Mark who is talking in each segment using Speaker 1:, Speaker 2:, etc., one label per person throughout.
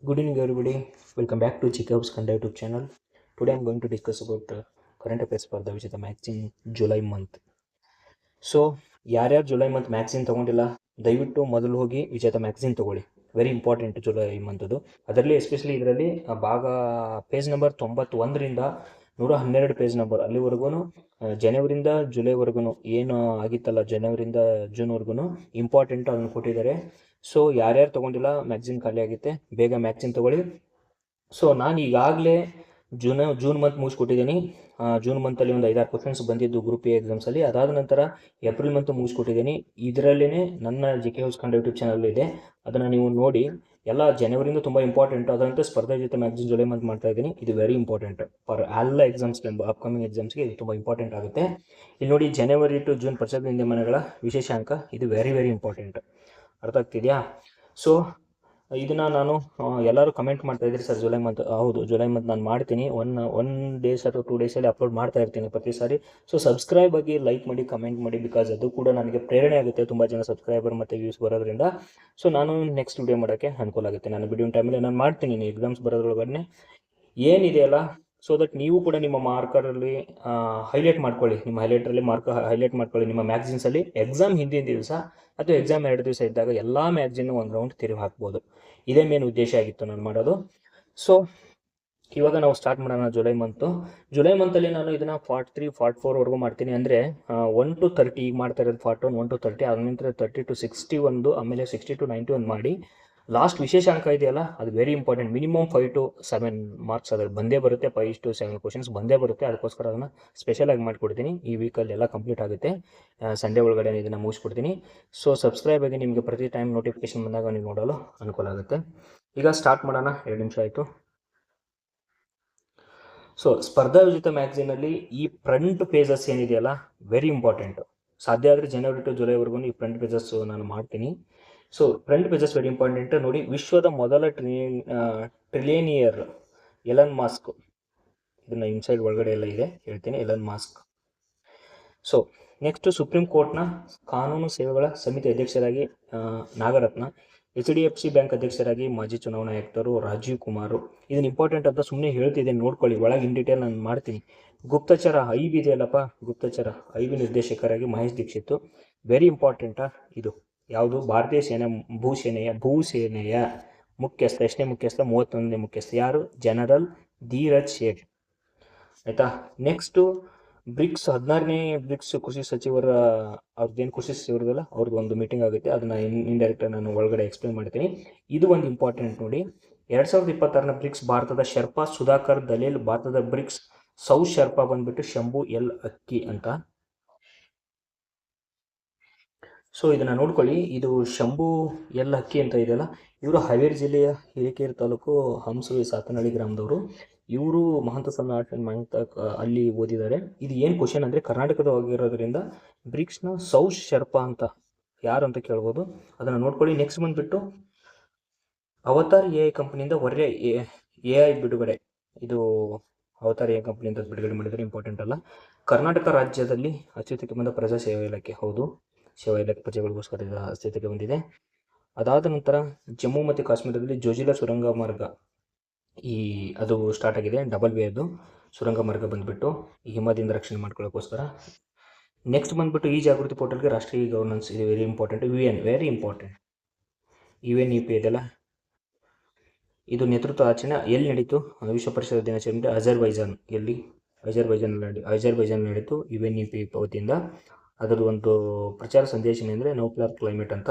Speaker 1: Good evening, everybody. Welcome back to Jacob's Kanda YouTube channel. Today, I'm going to discuss about current affairs for which is the magazine July month. So ಯಾರ್ಯಾರು July month magazine ತೊಗೊಂಡಿಲ್ಲ ದಯವಿಟ್ಟು ಮೊದಲು ಹೋಗಿ Vijetha magazine ತೊಗೊಳ್ಳಿ. Very important July ಮಂತದು. ಅದರಲ್ಲಿ especially ಇದರಲ್ಲಿ ಭಾಗ ಪೇಜ್ ನಂಬರ್ 91ರಿಂದ 112 ಪೇಜ್ ನಂಬರ್ ಅಲ್ಲಿವರೆಗೂ ಜನವರಿಂದ ಜುಲೈವರೆಗೂ ಏನು ಆಗಿತ್ತಲ್ಲ ಜನವರಿಂದ ಜೂನ್ವರೆಗೂ ಇಂಪಾರ್ಟೆಂಟ್ ಅದನ್ನು ಕೊಟ್ಟಿದ್ದಾರೆ. ಸೊ ಯಾರ್ಯಾರು ತೊಗೊಂಡಿಲ್ಲ ಮ್ಯಾಗ್ಝಿನ್ ಖಾಲಿ ಆಗುತ್ತೆ, ಬೇಗ ಮ್ಯಾಗ್ಝಿನ್ ತೊಗೊಳ್ಳಿ. ಸೊ ನಾನು ಈಗಾಗಲೇ ಜೂನ್ ಮಂತ್ ಮುಗಿಸ್ಕೊಟ್ಟಿದ್ದೀನಿ. ಜೂನ್ ಮಂತಲ್ಲಿ ಒಂದು 5-6 ಕ್ವಶನ್ಸ್ ಬಂದಿದ್ದು ಗ್ರೂಪ್ ಎ ಎಕ್ಸಾಮ್ಸಲ್ಲಿ. ಅದಾದ ನಂತರ ಏಪ್ರಿಲ್ ಮಂತ್ ಮುಗಿಸ್ಕೊಟ್ಟಿದ್ದೀನಿ. ಇದರಲ್ಲೇ ನನ್ನ J K house Kannada YouTube channel ಇದೆ, ಅದನ್ನು ನೀವು ನೋಡಿ. ಎಲ್ಲ ಜನವರಿಂದ ತುಂಬ ಇಂಪಾರ್ಟೆಂಟ್. ಅದರಂತೆ ಸ್ಪರ್ಧಾ ಜೊತೆ ಮ್ಯಾಗ್ಝಿನ್ ಜುಲೈ ಮಂತ್ ಮಾಡ್ತಾ ಇದ್ದೀನಿ. ಇದು ವೆರಿ ಇಂಪಾರ್ಟೆಂಟ್ ಫಾರ್ ಎಲ್ಲ ಎಕ್ಸಾಮ್ಸ್, ಅಪ್ಕಮಿಂಗ್ ಎಕ್ಸಾಮ್ಸ್ಗೆ ಇದು ತುಂಬ ಇಂಪಾರ್ಟೆಂಟ್ ಆಗುತ್ತೆ. ಇಲ್ಲಿ ನೋಡಿ, ಜನವರಿ ಟು ಜೂನ್ ಪರೀಕ್ಷಾ ವಿದ್ಯಮಾನಗಳ ವಿಶೇಷಾಂಕ, ಇದು ವೆರಿ ವೆರಿ ಇಂಪಾರ್ಟೆಂಟ್. ಅರ್ಥ ಆಗ್ತಿದೆಯಾ? ಸೊ ಇದನ್ನು ನಾನು ಎಲ್ಲರೂ ಕಮೆಂಟ್ ಮಾಡ್ತಾ ಇದ್ದೀರಿ ಸರ್ ಜುಲೈ ಮಂತ್. ಹೌದು, ಜುಲೈ ಮಂತ್ ನಾನು ಮಾಡ್ತೀನಿ. ಒನ್ ಡೇಸ್ ಅಥವಾ 2 ಡೇಸಲ್ಲಿ ಅಪ್ಲೋಡ್ ಮಾಡ್ತಾ ಇರ್ತೀನಿ ಪ್ರತಿ ಸಾರಿ. ಸೊ ಸಬ್ಸ್ಕ್ರೈಬ್ ಆಗಿ, ಲೈಕ್ ಮಾಡಿ, ಕಮೆಂಟ್ ಮಾಡಿ, ಬಿಕಾಸ್ ಅದು ಕೂಡ ನನಗೆ ಪ್ರೇರಣೆ ಆಗುತ್ತೆ. ತುಂಬ ಜನ ಸಬ್ಸ್ಕ್ರೈಬರ್ ಮತ್ತು ವ್ಯೂಸ್ ಬರೋದ್ರಿಂದ. ಸೊ ನಾನು ನೆಕ್ಸ್ಟ್ ವಿಡಿಯೋ ಮಾಡೋಕ್ಕೆ ಅನುಕೂಲ ಆಗುತ್ತೆ. ನಾನು ಬಿಡುವಿನ ಟೈಮಲ್ಲಿ ನಾನು ಮಾಡ್ತೀನಿ. ಎಕ್ಸಾಮ್ಸ್ ಬರೋದ್ರೊಳಗಡೆ ಏನಿದೆಯಲ್ಲ, ಸೊ ದಟ್ ನೀವು ಕೂಡ ನಿಮ್ಮ ಮಾರ್ಕರಲ್ಲಿ ಹೈಲೈಟ್ ಮಾಡ್ಕೊಳ್ಳಿ. ನಿಮ್ಮ ಹೈಲೈಟ್ರಲ್ಲಿ ಹೈಲೈಟ್ ಮಾಡ್ಕೊಳ್ಳಿ ನಿಮ್ಮ ಮ್ಯಾಗ್ಝಿನ್ಸಲ್ಲಿ. ಎಕ್ಸಾಮ್ ಹಿಂದಿನ ದಿವಸ ಅಥವಾ ಎಕ್ಸಾಮ್ 2 ದಿವಸ ಇದ್ದಾಗ ಎಲ್ಲ ಮ್ಯಾಗ್ಝಿನ್ ಒಂದು ರೌಂಡ್ ತಿರುಗಿ ಹಾಕ್ಬೋದು. ಇದೇ ಮೇನ್ ಉದ್ದೇಶ ಆಗಿತ್ತು ನಾನು ಮಾಡೋದು. ಸೊ ಇವಾಗ ನಾವು ಸ್ಟಾರ್ಟ್ ಮಾಡೋಣ ಜುಲೈ ಮಂತು. ಜುಲೈ ಮಂತಲ್ಲಿ ನಾನು ಇದನ್ನು 43, 44ವರೆಗೂ ಮಾಡ್ತೀನಿ. ಅಂದರೆ 1 to 30 ಈಗ ಮಾಡ್ತಾ ಇರೋದು 41, 1 to 30, ಆದ ನಂತರ 30 to 61, ಆಮೇಲೆ 60 to 91 ಮಾಡಿ. ಲಾಸ್ಟ್ ವಿಶೇಷಾಂಕ ಇದೆಯಲ್ಲ, ಅದು very important. Minimum 5 to 7 marks ಅದ್ರಲ್ಲಿ ಬಂದೇ ಬರುತ್ತೆ. 5 to 7 ಕ್ವಶನ್ಸ್ ಬಂದೇ ಬರುತ್ತೆ. ಅದಕ್ಕೋಸ್ಕರ ಅದನ್ನು ಸ್ಪೆಷಲಾಗಿ ಮಾಡಿಕೊಡ್ತೀನಿ. ಈ ವೀಕಲ್ಲಿ ಎಲ್ಲ ಕಂಪ್ಲೀಟ್ ಆಗುತ್ತೆ. ಸಂಡೇ ಒಳಗಡೆ ಇದನ್ನು ಮುಗಿಸ್ಕೊಡ್ತೀನಿ. ಸೊ ಸಬ್ಸ್ಕ್ರೈಬ್ ಆಗಿ, ನಿಮಗೆ ಪ್ರತಿ ಟೈಮ್ ನೋಟಿಫಿಕೇಶನ್ ಬಂದಾಗ ನೀವು ನೋಡಲು ಅನುಕೂಲ ಆಗುತ್ತೆ. ಈಗ ಸ್ಟಾರ್ಟ್ ಮಾಡೋಣ. 2 ನಿಮಿಷ ಆಯಿತು. ಸೊ ಸ್ಪರ್ಧಾ ವಿಜೇತ ಮ್ಯಾಗ್ಝಿನಲ್ಲಿ ಈ ಫ್ರಂಟ್ ಪೇಜಸ್ ಏನಿದೆಯಲ್ಲ, ವೆರಿ ಇಂಪಾರ್ಟೆಂಟ್. ಸಾಧ್ಯ ಆದರೆ ಜನವರಿ ಟು ಜುಲೈವರೆಗೂ ಈ ಫ್ರಂಟ್ ಪೇಜಸ್ ನಾನು ಮಾಡ್ತೀನಿ. So front pages very important. ನೋಡಿ, ವಿಶ್ವದ ಮೊದಲ ಟ್ರಿಲಿಯನಿಯರ್ ಎಲನ್ ಮಾಸ್ಕ್. ಇದನ್ನು ಇನ್ಸೈಡ್ ಒಳಗಡೆ ಎಲ್ಲ ಇದೆ, ಹೇಳ್ತೀನಿ. Elon mask. So next, supreme ಕೋರ್ಟ್ನ ಕಾನೂನು ಸೇವೆಗಳ ಸಮಿತಿ ಅಧ್ಯಕ್ಷರಾಗಿ ನಾಗರತ್ನ. HDFC ಬ್ಯಾಂಕ್ ಅಧ್ಯಕ್ಷರಾಗಿ ಮಾಜಿ ಚುನಾವಣಾ ಆಯುಕ್ತರು ರಾಜೀವ್ ಕುಮಾರ್. ಇದನ್ನು ಇಂಪಾರ್ಟೆಂಟ್ ಅಂತ ಸುಮ್ಮನೆ ಹೇಳ್ತಿದ್ದೇನೆ, ನೋಡ್ಕೊಳ್ಳಿ. ಒಳಗೆ ಇನ್ ಡೀಟೇಲ್ ನಾನು ಮಾಡ್ತೀನಿ. ಗುಪ್ತಚರ ಐಬಿ ಇದೆಯಲ್ಲಪ್ಪ, ಗುಪ್ತಚರ ಐಬಿ ನಿರ್ದೇಶಕರಾಗಿ ಮಹೇಶ್ ದೀಕ್ಷಿತ್. ವೆರಿ ಇಂಪಾರ್ಟೆಂಟಾ ಇದು. ಯಾವುದು? ಭಾರತೀಯ ಭೂಸೇನೆಯ ಮುಖ್ಯಸ್ಥ. ಎಷ್ಟನೇ ಮುಖ್ಯಸ್ಥ? 31ನೇ ಮುಖ್ಯಸ್ಥ. ಯಾರು? ಜನರಲ್ ಧೀರಜ್ ಶೇಠ್. ಆಯಿತಾ? ನೆಕ್ಸ್ಟು ಬ್ರಿಕ್ಸ್ 16ನೇ ಬ್ರಿಕ್ಸ್ ಕೃಷಿ ಸಚಿವರ ಅವ್ರದ್ದೇನು ಕೃಷಿ ಸಚಿವರದಲ್ಲ, ಅವ್ರದ್ದು ಒಂದು ಮೀಟಿಂಗ್ ಆಗುತ್ತೆ. ಅದನ್ನು ಇಂಡೈರೆಕ್ಟಾಗಿ ನಾನು ಒಳಗಡೆ ಎಕ್ಸ್ಪ್ಲೇನ್ ಮಾಡ್ತೀನಿ. ಇದು ಒಂದು ಇಂಪಾರ್ಟೆಂಟ್ ನೋಡಿ. 2026ರ ಬ್ರಿಕ್ಸ್ ಭಾರತದ ಶೆರ್ಪಾ ಸುಧಾಕರ್ ದಲೇಲ್. ಭಾರತದ ಬ್ರಿಕ್ಸ್ ಸೌತ್ ಶೆರ್ಪಾ ಬಂದ್ಬಿಟ್ಟು ಶಂಭು ಎಲ್ ಅಕ್ಕಿ ಅಂತ. ಸೊ ಇದನ್ನು ನೋಡ್ಕೊಳ್ಳಿ. ಇದು ಶಂಭು ಎಲ್ ಅಕ್ಕಿ ಅಂತ ಇದೆಯಲ್ಲ, ಇವರು ಹಾವೇರಿ ಜಿಲ್ಲೆಯ ಹಿರೇಕೆರೆ ತಾಲೂಕು ಹಂಸವಿ ಸಾತನಹಳ್ಳಿ ಗ್ರಾಮದವರು. ಇವರು ಮಹಂತ ಸಮ್ರಾಟ್ ಅಲ್ಲಿ ಓದಿದ್ದಾರೆ. ಇದು ಏನು ಕ್ವಶನ್ ಅಂದರೆ, ಕರ್ನಾಟಕದ ಹೋಗಿರೋದ್ರಿಂದ ಬ್ರಿಕ್ಸ್ನ ಸೌತ್ ಶೆರ್ಪಾ ಅಂತ ಯಾರು ಅಂತ ಕೇಳ್ಬೋದು. ಅದನ್ನು ನೋಡ್ಕೊಳ್ಳಿ. ನೆಕ್ಸ್ಟ್ ಬಂದುಬಿಟ್ಟು ಅವತಾರ್ AI ಕಂಪ್ನಿಯಿಂದ ಹೊರೆ AI ಬಿಡುಗಡೆ. ಇದು ಅವತಾರ್ AI ಕಂಪ್ನಿಯಿಂದ ಬಿಡುಗಡೆ ಮಾಡಿದರೆ ಇಂಪಾರ್ಟೆಂಟ್ ಅಲ್ಲ. ಕರ್ನಾಟಕ ರಾಜ್ಯದಲ್ಲಿ ಅಸ್ತಿತ್ವಕ್ಕೆ ಬಂದ ಪ್ರಜಾ ಸೇವಾ ಇಲಾಖೆ. ಹೌದು, ಸೇವಾ ಇಲಾಖೆ ಪ್ರಜೆಗಳಿಗೋಸ್ಕರ ಅಸ್ತಿತ್ವಕ್ಕೆ ಬಂದಿದೆ. ಅದಾದ ನಂತರ ಜಮ್ಮು ಮತ್ತು ಕಾಶ್ಮೀರದಲ್ಲಿ ಜೋಜಿಲಾ ಸುರಂಗ ಮಾರ್ಗ ಅದು ಸ್ಟಾರ್ಟ್ ಆಗಿದೆ. ಡಬಲ್ ವೇ ಅದು ಸುರಂಗ ಮಾರ್ಗ ಬಂದುಬಿಟ್ಟು ಹಿಮದಿಂದ ರಕ್ಷಣೆ ಮಾಡ್ಕೊಳ್ಳೋಕ್ಕೋಸ್ಕರ. ನೆಕ್ಸ್ಟ್ ಬಂದುಬಿಟ್ಟು ಈ ಜಾಗೃತಿ ಪೋರ್ಟಲ್ಗೆ ರಾಷ್ಟ್ರೀಯ ಗವರ್ನೆನ್ಸ್. ಇದು very important. UN very important. UNEP ಇದೆಲ್ಲ, ಇದು ನೇತೃತ್ವ ಆಚರಣೆ ಎಲ್ಲಿ ನಡೀತು? ವಿಶ್ವ ಪರಿಸರ ದಿನಾಚರಣೆ ಅಜರ್ಬೈಜಾನ್. ಎಲ್ಲಿ? ಅಜರ್ಬೈಜಾನ್ ನಡೀತು UNEP ವತಿಯಿಂದ. ಅದರದ್ದು ಒಂದು ಪ್ರಚಾರ ಸಂದೇಶ ಅಂದರೆ ನೋ ಪ್ಲಾರ್ ಕ್ಲೈಮೇಟ್ ಅಂತ.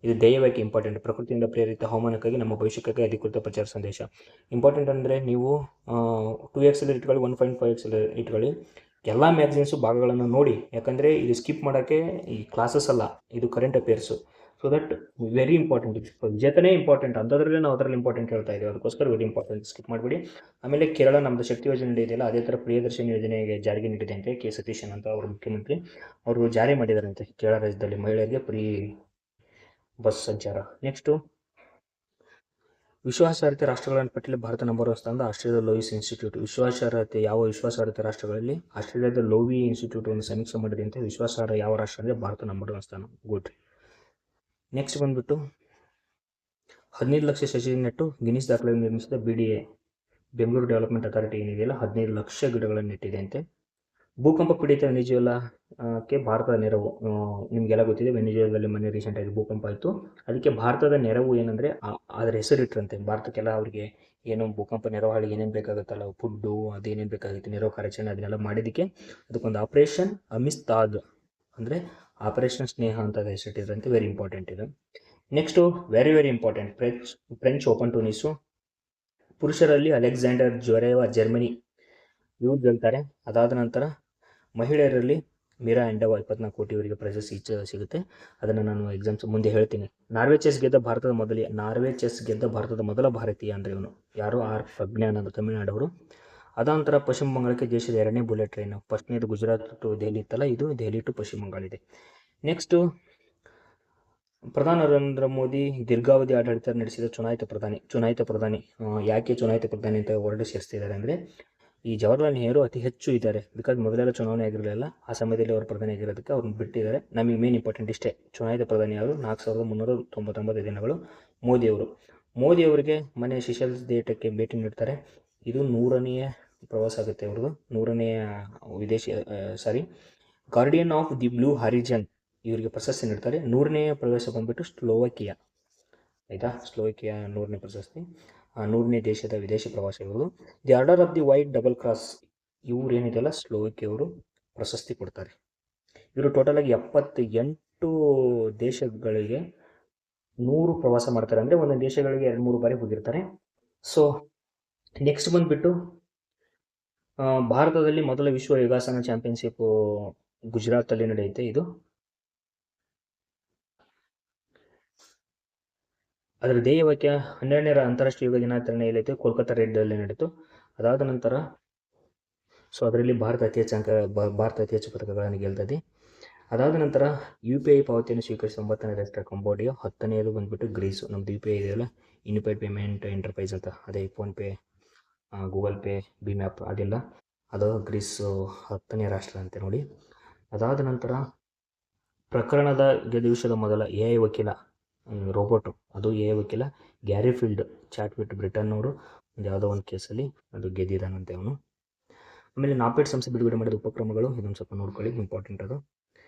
Speaker 1: ಇದು ಧ್ಯೇಯವಾಕ್ಯ ಇಂಪಾರ್ಟೆಂಟ್. ಪ್ರಕೃತಿಯಿಂದ ಪ್ರೇರಿತ ಹವಾಮಾನಕ್ಕಾಗಿ ನಮ್ಮ ಭವಿಷ್ಯಕ್ಕಾಗಿ ಅಧಿಕೃತ ಪ್ರಚಾರ ಸಂದೇಶ. ಇಂಪಾರ್ಟೆಂಟ್ ಅಂದರೆ ನೀವು 2x ಇಟ್ಕೊಳ್ಳಿ, 1.5x ಇಟ್ಕೊಳ್ಳಿ. ಎಲ್ಲ ಮ್ಯಾಗ್ಝಿನ್ಸು ಭಾಗಗಳನ್ನು ನೋಡಿ, ಯಾಕಂದರೆ ಇದು ಸ್ಕಿಪ್ ಮಾಡೋಕ್ಕೆ ಈ ಕ್ಲಾಸಸ್ ಅಲ್ಲ, ಇದು current affairs. So that very important. ವಿಜೇತನೇ ಇಂಪಾರ್ಟೆಂಟ್, ಅಂಥದ್ರಲ್ಲಿ ನಾವು ಅದರಲ್ಲಿ ಇಂಪಾರ್ಟೆಂಟ್ ಹೇಳ್ತಾ ಇದ್ದೀವಿ. ಅದಕ್ಕೋಸ್ಕರ ವೆರಿ ಇಂಪಾರ್ಟೆಂಟ್, ಸ್ಕಿಪ್ ಮಾಡಿಬಿಡಿ. ಆಮೇಲೆ ಕೇರಳ ನಮ್ಮದು ಶಕ್ತಿ ಯೋಜನೆ ಇದೆಯಲ್ಲ, ಅದೇ ಥರ ಪ್ರಿಯದರ್ಶಿನಿ ಯೋಜನೆಗೆ ಜಾರಿಗೆ ನೀಡಿದೆ ಅಂತೆ. ಕೆ ಸತೀಶನ್ ಅಂತ ಅವರು ಮುಖ್ಯಮಂತ್ರಿ, ಅವರು ಜಾರಿ ಮಾಡಿದಾರಂತೆ ಕೇರಳ ರಾಜ್ಯದಲ್ಲಿ ಮಹಿಳೆಯರಿಗೆ ಫ್ರೀ ಬಸ್ ಸಂಚಾರ. ನೆಕ್ಸ್ಟು, ವಿಶ್ವಾಸಾರ್ಹತೆ ರಾಷ್ಟ್ರಗಳ ಪಟ್ಟಿಯಲ್ಲಿ ಭಾರತ ನಂಬರ್ 1 ಸ್ಥಾನದ ಆಸ್ಟ್ರೇಲಿಯಾದ ಲೋಯಿಸ್ ಇನ್ಸ್ಟಿಟ್ಯೂಟ್. ವಿಶ್ವಾಸಾರ್ಹತೆ ಯಾವ ವಿಶ್ವಾಸಾರ್ಹತೆ ರಾಷ್ಟ್ರಗಳಲ್ಲಿ? ಆಸ್ಟ್ರೇಲಿಯಾದ ಲೋವಿ ಇನ್ಸ್ಟಿಟ್ಯೂಟ್ ಒಂದು ಸಮೀಕ್ಷೆ ಮಾಡಿದಂತೆ ವಿಶ್ವಾಸಾರ್ಹ ಯಾವ ರಾಷ್ಟ್ರ ಅಂದರೆ ಭಾರತ ನಂಬರ್ 1 ಸ್ಥಾನ. ಗುಡ್. ನೆಕ್ಸ್ಟ್ ಬಂದ್ಬಿಟ್ಟು 15 ಲಕ್ಷ ಸಸಿ ನೆಟ್ಟು ಗಿನ್ನಿಸ್ ದಾಖಲೆ ನಿರ್ಮಿಸಿದ BDA ಬೆಂಗಳೂರು ಡೆವಲಪ್ಮೆಂಟ್ ಅಥಾರಿಟಿ ಏನಿದೆಯಲ್ಲ 15 ಲಕ್ಷ ಗಿಡಗಳನ್ನು ನೆಟ್ಟಿದೆ ಅಂತೆ. ಭೂಕಂಪ ಪೀಡಿತ ವೆನಿಜುವೆಲಾಕ್ಕೆ ಭಾರತದ ನೆರವು. ನಿಮಗೆಲ್ಲ ಗೊತ್ತಿದೆ, ವೆನಿಜುವೆಲಾದಲ್ಲಿ ಮೊನ್ನೆ ರೀಸೆಂಟಾಗಿ ಭೂಕಂಪ ಆಯಿತು. ಅದಕ್ಕೆ ಭಾರತದ ನೆರವು ಏನಂದರೆ ಅದರ ಹೆಸರಿಟ್ರಂತೆ. ಭಾರತಕ್ಕೆಲ್ಲ ಅವರಿಗೆ ಏನು ಭೂಕಂಪ ನೆರವು ಏನೇನು ಬೇಕಾಗುತ್ತಲ್ಲ, ಫುಡ್ಡು ಅದೇನೇನು ಬೇಕಾಗುತ್ತೆ ನೆರವು ಕಾರ್ಯಾಚರಣೆ ಅದನ್ನೆಲ್ಲ ಮಾಡಿದ್ದಕ್ಕೆ ಅದಕ್ಕೊಂದು ಆಪರೇಷನ್ ಅಮಿಸ್ತಾದ್ ಅಂದರೆ ಆಪರೇಷನ್ ಸ್ನೇಹ ಅಂತ ಹೆಸರಿಟ್ಟಿದ್ರಂತೆ. ವೆರಿ ಇಂಪಾರ್ಟೆಂಟ್ ಇದು. Next very important, French open tennis ಪುರುಷರಲ್ಲಿ ಅಲೆಕ್ಸಾಂಡರ್ ಜ್ವರೇವ ಜರ್ಮನಿ ಇವ್ರು ಗೆಲ್ತಾರೆ. ಅದಾದ ನಂತರ ಮಹಿಳೆಯರಲ್ಲಿ ಮೀರಾ ಎಂಡವ 24 ಕೋಟಿ ಇವರಿಗೆ ಪ್ರೈಸಸ್ ಈಚ್ ಸಿಗುತ್ತೆ. ಅದನ್ನು ನಾನು ಎಕ್ಸಾಮ್ಸ್ ಮುಂದೆ ಹೇಳ್ತೀನಿ. ನಾರ್ವೆ ಚೆಸ್ ಗೆದ್ದ ಭಾರತದ ಮೊದಲ ಭಾರತೀಯ ಅಂದರೆ ಇವನು ಯಾರು, ಆರ್ ಪ್ರಜ್ಞಾನ್ ಅಂತ ತಮಿಳುನಾಡವರು. ಅದಾದ ನಂತರ ಪಶ್ಚಿಮ ಬಂಗಾಳಕ್ಕೆ ದೇಶದ 2ನೇ ಬುಲೆಟ್ ಟ್ರೈನ್. ಫಸ್ಟ್ನೇದು ಗುಜರಾತ್ ಟು ದೆಹಲಿ ಇತ್ತಲ್ಲ, ಇದು ದೆಹಲಿ ಟು ಪಶ್ಚಿಮ ಬಂಗಾಳ ಇದೆ. ನೆಕ್ಸ್ಟು ಪ್ರಧಾನಿ ನರೇಂದ್ರ ಮೋದಿ ದೀರ್ಘಾವಧಿ ಆಡಳಿತ ನಡೆಸಿದ ಚುನಾಯಿತ ಪ್ರಧಾನಿ. ಯಾಕೆ ಚುನಾಯಿತ ಪ್ರಧಾನಿ ಅಂತ ವರ್ಡ್ ಸೇರಿಸ್ತಿದ್ದಾರೆ ಅಂದರೆ, ಈ ಜವಾಹರ್ಲಾಲ್ ನೆಹರು ಅತಿ ಹೆಚ್ಚು ಇದ್ದಾರೆ. ಬಿಕಾಸ್ ಮೊದಲೆಲ್ಲ ಚುನಾವಣೆ ಆಗಿರಲಿಲ್ಲ, ಆ ಸಮಯದಲ್ಲಿ ಅವರು ಪ್ರಧಾನಿ ಆಗಿರೋದಕ್ಕೆ ಅವ್ರನ್ನ ಬಿಟ್ಟಿದ್ದಾರೆ. ನಮಗೆ ಮೇನ್ ಇಂಪಾರ್ಟೆಂಟ್ ಇಷ್ಟೇ, ಚುನಾಯಿತ ಪ್ರಧಾನಿ ಅವರು 4399 ದಿನಗಳು ಮೋದಿಯವರಿಗೆ ಮನೆ ಸಿಷೆಲ್ಸ್ ದೇಶಕ್ಕೆ ಭೇಟಿ ನೀಡ್ತಾರೆ. ಇದು 100ನೇ ಪ್ರವಾಸ ಆಗುತ್ತೆ ಅವ್ರದ್ದು, 100ನೇ Guardian of the Blue Horizon ಇವರಿಗೆ ಪ್ರಶಸ್ತಿ ನೀಡ್ತಾರೆ. 100ನೇ ಪ್ರವೇಶ ಬಂದ್ಬಿಟ್ಟು ಸ್ಲೋವಕಿಯಾ, ಆಯಿತಾ, ಸ್ಲೋವಕಿಯಾ 100ನೇ ಪ್ರಶಸ್ತಿ, 100ನೇ ದೇಶದ ವಿದೇಶಿ ಪ್ರವಾಸ ಇವರು. The order of the white double cross ಇವ್ರು ಏನಿದೆಯಲ್ಲ ಸ್ಲೋವಕಿಯವರು ಪ್ರಶಸ್ತಿ ಕೊಡ್ತಾರೆ. ಇವರು ಟೋಟಲಾಗಿ 78 ದೇಶಗಳಿಗೆ 100 ಪ್ರವಾಸ ಮಾಡ್ತಾರೆ. ಅಂದರೆ ಒಂದೊಂದು ದೇಶಗಳಿಗೆ 2-3 ಬಾರಿ ಹೋಗಿರ್ತಾರೆ. ಸೊ ನೆಕ್ಸ್ಟ್ ಬಂದುಬಿಟ್ಟು ಭಾರತದಲ್ಲಿ ಮೊದಲ ವಿಶ್ವ ಯೋಗಾಸನ ಚಾಂಪಿಯನ್ಶಿಪ್ ಗುಜರಾತಲ್ಲಿ ನಡೆಯುತ್ತೆ. ಇದು ಅದರ ಧ್ಯೇಯವಾಕ್ಯ 12ನೇ ಅಂತಾರಾಷ್ಟ್ರೀಯ ಯೋಗ ದಿನಾಚರಣೆ ಎಲ್ಲೈತೆ ಕೋಲ್ಕತ್ತಾ ರೆಡ್ಡಲ್ಲಿ ನಡೀತು. ಅದಾದ ನಂತರ ಅದರಲ್ಲಿ ಭಾರತ ಅತಿ ಹೆಚ್ಚು ಪದಕಗಳನ್ನು ಗೆಲ್ತದೆ. ಅದಾದ ನಂತರ UPI ಪಾವತಿಯನ್ನು ಸ್ವೀಕರಿಸಿದ 9ನೇ ರಾಷ್ಟ್ರ ಕಂಬೋಡಿಯಾ. 10ನೇದು ಬಂದುಬಿಟ್ಟು ಗ್ರೀಸು. ನಮ್ಮದು UPI ಇದೆಯಲ್ಲ, ಯೂನಿಫೈಡ್ ಪೇಮೆಂಟ್ ಎಂಟರ್ಪ್ರೈಸ್ ಅಂತ, ಅದೇ ಫೋನ್ಪೇ, ಗೂಗಲ್ ಪೇ, ಭೀಮ್ ಆ್ಯಪ್ ಅದೆಲ್ಲ, ಅದು ಗ್ರೀಸು 10ನೇ ರಾಷ್ಟ್ರ ಅಂತೆ ನೋಡಿ. ಅದಾದ ನಂತರ ಪ್ರಕರಣದ ವಿಶ್ವದ ಮೊದಲ AI ವಕೀಲ ರೋಬೋಟು, ಅದು AI ವಕೀಲ ಗ್ಯಾರಿ ಫೀಲ್ಡ್ ಚಾಟ್ ಬಿಟ್ಟು ಬ್ರಿಟನ್ನವರು ಯಾವುದೋ ಒಂದು ಕೇಸಲ್ಲಿ ಅದು ಗೆದ್ದಿದ್ದಾನಂತೆ ಅವನು. ಆಮೇಲೆ ನಾಪೆಡ್ ಸಂಸ್ಥೆ ಬಿಡುಗಡೆ ಮಾಡಿದ ಉಪಕ್ರಮಗಳು, ಇದೊಂದು ಸ್ವಲ್ಪ ನೋಡ್ಕೊಳ್ಳಿ, ಇಂಪಾರ್ಟೆಂಟ್ ಅದು.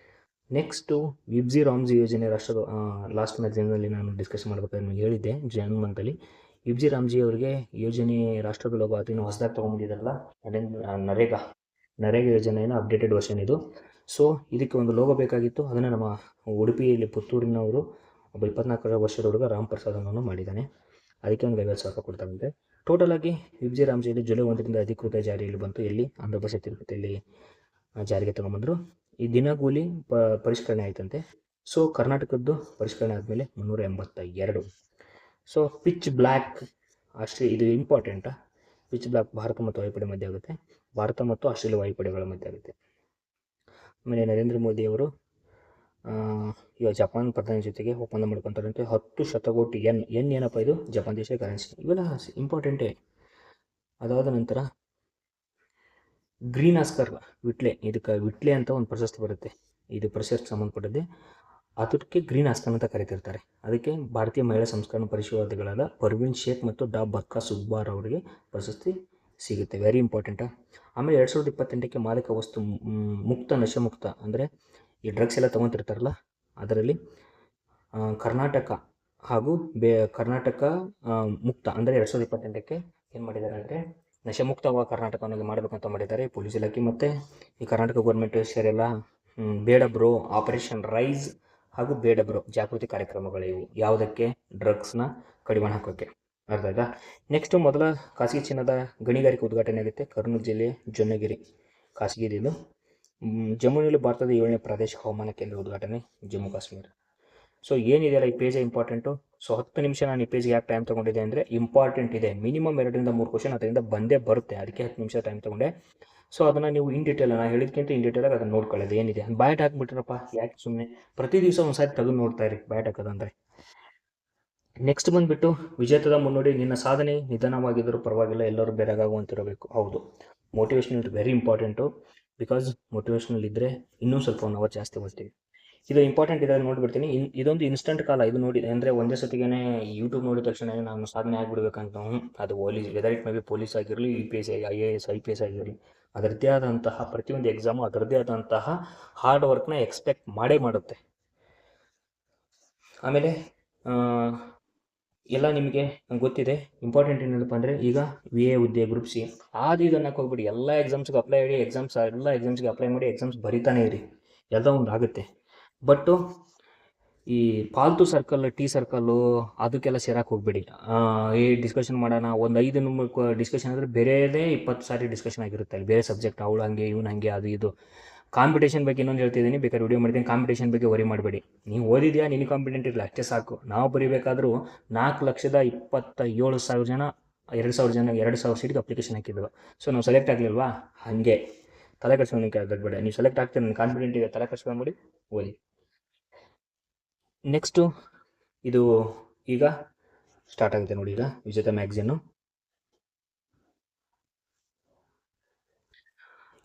Speaker 1: ನೆಕ್ಸ್ಟು ವಿಬ್ಜಿ ರಾಮ್ಜಿ ಯೋಜನೆ ರಾಷ್ಟ್ರದ ಲಾಸ್ಟ್ ಮ್ಯಾಗ್ಝಿನಲ್ಲಿ ನಾನು ಡಿಸ್ಕಸ್ ಮಾಡಬೇಕಾದ್ರೆ ನಿಮಗೆ ಹೇಳಿದ್ದೆ, ಜೂನ್ ಮಂತಲ್ಲಿ ವಿಬ್ಜಿ ರಾಮ್ಜಿ ಅವರಿಗೆ ಯೋಜನೆ ರಾಷ್ಟ್ರದ ಲೋಗೋ ಅದು ಇನ್ನು ಹೊಸದಾಗಿ ತೊಗೊಂಡಿದ್ದಾರಲ್ಲ, ನರೇಗಾ ಯೋಜನೆಯ ಅಪ್ಡೇಟೆಡ್ ವರ್ಷನ್ ಇದು. ಸೊ ಇದಕ್ಕೆ ಒಂದು ಲೋಗೋ ಬೇಕಾಗಿತ್ತು, ಅದನ್ನು ನಮ್ಮ ಉಡುಪಿಯಲ್ಲಿ ಪುತ್ತೂರಿನವರು ಒಬ್ಬ 24 ವರ್ಷದ ಹುಡುಗ ರಾಮ್ ಪ್ರಸಾದ್ ಅನ್ನೋನು ಮಾಡಿದ್ದಾನೆ. ಅದಕ್ಕೆ ಒಂದು 50,000 ಕೊಡ್ತಾರಂತೆ. ಟೋಟಲಾಗಿ ವಿಬ್ಜಿ ರಾಮ್ಜಿಯಲ್ಲಿ ಜುಲೈ 1ರಿಂದ ಅಧಿಕೃತ ಜಾರಿಯಲ್ಲಿ ಬಂತು. ಎಲ್ಲಿ, ಆಂಧ್ರ ಪ್ರದೇಶ ತಿರುಪತಿಯಲ್ಲಿ ಜಾರಿಗೆ ತಗೊಂಬಂದರು. ಈ ದಿನಗೂಲಿ ಪರಿಷ್ಕರಣೆ ಆಯ್ತಂತೆ. ಸೊ ಕರ್ನಾಟಕದ್ದು ಪರಿಷ್ಕರಣೆ ಆದಮೇಲೆ 382. ಸೊ ಪಿಚ್ ಬ್ಲ್ಯಾಕ್ ಇದು ಇಂಪಾರ್ಟೆಂಟಾ, ಪಿಚ್ ಬ್ಲ್ಯಾಕ್ ಭಾರತ ಮತ್ತು ವಾಯುಪಡೆ ಮಧ್ಯೆ ಆಗುತ್ತೆ, ಭಾರತ ಮತ್ತು ಆಸ್ಟ್ರೇಲಿಯಾ ವಾಯುಪಡೆಗಳ ಮಧ್ಯೆ ಆಗುತ್ತೆ. ಆಮೇಲೆ ನರೇಂದ್ರ ಮೋದಿಯವರು ಇವಾಗ ಜಪಾನ್ ಪ್ರಧಾನಿ ಜೊತೆಗೆ ಒಪ್ಪಂದ ಮಾಡ್ಕೊತಾರಂತೆ. 10 ಶತಕೋಟಿ ಎನ್ ಏನಪ್ಪ ಇದು, ಜಪಾನ್ ದೇಶ ಕರೆನ್ಸಿ, ಇವೆಲ್ಲ ಇಂಪಾರ್ಟೆಂಟೇ. ಅದಾದ ನಂತರ ಗ್ರೀನ್ ಆಸ್ಕರ್ ವಿಟ್ಲೆ, ಇದಕ್ಕೆ ವಿಟ್ಲೆ ಅಂತ ಒಂದು ಪ್ರಶಸ್ತಿ ಬರುತ್ತೆ, ಇದು ಪ್ರಶಸ್ತಿ ಸಂಬಂಧಪಟ್ಟದ್ದೇ, ಅದಕ್ಕೆ ಗ್ರೀನ್ ಆಸ್ಕರ್ ಅಂತ ಕರೀತಿರ್ತಾರೆ. ಅದಕ್ಕೆ ಭಾರತೀಯ ಮಹಿಳಾ ಸಂಸ್ಕರಣ ಪರಿಶೋಧಕಗಳಾದ ಪರ್ವೀನ್ ಶೇಖ್ ಮತ್ತು ಡಾ ಬಕ್ಕಾ ಸುಬ್ಬಾರ್ ಅವರಿಗೆ ಪ್ರಶಸ್ತಿ ಸಿಗುತ್ತೆ. ವೆರಿ ಇಂಪಾರ್ಟೆಂಟಾ. ಆಮೇಲೆ 2028ಕ್ಕೆ ಮಾದಕ ವಸ್ತು ನಶೆಮುಕ್ತ ಅಂದರೆ ಈ ಡ್ರಗ್ಸ್ ಎಲ್ಲ ತೊಗೊತಿರ್ತಾರಲ್ಲ, ಅದರಲ್ಲಿ ಕರ್ನಾಟಕ ಹಾಗೂ ಕರ್ನಾಟಕ ಮುಕ್ತ ಅಂದರೆ 2028ಕ್ಕೆ ಏನು ಮಾಡಿದ್ದಾರೆ ಅಂದರೆ ನಶೆಮುಕ್ತವಾದ ಕರ್ನಾಟಕವನ್ನು ಮಾಡಬೇಕಂತ ಮಾಡಿದ್ದಾರೆ ಪೊಲೀಸ್ ಇಲಾಖೆ ಮತ್ತು ಈ ಕರ್ನಾಟಕ ಗೌರ್ಮೆಂಟ್ ಸೇರೆಲ್ಲ. ಬೇಡ ಬ್ರೋ ಆಪರೇಷನ್ ರೈಸ್ ಹಾಗೂ ಬೇಡ ಬ್ರೋ ಜಾಗೃತಿ ಕಾರ್ಯಕ್ರಮಗಳಿವು, ಯಾವುದಕ್ಕೆ, ಡ್ರಗ್ಸ್ನ ಕಡಿವಾಣ ಹಾಕೋಕ್ಕೆ. ಅರ್ಥ ಆಯ್ತಾ. ನೆಕ್ಸ್ಟು ಮೊದಲ ಖಾಸಗಿ ಚಿನ್ನದ ಗಣಿಗಾರಿಕೆ ಉದ್ಘಾಟನೆ ಆಗುತ್ತೆ ಕರ್ನೂಲು ಜಿಲ್ಲೆಯ ಜೊನ್ನಗಿರಿ ಖಾಸಗಿದು. ಜಮ್ಮುವಿನಲ್ಲಿ ಭಾರತದ 7ನೇ ಪ್ರಾದೇಶಿಕ ಹವಾಮಾನ ಕೇಂದ್ರ ಉದ್ಘಾಟನೆ ಜಮ್ಮು ಕಾಶ್ಮೀರ. ಸೊ ಏನಿದೆಯಲ್ಲ ಈ ಪೇಜ್ ಇಂಪಾರ್ಟೆಂಟು. ಸೊ 10 ನಿಮಿಷ ನಾನು ಈ ಪೇಜ್ಗೆ ಯಾಕೆ ಟೈಮ್ ತೊಗೊಂಡಿದ್ದೆ ಅಂದರೆ ಇಂಪಾರ್ಟೆಂಟ್ ಇದೆ, ಮಿನಿಮಮ್ 2ರಿಂದ 3 ಕ್ವಶನ್ ಅದರಿಂದ ಬಂದೇ ಬರುತ್ತೆ, ಅದಕ್ಕೆ 10 ನಿಮಿಷ ಟೈಮ್ ತೊಗೊಂಡೆ. ಸೊ ಅದನ್ನು ನೀವು ಇನ್ ಡೀಟೇಲ್, ನಾನು ಹೇಳಿದ್ಕಿಂತ ಇನ್ ಡೀಟೇಲಾಗಿ ಅದನ್ನು ನೋಡ್ಕೊಳ್ಳೋದು ಏನಿದೆ. ಬಯಾಟ್ ಹಾಕ್ಬಿಟ್ರಪ್ಪ, ಯಾಕೆ ಸುಮ್ಮನೆ ಪ್ರತಿ ದಿವಸ ಒಂದು ಸಾರಿ ತೆಗೆದು ನೋಡ್ತಾ ಇರಿ ಬಯಾಟ್ ಹಾಕೋದಂದರೆ. ನೆಕ್ಸ್ಟ್ ಬಂದುಬಿಟ್ಟು ವಿಜೇತದ ಮುನ್ನುಡಿ, ನಿನ್ನ ಸಾಧನೆ ನಿಧಾನವಾಗಿದ್ದರೂ ಪರವಾಗಿಲ್ಲ, ಎಲ್ಲರೂ ಬೆರಗಾಗುವಂತಿರಬೇಕು. ಹೌದು, motivational very important. Because motivational ಇದ್ದರೆ ಇನ್ನೂ ಸ್ವಲ್ಪ 1 ಅವರ್ ಜಾಸ್ತಿ ಓದ್ತೀವಿ. ಇದು ಇಂಪಾರ್ಟೆಂಟ್ ಇದೆ ನೋಡಿಬಿಡ್ತೀನಿ. ಇದೊಂದು ಇನ್ಸ್ಟಂಟ್ ಕಾಲ, ಇದು ನೋಡಿ ಅಂದರೆ ಒಂದೇ ಸತಿಗೆ ಯೂಟ್ಯೂಬ್ ನೋಡಿದ ತಕ್ಷಣ ನಾನು ಸಾಧನೆ ಆಗಿಬಿಡ್ಬೇಕಂತ ಅದು whether it may be police ಆಗಿರಲಿ, UPSC IAS IPS ಆಗಿರಲಿ, ಅದರದ್ದೇ ಆದಂತಹ ಪ್ರತಿಯೊಂದು ಎಕ್ಸಾಮು ಅದರದ್ದೇ ಆದಂತಹ ಹಾರ್ಡ್ ವರ್ಕ್ನ ಎಕ್ಸ್ಪೆಕ್ಟ್ ಮಾಡೇ ಮಾಡುತ್ತೆ. ಆಮೇಲೆ ಎಲ್ಲ ನಿಮಗೆ ಗೊತ್ತಿದೆ. ಇಂಪಾರ್ಟೆಂಟ್ ಏನಪ್ಪ ಅಂದರೆ ಈಗ VA ಹುದ್ದೆ, ಗ್ರೂಪ್ C ಇದು ಅನ್ನಕ್ಕೆ ಹೋಗ್ಬಿಡಿ. ಎಲ್ಲ ಎಕ್ಸಾಮ್ಸ್ಗೆ ಅಪ್ಲೈ ಮಾಡಿ, ಎಲ್ಲ ಎಕ್ಸಾಮ್ಸ್ಗೆ ಅಪ್ಲೈ ಮಾಡಿ, ಎಕ್ಸಾಮ್ಸ್ ಬರಿತಾನೆ ಇರಿ, ಎಲ್ಲ ಒಂದು ಆಗುತ್ತೆ. ಬಟ್ಟು ಈ ಪಾಲ್ತು ಟಿ ಸರ್ಕಲ್ಲು ಅದಕ್ಕೆಲ್ಲ ಸೇರಕ್ಕೆ ಹೋಗ್ಬೇಡಿ. ಈ ಡಿಸ್ಕಷನ್ ಮಾಡೋಣ, ಒಂದು 5 ಡಿಸ್ಕಷನ್ ಅಂದರೆ ಬೇರೆದೇ 20 ಸಾರಿ ಡಿಸ್ಕಷನ್ ಆಗಿರುತ್ತೆ ಅಲ್ಲಿ, ಬೇರೆ ಸಬ್ಜೆಕ್ಟ್, ಅವಳು ಹಂಗೆ ಇವನು ಹಂಗೆ ಅದು ಇದು. ಕಾಂಪಿಟೇಷನ್ ಬಗ್ಗೆ ಇನ್ನೊಂದು ಹೇಳ್ತಿದ್ದೀನಿ, ಬೇಕಾದ್ರೆ ವಿಡಿಯೋ ಮಾಡ್ತೀನಿ. ಕಾಂಪಿಟೇಷನ್ ಬಗ್ಗೆ ವರಿ ಮಾಡಬೇಡಿ. ನೀವು ಓದಿದ್ಯಾ, ನಿನ್ನ ಕಾಂಪಿಟೆಂಟ್ ಇರಲ್ಲ ಅಷ್ಟೇ ಸಾಕು. ನಾವು ಬರೀಬೇಕಾದ್ರೂ 4,27,000 ಜನ 2,000 ಸೀಟ್ಗೆ ಅಪ್ಲಿಕೇಶನ್ ಹಾಕಿದ್ವು. ಸೊ ನಾವು ಸೆಲೆಕ್ಟ್ ಆಗಲಿಲ್ವಾ, ಹಾಗೆ ತಲೆ ಕೆಡ್ಸ್ಕೊಳಕ್ಕೆ ಆಗಬೇಡ. ನೀವು ಸೆಲೆಕ್ಟ್ ಆಗ್ತೀರಿ, ನನ್ನ ಕಾನ್ಫಿಡೆಂಟ್ ಇದೆ, ತಲೆ ಕೆಡ್ಸ್ಕೊಂಬಿಡಿ, ಓದಿ. ನೆಕ್ಸ್ಟು ಇದು ಈಗ ಸ್ಟಾರ್ಟ್ ಆಗುತ್ತೆ ನೋಡಿ. ಈಗ ವಿಜೇತ ಮ್ಯಾಗ್ಝಿನ್ನು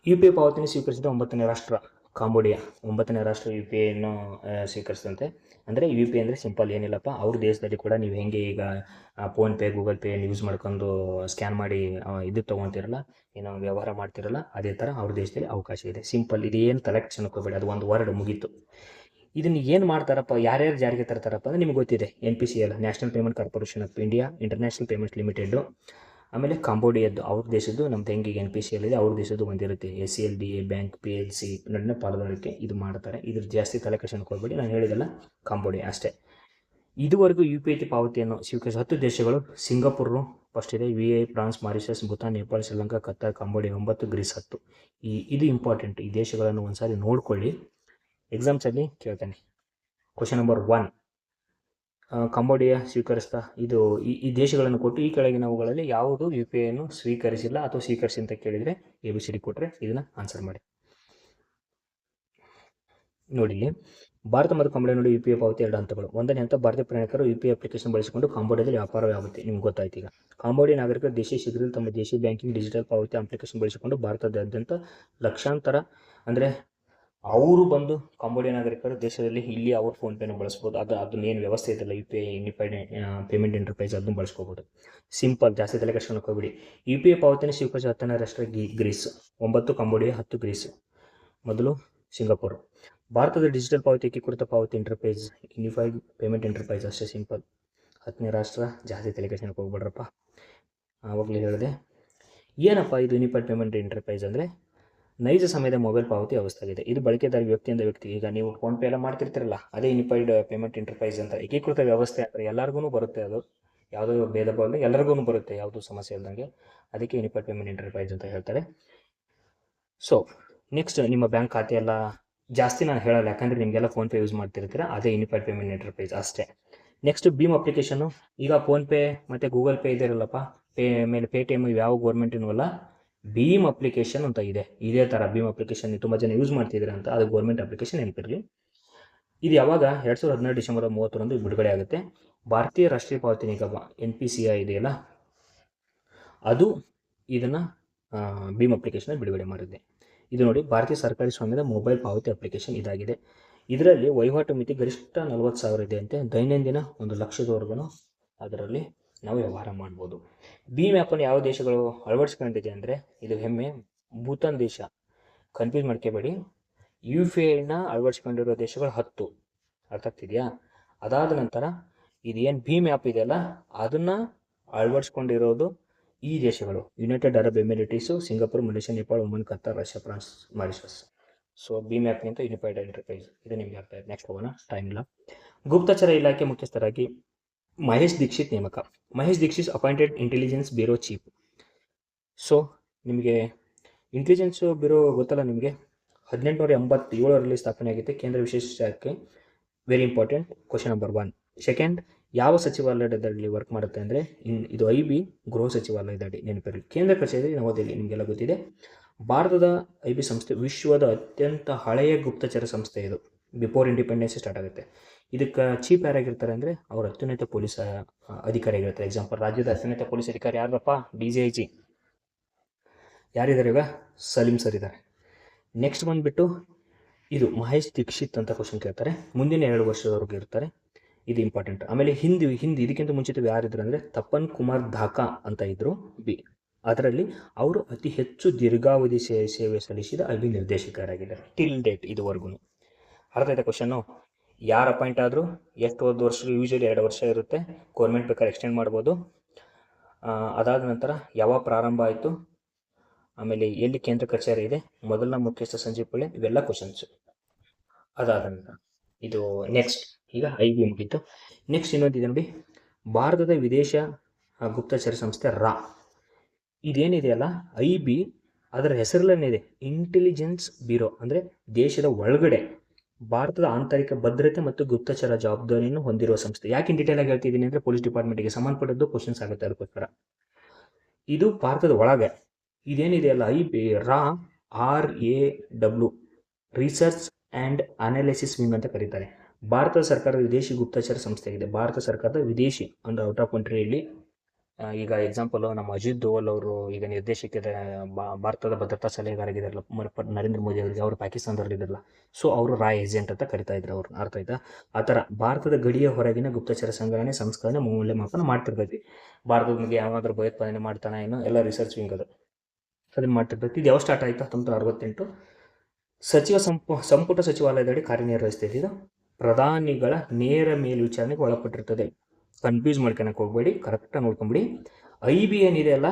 Speaker 1: UPI ಪಾವತಿಯನ್ನು ಸ್ವೀಕರಿಸಿದ 9ನೇ ರಾಷ್ಟ್ರ ಕಾಂಬೋಡಿಯಾ. 9ನೇ ರಾಷ್ಟ್ರ UPIಯನ್ನು ಸ್ವೀಕರಿಸಿದಂತೆ. ಅಂದರೆ UPI ಅಂದರೆ ಸಿಂಪಲ್ ಏನಿಲ್ಲಪ್ಪ, ಅವ್ರ ದೇಶದಲ್ಲಿ ಕೂಡ ನೀವು ಹೆಂಗೆ ಈಗ ಫೋನ್ಪೇ, ಗೂಗಲ್ ಪೇ ಯೂಸ್ ಮಾಡ್ಕೊಂಡು ಸ್ಕ್ಯಾನ್ ಮಾಡಿ ಇದು ತೊಗೊತಿರಲ್ಲ, ಏನೋ ವ್ಯವಹಾರ ಮಾಡ್ತಿರಲ್ಲ, ಅದೇ ಥರ ಅವ್ರ ದೇಶದಲ್ಲಿ ಅವಕಾಶ ಇದೆ. ಸಿಂಪಲ್, ಇದೇನು ತಲೆ ಕೆಡ್ಸ್ಕೊಳಕ್ಕೆ ಹೋಗಬೇಡಿ, ಅದು ಒಂದು ವರ್ಡ್ ಮುಗೀತು. ಇದನ್ನು ಏನು ಮಾಡ್ತಾರಪ್ಪ, ಯಾರ್ಯಾರು ಜಾರಿಗೆ ತರ್ತಾರಪ್ಪ ಅಂದರೆ ನಿಮ್ಗೆ ಗೊತ್ತಿದೆ. NPCL, national payment corporation of India, international payments limited, ಆಮೇಲೆ ಕಾಂಬೋಡಿಯಾದ್ದು ಅವ್ರ ದೇಶದ್ದು, ನಮ್ದು ಹೆಂಗೆ NPCL ಇದೆ ಅವ್ರ ದೇಶದ್ದು ಒಂದಿರುತ್ತೆ. SCLDA ಬ್ಯಾಂಕ್, PLC ನಡುವೆ ಪಾಲ್ಗೊಳ್ಳೋಕ್ಕೆ ಇದು ಮಾಡ್ತಾರೆ. ಇದ್ರ ಜಾಸ್ತಿ ತಲೆ ಕೆಡ್ಸ್ಕೊಳಕ್ಕೆ ಹೋಗಬೇಡಿ, ನಾನು ಹೇಳಿದಲ್ಲ ಕಾಂಬೋಡಿಯಾ ಅಷ್ಟೇ. ಇದುವರೆಗೂ UPI ಪಾವತಿಯನ್ನು ಸ್ವೀಕರಿಸಿದ 10 ದೇಶಗಳು: ಸಿಂಗಾಪುರ್ ಫಸ್ಟ್ ಇದೆ, VI, France, Mauritius, Bhutan, Nepal, Sri Lanka, Qatar, Cambodia 9, Greece 10. ಇದು ಇಂಪಾರ್ಟೆಂಟ್. ಈ ದೇಶಗಳನ್ನು ಒಂದ್ಸಾರಿ ನೋಡ್ಕೊಳ್ಳಿ, ಎಕ್ಸಾಮ್ಸಲ್ಲಿ ಕೇಳ್ತಾನೆ. ಕ್ವಶನ್ ನಂಬರ್ 1, ಕಾಂಬೋಡಿಯಾ ಸ್ವೀಕರಿಸ್ತಾ ಇದು ಈ ದೇಶಗಳನ್ನು ಕೊಟ್ಟು ಈ ಕೆಳಗಿನವುಗಳಲ್ಲಿ ಯಾವುದು UPIಯನ್ನು ಸ್ವೀಕರಿಸಿಲ್ಲ ಅಥವಾ ಸ್ವೀಕರಿಸಿ ಅಂತ ಕೇಳಿದರೆ ABCD ಕೊಟ್ಟರೆ ಇದನ್ನು ಆನ್ಸರ್ ಮಾಡಿ. ನೋಡಿ, ಭಾರತ ಮತ್ತು ಕಾಂಬೋಡಿಯಾ ನೋಡಿ UPI ಪಾವತಿ 2 ಹಂತಗಳು. 1ನೇ ಹಂತ, ಭಾರತೀಯ ಪ್ರಯಾಣಿಕರು UPI ಅಪ್ಲಿಕೇಶನ್ ಬಳಸಿಕೊಂಡು ಕಾಂಬೋಡಿಯಾದಲ್ಲಿ ವ್ಯಾಪಾರವಾಗುತ್ತೆ. ನಿಮ್ಗೆ ಗೊತ್ತಾಯ್ತು. ಈಗ ಕಾಂಬೋಡಿಯಾ ನಾಗರಿಕರು ದೇಶೀಯ ಶೀಘ್ರದಲ್ಲಿ ತಮ್ಮ ದೇಶೀಯ ಬ್ಯಾಂಕಿಂಗ್ ಡಿಜಿಟಲ್ ಪಾವತಿ ಅಪ್ಲಿಕೇಶನ್ ಬಳಸಿಕೊಂಡು ಭಾರತದಾದ್ಯಂತ ಲಕ್ಷಾಂತರ, ಅಂದರೆ ಅವರು ಬಂದು ಕಾಂಬೋಡಿಯಾ ನಾಗರಿಕರು ದೇಶದಲ್ಲಿ ಇಲ್ಲಿ ಅವ್ರ ಫೋನ್ಪೇನ ಬಳಸ್ಬೋದು. ಅದನ್ನೇನು ವ್ಯವಸ್ಥೆ ಇದೆಲ್ಲ UPI ಯೂನಿಫೈಡ್ ಪೇಮೆಂಟ್ ಇಂಟರ್ಫೇಸ್, ಅದನ್ನು ಬಳಸ್ಕೋಬೋದು. ಸಿಂಪಲ್, ಜಾಸ್ತಿ ತಲೆ ಕೆಡ್ಸ್ಕೊಳಕ್ಕೆ ಹೋಗ್ಬಿಡಿ. UPI ಪಾವತಿಯನ್ನು ಸ್ವೀಕರಿಸಿದ 10ನೇ ರಾಷ್ಟ್ರ ಗ್ರೀಸ್, 9 ಕಾಂಬೋಡಿಯಾ, 10 ಗ್ರೀಸ್, ಮೊದಲು ಸಿಂಗಾಪುರ್. ಭಾರತದ ಡಿಜಿಟಲ್ ಪಾವತಿ ಏಕೀಕೃತ ಪಾವತಿ ಇಂಟರ್ಫೇಸ್, ಯೂನಿಫೈಡ್ ಪೇಮೆಂಟ್ ಇಂಟರ್ಫೇಸ್, ಅಷ್ಟೇ ಸಿಂಪಲ್. 10ನೇ ರಾಷ್ಟ್ರ, ಜಾಸ್ತಿ ತಲೆ ಕೆಡ್ಸ್ಕೊಳಕ್ಕೆ ಹೋಗ್ಬೇಡ್ರಪ್ಪ. ಆವಾಗಲೇ ಹೇಳಿದೆ. ಏನಪ್ಪ ಇದು ಯೂನಿಫೈಡ್ ಪೇಮೆಂಟ್ ಇಂಟರ್ಫೇಸ್ ಅಂದರೆ ನೈಜ ಸಮಯದ ಮೊಬೈಲ್ ಪಾವತಿ ವ್ಯವಸ್ಥೆ ಆಗಿದೆ. ಇದು ಬಳಕೆದಾರ ವ್ಯಕ್ತಿಯಿಂದ ವ್ಯಕ್ತಿ, ಈಗ ನೀವು ಫೋನ್ಪೇ ಎಲ್ಲ ಮಾಡ್ತಿರ್ತೀರಲ್ಲ, ಅದೇ ಯೂನಿಫೈಡ್ ಪೇಮೆಂಟ್ ಇಂಟರ್ಫೇಸ್ ಅಂತ. ಏಕೀಕೃತ ವ್ಯವಸ್ಥೆ ಅಂದರೆ ಎಲ್ಲರಿಗೂ ಬರುತ್ತೆ, ಅದು ಯಾವುದೋ ಭೇದ ಭಾವ ಇಲ್ಲ, ಎಲ್ಲರಿಗೂ ಬರುತ್ತೆ, ಯಾವುದೂ ಸಮಸ್ಯೆ ಇಲ್ದಂಗೆ. ಅದಕ್ಕೆ ಯೂನಿಫೈಡ್ ಪೇಮೆಂಟ್ ಇಂಟರ್ಫೇಸ್ ಅಂತ ಹೇಳ್ತಾರೆ. ಸೊ ನೆಕ್ಸ್ಟ್, ನಿಮ್ಮ ಬ್ಯಾಂಕ್ ಖಾತೆ ಎಲ್ಲ ಜಾಸ್ತಿ ನಾನು ಹೇಳಲ್ಲ, ಯಾಕಂದರೆ ನಿಮಗೆಲ್ಲ ಫೋನ್ಪೇ ಯೂಸ್ ಮಾಡ್ತಿರ್ತೀರ, ಅದೇ ಯೂನಿಫೈಡ್ ಪೇಮೆಂಟ್ ಇಂಟರ್ಫೇಸ್ ಅಷ್ಟೇ. ನೆಕ್ಸ್ಟ್, ಭೀಮ್ ಅಪ್ಲಿಕೇಶನ್ನು. ಈಗ ಫೋನ್ಪೇ ಮತ್ತು ಗೂಗಲ್ ಪೇ ಇದೆಯಲ್ಲಪ್ಪ, ಮೇಲೆ Paytm ಯಾವ ಗೌರ್ಮೆಂಟಿನವಲ್ಲ, ಭೀಮ್ ಅಪ್ಲಿಕೇಶನ್ ಅಂತ ಇದೆ. ಇದೇ ಥರ ಭೀಮ್ ಅಪ್ಲಿಕೇಶನ್ ತುಂಬ ಜನ ಯೂಸ್ ಮಾಡ್ತಿದ್ದೀರ ಅಂತ, ಅದು ಗೌರ್ಮೆಂಟ್ ಅಪ್ಲಿಕೇಶನ್ ನೆನಪಿರಲಿ. ಇದು ಯಾವಾಗ 2016 ಡಿಸೆಂಬರ್ 30 ಬಿಡುಗಡೆ ಆಗುತ್ತೆ. ಭಾರತೀಯ ರಾಷ್ಟ್ರೀಯ ಪಾವತಿ ನಿಗಮ NPCI ಇದೆಯಲ್ಲ, ಅದು ಇದನ್ನು ಭೀಮ್ ಅಪ್ಲಿಕೇಶನ್ ಬಿಡುಗಡೆ ಮಾಡಿದೆ. ಇದು ನೋಡಿ, ಭಾರತೀಯ ಸರ್ಕಾರಿ ಸ್ವಾಮ್ಯದ ಮೊಬೈಲ್ ಪಾವತಿ ಅಪ್ಲಿಕೇಶನ್ ಇದಾಗಿದೆ. ಇದರಲ್ಲಿ ವಹಿವಾಟು ಮಿತಿ ಗರಿಷ್ಠ 40,000 ಇದೆ ಅಂತೆ. ದೈನಂದಿನ 1,00,000ವರೆಗೂ ಅದರಲ್ಲಿ ನಾವು ವ್ಯವಹಾರ ಮಾಡ್ಬೋದು. ಭೀಮ್ ಆ್ಯಪನ್ನು ಯಾವ ದೇಶಗಳು ಅಳವಡಿಸ್ಕೊಂಡಿದೆ ಅಂದರೆ, ಇದು ಹೆಮ್ಮೆ, ಭೂತಾನ್ ದೇಶ. ಕನ್ಫ್ಯೂಸ್ ಮಾಡ್ಕೋಬೇಡಿ. UPIನ ಅಳವಡಿಸ್ಕೊಂಡಿರೋ ದೇಶಗಳು 10, ಅರ್ಥ ಆಗ್ತಿದೆಯಾ? ಅದಾದ ನಂತರ ಇದು ಏನು ಭೀಮ್ ಆ್ಯಪ್ ಇದೆಯಲ್ಲ, ಅದನ್ನು ಅಳವಡಿಸ್ಕೊಂಡಿರೋದು ಈ ದೇಶಗಳು: United Arab Emirates, Singapore, Malaysia, Nepal, Oman, Qatar, Russia, France, Mauritius. So ಭೀಮ್ ಆ್ಯಪ್ಗಿಂತ ಯೂನಿಫೈಡ್ ಎಂಟರ್ಪ್ರೈಸ್ ಇದು ನಿಮಗೆ ಆಗ್ತಾ ಇದೆ. ನೆಕ್ಸ್ಟ್ ಹೋಗೋಣ, ಟೈಮ್ ಇಲ್ಲ. ಗುಪ್ತಚರ ಇಲಾಖೆ ಮುಖ್ಯಸ್ಥರಾಗಿ ಮಹೇಶ್ ದೀಕ್ಷಿತ್ ನೇಮಕ. Mahesh Dixit appointed intelligence bureau chief. So ನಿಮಗೆ ಇಂಟೆಲಿಜೆನ್ಸ್ ಬ್ಯೂರೋ ಗೊತ್ತಲ್ಲ ನಿಮಗೆ, 1887ರಲ್ಲಿ ಸ್ಥಾಪನೆ ಆಗಿದೆ. ಕೇಂದ್ರ ವಿಶೇಷ ಶಾಖೆ, very important. Question number 1. Second, ಯಾವ ಸಚಿವಾಲಯದಲ್ಲಿ ವರ್ಕ್ ಮಾಡುತ್ತೆ ಅಂದರೆ, ಇದು IB ಗೃಹ ಸಚಿವಾಲಯದಡಿ, ನೆನಪಿರಲಿ. ಕೇಂದ್ರ ಕಚೇರಿ ನವದೆಹಲಿ, ನಿಮಗೆಲ್ಲ ಗೊತ್ತಿದೆ. ಭಾರತದ IB ಸಂಸ್ಥೆ ವಿಶ್ವದ ಅತ್ಯಂತ ಹಳೆಯ ಗುಪ್ತಚರ ಸಂಸ್ಥೆ. ಇದು ಬಿಫೋರ್ ಇಂಡಿಪೆಂಡೆನ್ಸ್ ಸ್ಟಾರ್ಟ್ ಆಗುತ್ತೆ. ಇದಕ್ಕೆ ಚೀಫ್ ಯಾರಾಗಿರ್ತಾರೆ ಅಂದರೆ, ಅವರು ಅತ್ಯುನ್ನತ ಪೊಲೀಸ್ ಅಧಿಕಾರಿ ಆಗಿರ್ತಾರೆ. ಎಕ್ಸಾಂಪಲ್, ರಾಜ್ಯದ ಅತ್ಯುನ್ನತ ಪೊಲೀಸ್ ಅಧಿಕಾರಿ ಯಾರಪ್ಪ? DGIG. ಯಾರಿದ್ದಾರೆ ಈಗ? ಸಲೀಂ ಸರ್ ಇದ್ದಾರೆ. ನೆಕ್ಸ್ಟ್ ಬಂದುಬಿಟ್ಟು ಇದು ಮಹೇಶ್ ದೀಕ್ಷಿತ್ ಅಂತ ಕ್ವಶನ್ ಕೇಳ್ತಾರೆ, ಮುಂದಿನ 2 ವರ್ಷದವರೆಗೂ ಇರ್ತಾರೆ, ಇದು ಇಂಪಾರ್ಟೆಂಟ್. ಆಮೇಲೆ ಹಿಂದಿ ಇದಕ್ಕಿಂತ ಮುಂಚಿತ ಯಾರಿದ್ರು ಅಂದರೆ ತಪನ್ ಕುಮಾರ್ ಧಾಕಾ ಅಂತ ಇದ್ದರು. ಅದರಲ್ಲಿ ಅವರು ಅತಿ ಹೆಚ್ಚು ದೀರ್ಘಾವಧಿ ಸೇವೆ ಸಲ್ಲಿಸಿದ ನಿರ್ದೇಶಕರಾಗಿದ್ದಾರೆ ಟಿಲ್ ಡೇಟ್ ಇದುವರೆಗೂ. ಅರ್ಥ ಆಯ್ತಾ ಕ್ವಶನ್ನು? ಯಾರು ಅಪಾಯಿಂಟ್ ಆದರೂ ಎಷ್ಟು ವರ್ಷ, ಯೂಶಲಿ 2 ವರ್ಷ ಇರುತ್ತೆ, ಗೌರ್ಮೆಂಟ್ ಬೇಕಾದ್ರೆ ಎಕ್ಸ್ಟೆಂಡ್ ಮಾಡ್ಬೋದು. ಅದಾದ ನಂತರ ಯಾವಾಗ ಪ್ರಾರಂಭ ಆಯಿತು, ಆಮೇಲೆ ಎಲ್ಲಿ ಕೇಂದ್ರ ಕಚೇರಿ ಇದೆ, ಮೊದಲನೇ ಮುಖ್ಯಸ್ಥ ಸಂಜೀವ್ ಪಿಳ್ಳೆ, ಇವೆಲ್ಲ ಕ್ವಶನ್ಸು. ಅದಾದ ನಂತರ ಇದು ನೆಕ್ಸ್ಟ್, ಈಗ IB ಮುಗೀತು. ನೆಕ್ಸ್ಟ್ ಇನ್ನೊಂದಿದೆ ನೋಡಿ, ಭಾರತದ ವಿದೇಶ ಗುಪ್ತಚರ ಸಂಸ್ಥೆ ರಾ, ಇದೇನಿದೆಯಲ್ಲ IB, ಅದರ ಹೆಸರಲ್ಲೇನಿದೆ ಇಂಟೆಲಿಜೆನ್ಸ್ ಬ್ಯೂರೋ, ಅಂದರೆ ದೇಶದ ಒಳಗಡೆ ಭಾರತದ ಆಂತರಿಕ ಭದ್ರತೆ ಮತ್ತು ಗುಪ್ತಚರ ಜವಾಬ್ದಾರಿಯನ್ನು ಹೊಂದಿರುವ ಸಂಸ್ಥೆ. ಯಾಕೆ ಇನ್ ಡೀಟೇಲ್ ಆಗಿ ಹೇಳ್ತಿದ್ದೀನಿ ಅಂದರೆ ಪೊಲೀಸ್ ಡಿಪಾರ್ಟ್ಮೆಂಟ್ಗೆ ಸಂಬಂಧಪಟ್ಟದ್ದು ಕ್ವಶನ್ಸ್ ಆಗುತ್ತೆ, ಅದಕ್ಕೋಸ್ಕರ. ಇದು ಭಾರತದ ಒಳಗೆ ಇದೇನಿದೆಯಲ್ಲ IB ರಾ, RAW, research and analysis wing ಅಂತ ಕರೀತಾರೆ. ಭಾರತ ಸರ್ಕಾರದ ವಿದೇಶಿ ಗುಪ್ತಚರ ಸಂಸ್ಥೆಯಾಗಿದೆ. ಭಾರತ ಸರ್ಕಾರದ ವಿದೇಶಿ ಅಂದರೆ ಔಟ್ ಆಫ್ ಕಂಟ್ರಿಯಲ್ಲಿ, ಈಗ ಎಕ್ಸಾಂಪಲು ನಮ್ಮ ಅಜಿತ್ ದೋವಲ್ ಅವರು ಈಗ ನಿರ್ದೇಶಕರ ಭಾರತದ ಭದ್ರತಾ ಸಲಹೆಗಾರಾಗಿದ್ದಾರಲ್ಲ ನರೇಂದ್ರ ಮೋದಿ ಅವರಿಗೆ, ಅವರು ಪಾಕಿಸ್ತಾನದಲ್ಲಿದ್ದಾರಲ್ಲ, ಸೊ ಅವರು ರಾ ಏಜೆಂಟ್ ಅಂತ ಕರಿತಾ ಇದ್ರು ಅವ್ರು. ಅರ್ಥ ಆಯ್ತಾ? ಆ ಥರ ಭಾರತದ ಗಡಿಯ ಹೊರಗಿನ ಗುಪ್ತಚರ ಸಂಗ್ರಹಣೆ, ಸಂಸ್ಕರಣೆ, ಮೌಲ್ಯಮಾಪನ ಮಾಡ್ತಿರ್ತೈತಿ. ಭಾರತದ ಬಗ್ಗೆ ಯಾವಾಗಾದ್ರೂ ಭಯೋತ್ಪಾದನೆ ಮಾಡ್ತಾನೆ ಏನೋ, ಎಲ್ಲ ರಿಸರ್ಚ್ ವಿಂಗ್ ಅದನ್ನು ಮಾಡ್ತಿರ್ತೈತಿ. ಇದು ಯಾವ ಸ್ಟಾರ್ಟ್ ಆಯಿತು? 1968. ಸಚಿವ ಸಂಪುಟ ಸಚಿವಾಲಯದಡಿ ಕಾರ್ಯನಿರ್ವಹಿಸ್ತೈತಿ. ಇದು ಪ್ರಧಾನಿಗಳ ನೇರ ಮೇಲ್ವಿಚಾರಣೆಗೆ ಒಳಪಟ್ಟಿರ್ತದೆ. ಕನ್ಫ್ಯೂಸ್ ಮಾಡ್ಕೊಳಕ್ಕೆ ಹೋಗ್ಬೇಡಿ, ಕರೆಕ್ಟಾಗಿ ನೋಡ್ಕೊಂಬಿಡಿ. IB ಏನಿದೆ ಅಲ್ಲ,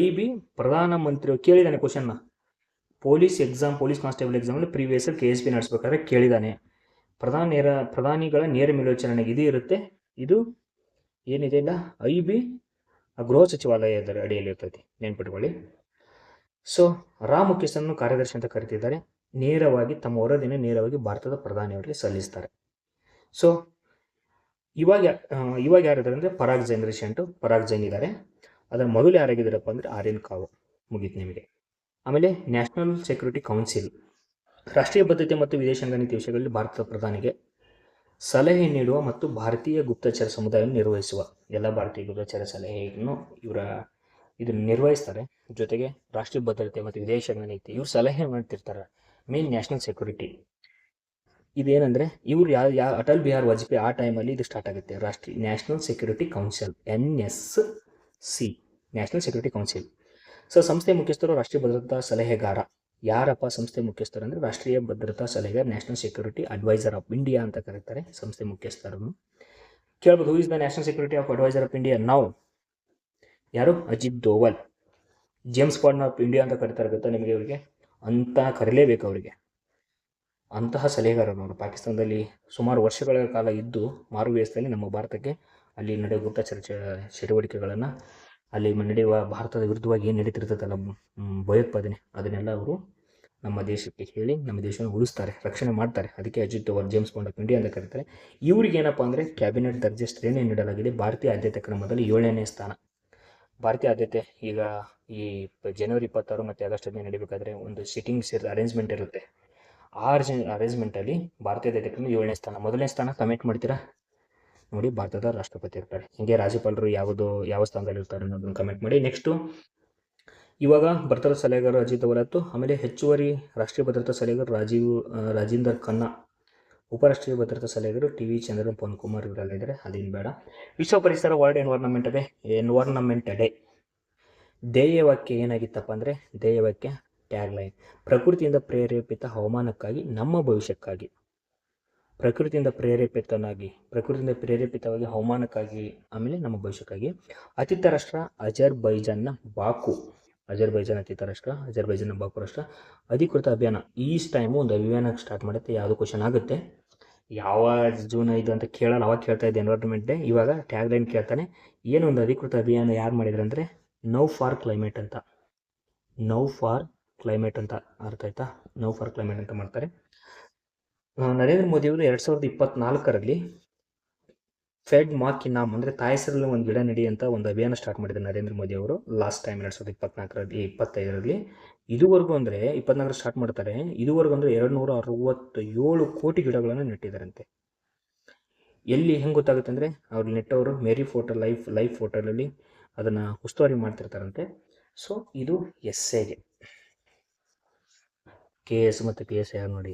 Speaker 1: IB ಪ್ರಧಾನಮಂತ್ರಿ ಕೇಳಿದಾನೆ ಕ್ವಶನ್ನ, ಪೊಲೀಸ್ ಕಾನ್ಸ್ಟೇಬಲ್ ಎಕ್ಸಾಮಲ್ಲಿ ಪ್ರೀವಿಯಸ್ KSP ನಡೆಸ್ಬೇಕಾದ್ರೆ ಕೇಳಿದಾನೆ. ಪ್ರಧಾನಿಗಳ ನೇರ ಮೇಲ್ವಿಚಾರಣೆಗೆ ಇದು ಇರುತ್ತೆ. ಇದು ಏನಿದೆ ಇಲ್ಲ IB ಗೃಹ ಸಚಿವಾಲಯದ ಅಡಿಯಲ್ಲಿ ಇರ್ತೈತಿ, ನೆನ್ಪಿಟ್ಕೊಳ್ಳಿ. ಸೊ ರಾ ಮುಖ್ಯಸ್ಥರನ್ನು ಕಾರ್ಯದರ್ಶಿ ಅಂತ ಕರಿತಿದ್ದಾರೆ. ತಮ್ಮ ವರದಿನ ನೇರವಾಗಿ ಭಾರತದ ಪ್ರಧಾನಿಯವರಿಗೆ ಸಲ್ಲಿಸ್ತಾರೆ. ಸೊ ಇವಾಗ ಯಾರಿದ್ದಾರೆ ಅಂದರೆ ಪರಾಗ್ ಜೈನ್, ರೀಸೆಂಟು ಪರಾಗ್ ಜೈನ್ ಇದ್ದಾರೆ. ಅದರ ಮೊದಲು ಯಾರಾಗಿದ್ದಾರಪ್ಪ ಅಂದರೆ ಆರ್ಯನ್ ಕಾವು. ಮುಗೀತು ನಿಮಗೆ. ಆಮೇಲೆ ನ್ಯಾಷನಲ್ ಸೆಕ್ಯೂರಿಟಿ ಕೌನ್ಸಿಲ್, ರಾಷ್ಟ್ರೀಯ ಭದ್ರತೆ ಮತ್ತು ವಿದೇಶಾಂಗ ನೀತಿ ವಿಷಯಗಳಲ್ಲಿ ಭಾರತದ ಪ್ರಧಾನಿಗೆ ಸಲಹೆ ನೀಡುವ ಮತ್ತು ಭಾರತೀಯ ಗುಪ್ತಚರ ಸಮುದಾಯವನ್ನು ನಿರ್ವಹಿಸುವ ಎಲ್ಲ ಭಾರತೀಯ ಗುಪ್ತಚರ ಸಲಹೆಯನ್ನು ಇದನ್ನು ನಿರ್ವಹಿಸ್ತಾರೆ. ಜೊತೆಗೆ ರಾಷ್ಟ್ರೀಯ ಭದ್ರತೆ ಮತ್ತು ವಿದೇಶಾಂಗ ನೀತಿ ಇವ್ರು ಸಲಹೆ ಮಾಡ್ತಿರ್ತಾರೆ. ಮೇನ್ ನ್ಯಾಷನಲ್ ಸೆಕ್ಯೂರಿಟಿ ಇದೇನಂದರೆ ಇವ್ರು ಅಟಲ್ ಬಿಹಾರಿ ವಾಜಪೇಯಿ ಆ ಟೈಮಲ್ಲಿ ಇದು ಸ್ಟಾರ್ಟ್ ಆಗುತ್ತೆ. National security council, NSC, national security council. So ಸಂಸ್ಥೆ ಮುಖ್ಯಸ್ಥರು ರಾಷ್ಟ್ರೀಯ ಭದ್ರತಾ ಸಲಹೆಗಾರ. ಯಾರಪ್ಪ ಸಂಸ್ಥೆ ಮುಖ್ಯಸ್ಥರು ಅಂದರೆ ರಾಷ್ಟ್ರೀಯ ಭದ್ರತಾ ಸಲಹೆಗಾರ, national security adviser of India ಅಂತ ಕರೀತಾರೆ ಸಂಸ್ಥೆ ಮುಖ್ಯಸ್ಥರನ್ನು. ಕೇಳ್ಬೋದು, who is the national security of adviser of India ನಾವು? ಯಾರು? Ajit Doval. James Bond of India ಅಂತ ಕರೀತಾರೆ, ಗೊತ್ತಾ ನಿಮಗೆ? ಅವರಿಗೆ ಅಂತ ಕರೀಲೇಬೇಕು ಅವರಿಗೆ. ಅಂತಹ ಸಲಹೆಗಾರನವರು ಪಾಕಿಸ್ತಾನದಲ್ಲಿ ಸುಮಾರು ವರ್ಷಗಳ ಕಾಲ ಇದ್ದು ಮಾರುವೇಷದಲ್ಲಿ ನಮ್ಮ ಭಾರತಕ್ಕೆ ಅಲ್ಲಿ ನಡೆಯುವ ಗುಪ್ತಚರ ಚಟುವಟಿಕೆಗಳನ್ನು, ಅಲ್ಲಿ ನಡೆಯುವ ಭಾರತದ ವಿರುದ್ಧವಾಗಿ ಏನು ನಡೀತಿರ್ತದಲ್ಲ ಭಯೋತ್ಪಾದನೆ, ಅದನ್ನೆಲ್ಲ ಅವರು ನಮ್ಮ ದೇಶಕ್ಕೆ ಹೇಳಿ ನಮ್ಮ ದೇಶವನ್ನು ಉಳಿಸ್ತಾರೆ, ರಕ್ಷಣೆ ಮಾಡ್ತಾರೆ. ಅದಕ್ಕೆ Ajit Doval, James Bond of India ಅಂತ ಕರೀತಾರೆ. ಇವ್ರಿಗೆ ಏನಪ್ಪ ಅಂದರೆ ಕ್ಯಾಬಿನೆಟ್ ದರ್ಜೆ ಶ್ರೇಣಿ ನೀಡಲಾಗಿದೆ. ಭಾರತೀಯ ಆದ್ಯತೆ ಕ್ರಮದಲ್ಲಿ 7ನೇ ಸ್ಥಾನ. ಭಾರತೀಯ ಆದ್ಯತೆ ಈಗ ಈ ಜನವರಿ 26 ಮತ್ತು ಆಗಸ್ಟ್ 15 ನಡೀಬೇಕಾದ್ರೆ ಒಂದು ಸಿಟ್ಟಿಂಗ್ಸ್ ಅರೇಂಜ್ಮೆಂಟ್ ಇರುತ್ತೆ. ಆ ಅರೇಂಜ್ಮೆಂಟಲ್ಲಿ ಭಾರತೀಯ ಆದ್ಯತೆ ಕ್ರಮ 7ನೇ ಸ್ಥಾನ. ಮೊದಲನೇ ಸ್ಥಾನ ಕಮೆಂಟ್ ಮಾಡ್ತೀರಾ ನೋಡಿ, ಭಾರತದ ರಾಷ್ಟ್ರಪತಿ ಇರ್ತಾರೆ. ಹೀಗೆ ರಾಜ್ಯಪಾಲರು ಯಾವ ಸ್ಥಾನದಲ್ಲಿ ಇರ್ತಾರೆ ಅನ್ನೋದನ್ನು ಕಮೆಂಟ್ ಮಾಡಿ. ನೆಕ್ಸ್ಟು ಇವಾಗ ಭದ್ರತಾ ಸಲಹೆಗಾರ ಅಜಿತ್ ದೋವಲ್ ಆಯಿತು. ಆಮೇಲೆ ಹೆಚ್ಚುವರಿ ರಾಷ್ಟ್ರೀಯ ಭದ್ರತಾ ಸಲಹೆಗಾರ ರಾಜೀಂದರ್ ಖನ್ನಾ, ಉಪರಾಷ್ಟ್ರೀಯ ಭದ್ರತಾ ಸಲಹೆಗಾರರು TV ಚಂದ್ರನ್, ಪವನ್ ಕುಮಾರ್ ಇವರೆಲ್ಲ ಇದ್ದಾರೆ, ಅದೇನು ಬೇಡ. ವಿಶ್ವ ಪರಿಸರ, ವರ್ಲ್ಡ್ ಎನ್ವೈರ್ನಮೆಂಟ್ ಡೇ ಧ್ಯೇಯವಾಕ್ಯ ಏನಾಗಿತ್ತಪ್ಪ ಅಂದರೆ, ಧ್ಯೇಯವಾಕ್ಯ ಟ್ಯಾಗ್ಲೈನ್, ಪ್ರಕೃತಿಯಿಂದ ಪ್ರೇರೇಪಿತ ಹವಾಮಾನಕ್ಕಾಗಿ ನಮ್ಮ ಭವಿಷ್ಯಕ್ಕಾಗಿ. ಪ್ರಕೃತಿಯಿಂದ ಪ್ರೇರೇಪಿತವಾಗಿ ಹವಾಮಾನಕ್ಕಾಗಿ, ಆಮೇಲೆ ನಮ್ಮ ಭವಿಷ್ಯಕ್ಕಾಗಿ. ಅತಿಥ್ಯ ರಾಷ್ಟ್ರ ಅಜರ್ಬೈಜಾನ್ನ ಬಾಕು, ಅತಿಥ್ಯ ರಾಷ್ಟ್ರ ಅಜರ್ಬೈಜಾನ್ನ ಬಾಕು ರಾಷ್ಟ್ರ. ಅಧಿಕೃತ ಅಭಿಯಾನ, ಈಸ್ಟ್ ಟೈಮು ಒಂದು ಅಭಿಯಾನ ಸ್ಟಾರ್ಟ್ ಮಾಡುತ್ತೆ. ಯಾವುದು ಕ್ವಶನ್ ಆಗುತ್ತೆ, ಯಾವ ಜೂನ್ 5 ಅಂತ ಕೇಳಲ್ಲ, ಅವಾಗ ಕೇಳ್ತಾ ಇದ್ದೆ ಎನ್ವೈರ್ಮೆಂಟ್ ಡೇ. ಇವಾಗ ಟ್ಯಾಗ್ಲೈನ್ ಕೇಳ್ತಾನೆ. ಏನು ಒಂದು ಅಧಿಕೃತ ಅಭಿಯಾನ ಯಾರು ಮಾಡಿದ್ರು ಅಂದರೆ ನೌ ಫಾರ್ ಕ್ಲೈಮೇಟ್ ಅಂತ. ಅರ್ಥ ಆಯ್ತಾ? ನೌ ಫಾರ್ ಕ್ಲೈಮೇಟ್ ಅಂತ ಮಾಡ್ತಾರೆ. ನರೇಂದ್ರ ಮೋದಿಯವರು 2024ರಲ್ಲಿ ಫೆಡ್ ಮಾ ಕಿ ನಾಮ್ ಅಂದರೆ ತಾಯಿ ಹೆಸರಲ್ಲಿ ಒಂದು ಗಿಡ ನೆಡಿ ಅಂತ ಒಂದು ಅಭಿಯಾನ ಸ್ಟಾರ್ಟ್ ಮಾಡಿದ್ದಾರೆ ನರೇಂದ್ರ ಮೋದಿ ಅವರು ಲಾಸ್ಟ್ ಟೈಮ್ 2025ರಲ್ಲಿ. ಇದುವರೆಗೂ ಅಂದರೆ 24 ಸ್ಟಾರ್ಟ್ ಮಾಡ್ತಾರೆ, ಇದುವರೆಗೂ ಅಂದರೆ 267 ಕೋಟಿ ಗಿಡಗಳನ್ನು ನೆಟ್ಟಿದ್ದಾರಂತೆ. ಎಲ್ಲಿ ಹೆಂಗೆ ಗೊತ್ತಾಗುತ್ತೆ ಅಂದರೆ ಅವ್ರು ನೆಟ್ಟವರು ಮೇರಿ ಫೋಟೋ ಲೈಫ್ ಫೋಟೋದಲ್ಲಿ ಅದನ್ನು ಉಸ್ತುವಾರಿ ಮಾಡ್ತಿರ್ತಾರಂತೆ. ಸೊ ಇದು ಎಸ್ಸೆಗೆ KS ಮತ್ತು PS ಯಾರು ನೋಡಿ.